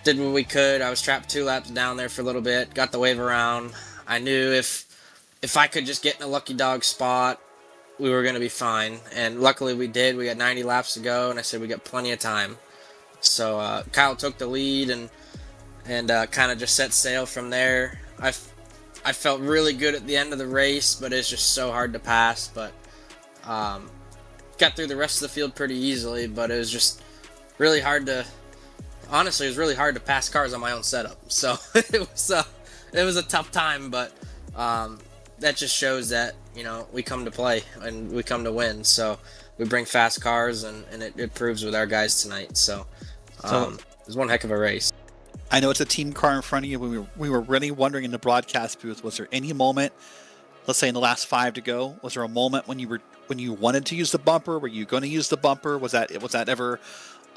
did what we could. I was trapped 2 laps down there for a little bit. Got the wave around. I knew if I could just get in a lucky dog spot, we were going to be fine. And luckily we did. We got 90 laps to go, and I said we got plenty of time. So Kyle took the lead and kind of just set sail from there. I felt really good at the end of the race, but it's just so hard to pass. But got through the rest of the field pretty easily, but it was just really hard to... Honestly, it was really hard to pass cars on my own setup. So it was a tough time, but that just shows that, you know, we come to play and we come to win. So we bring fast cars, and it proves with our guys tonight. So it was one heck of a race. I know it's a team car in front of you. We were really wondering in the broadcast booth, was there any moment, let's say in the last 5 to go, was there a moment when you wanted to use the bumper? Were you going to use the bumper? Was that ever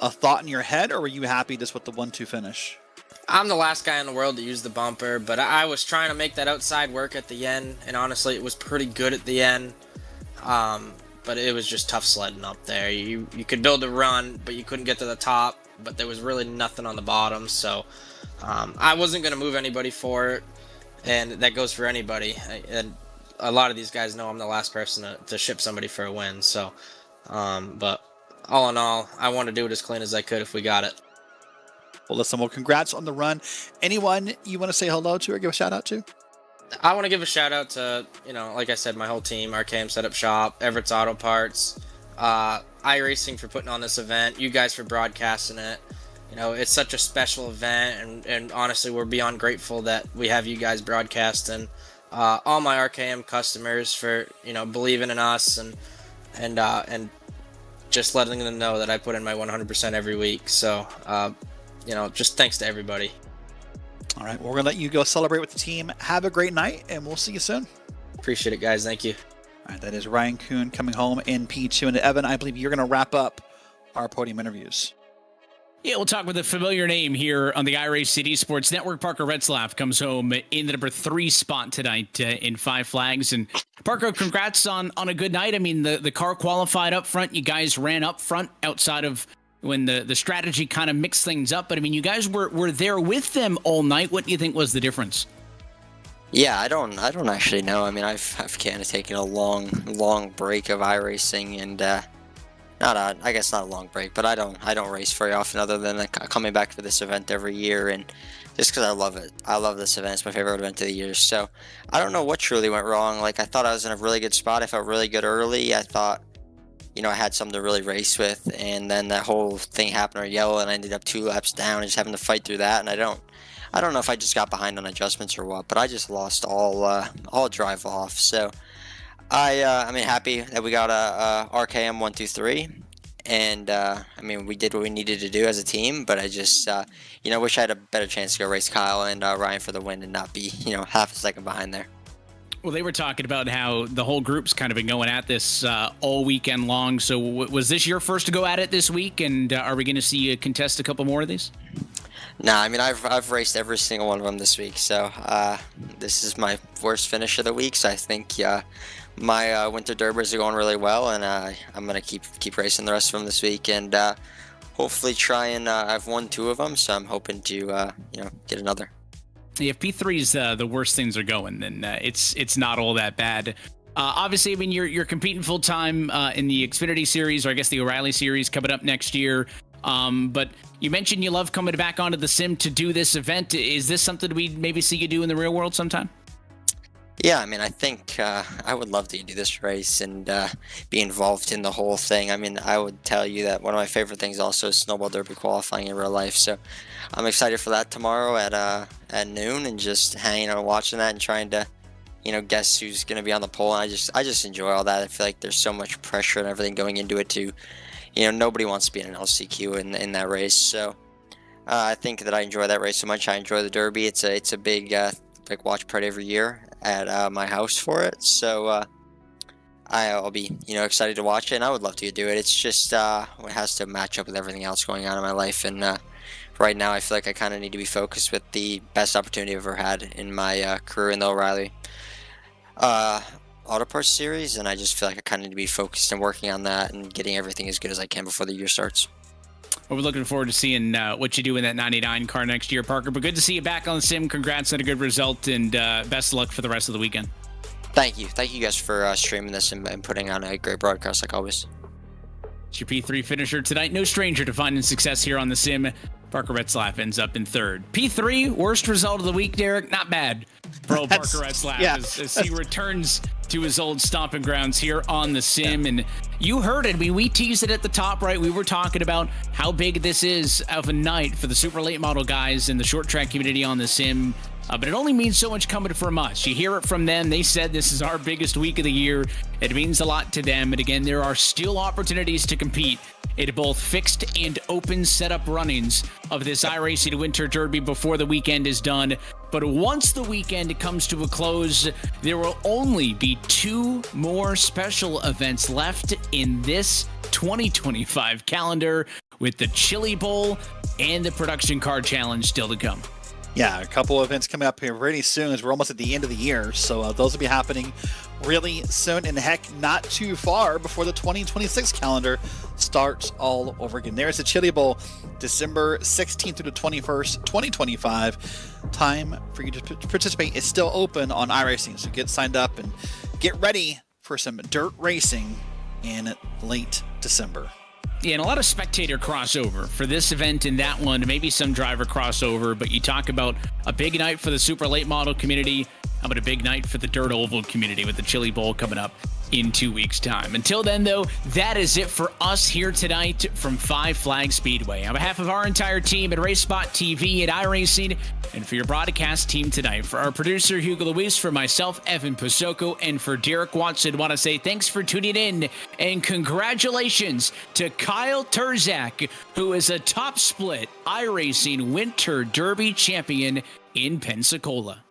a thought in your head, or were you happy just with the 1-2 finish? I'm the last guy in the world to use the bumper, but I was trying to make that outside work at the end, and honestly, it was pretty good at the end. But it was just tough sledding up there. You could build a run, but you couldn't get to the top, but there was really nothing on the bottom, so I wasn't going to move anybody for it, and that goes for anybody. And a lot of these guys know I'm the last person to ship somebody for a win, so but all in all, I want to do it as clean as I could if we got it. Well, listen, well, congrats on the run. Anyone you want to say hello to or give a shout out to? I want to give a shout out to, you know, like I said, my whole team, RKM Setup Shop, Everett's Auto Parts, iRacing for putting on this event, you guys for broadcasting it. You know, it's such a special event, and honestly, we're beyond grateful that we have you guys broadcasting. All my RKM customers for, you know, believing in us and just letting them know that I put in my 100% every week. So, you know, just thanks to everybody. All right, well, we're going to let you go celebrate with the team. Have a great night, and we'll see you soon. Appreciate it, guys. Thank you. All right, that is Ryan Kuhn coming home in P2. And Evan, I believe you're going to wrap up our podium interviews. Yeah, we'll talk with a familiar name here on the iRacing Sports Network. Parker Retzlaff comes home in the number 3 spot tonight in Five Flags. And Parker, congrats on a good night. I mean, the car qualified up front. You guys ran up front outside of when the strategy kind of mixed things up. But, I mean, you guys were there with them all night. What do you think was the difference? Yeah, I don't actually know. I mean, I've kind of taken a long break of iRacing, and I guess not a long break, but I don't race very often other than coming back for this event every year, and just because I love it. I love this event. It's my favorite event of the year. So I don't know what truly went wrong. Like, I thought I was in a really good spot. I felt really good early. I thought, you know, I had something to really race with, and then that whole thing happened at yellow, and I ended up 2 laps down and just having to fight through that. And I don't know if I just got behind on adjustments or what, but I just lost all drive off. So I mean, happy that we got a RKM 1-2-3, and I mean, we did what we needed to do as a team. But I just you know, wish I had a better chance to go race Kyle and Ryan for the win and not be, you know, half a second behind there. Well, they were talking about how the whole group's kind of been going at this all weekend long. So was this your first to go at it this week? And are we going to see you contest a couple more of these? Nah, I mean, I've raced every single one of them this week. So this is my worst finish of the week. So I think my winter derbers are going really well, and I'm gonna keep racing the rest of them this week, and hopefully try and I've won 2 of them. So I'm hoping to you know, get another. If P3 is the worst things are going, then it's not all that bad. Obviously, I mean, you're competing full time in the Xfinity Series, or I guess the O'Reilly Series coming up next year. But you mentioned you love coming back onto the sim to do this event. Is this something we maybe see you do in the real world sometime? Yeah, I mean, I think I would love to do this race and be involved in the whole thing. I mean, I would tell you that one of my favorite things also is snowball derby qualifying in real life. So I'm excited for that tomorrow at noon, and just hanging out and watching that and trying to, you know, guess who's going to be on the pole. And I just enjoy all that. I feel like there's so much pressure and everything going into it too. You know, nobody wants to be in an LCQ in that race. So I think that I enjoy that race so much. I enjoy the Derby. It's a big like watch party every year at my house for it. So I'll be, you know, excited to watch it, and I would love to do it. It's just it has to match up with everything else going on in my life, and right now I feel like I kind of need to be focused with the best opportunity I've ever had in my career in the O'Reilly Auto Parts Series, and I just feel like I kind of need to be focused and working on that and getting everything as good as I can before the year starts. Well, we're looking forward to seeing what you do in that 99 car next year, Parker. But good to see you back on the sim. Congrats on a good result, and best of luck for the rest of the weekend. Thank you guys for streaming this and putting on a great broadcast like always. It's your P3 finisher tonight. No stranger to finding success here on the sim. Parker Retzlaff ends up in third. P3, worst result of the week, Derek. Not bad for old Parker Retzlaff as he returns to his old stomping grounds here on the sim. And you heard it. We teased it at the top, right? We were talking about how big this is of a night for the super late model guys in the short track community on the sim. But it only means so much coming from us. You hear it from them. They said this is our biggest week of the year. It means a lot to them. And again, there are still opportunities to compete in both fixed and open setup runnings of this iRacing Winter Derby before the weekend is done. But once the weekend comes to a close, there will only be 2 more special events left in this 2025 calendar, with the Chili Bowl and the Production Car Challenge still to come. Yeah, a couple of events coming up here really soon as we're almost at the end of the year. So those will be happening really soon. And heck, not too far before the 2026 calendar starts all over again. There's the Chili Bowl, December 16th through the 21st, 2025. Time for you to participate is still open on iRacing. So get signed up and get ready for some dirt racing in late December. Yeah, and a lot of spectator crossover for this event and that one, maybe some driver crossover, but you talk about a big night for the super late model community. How about a big night for the dirt oval community with the Chili Bowl coming up in 2 weeks' time? Until then, though, that is it for us here tonight from Five Flags Speedway. On behalf of our entire team at RaceSpotTV and iRacing, and for your broadcast team tonight, for our producer Hugo Luis, for myself, Evan Pasoko, and for Derek Watson, I want to say thanks for tuning in and congratulations to Kyle Terzak, who is a top split iRacing Winter Derby champion in Pensacola.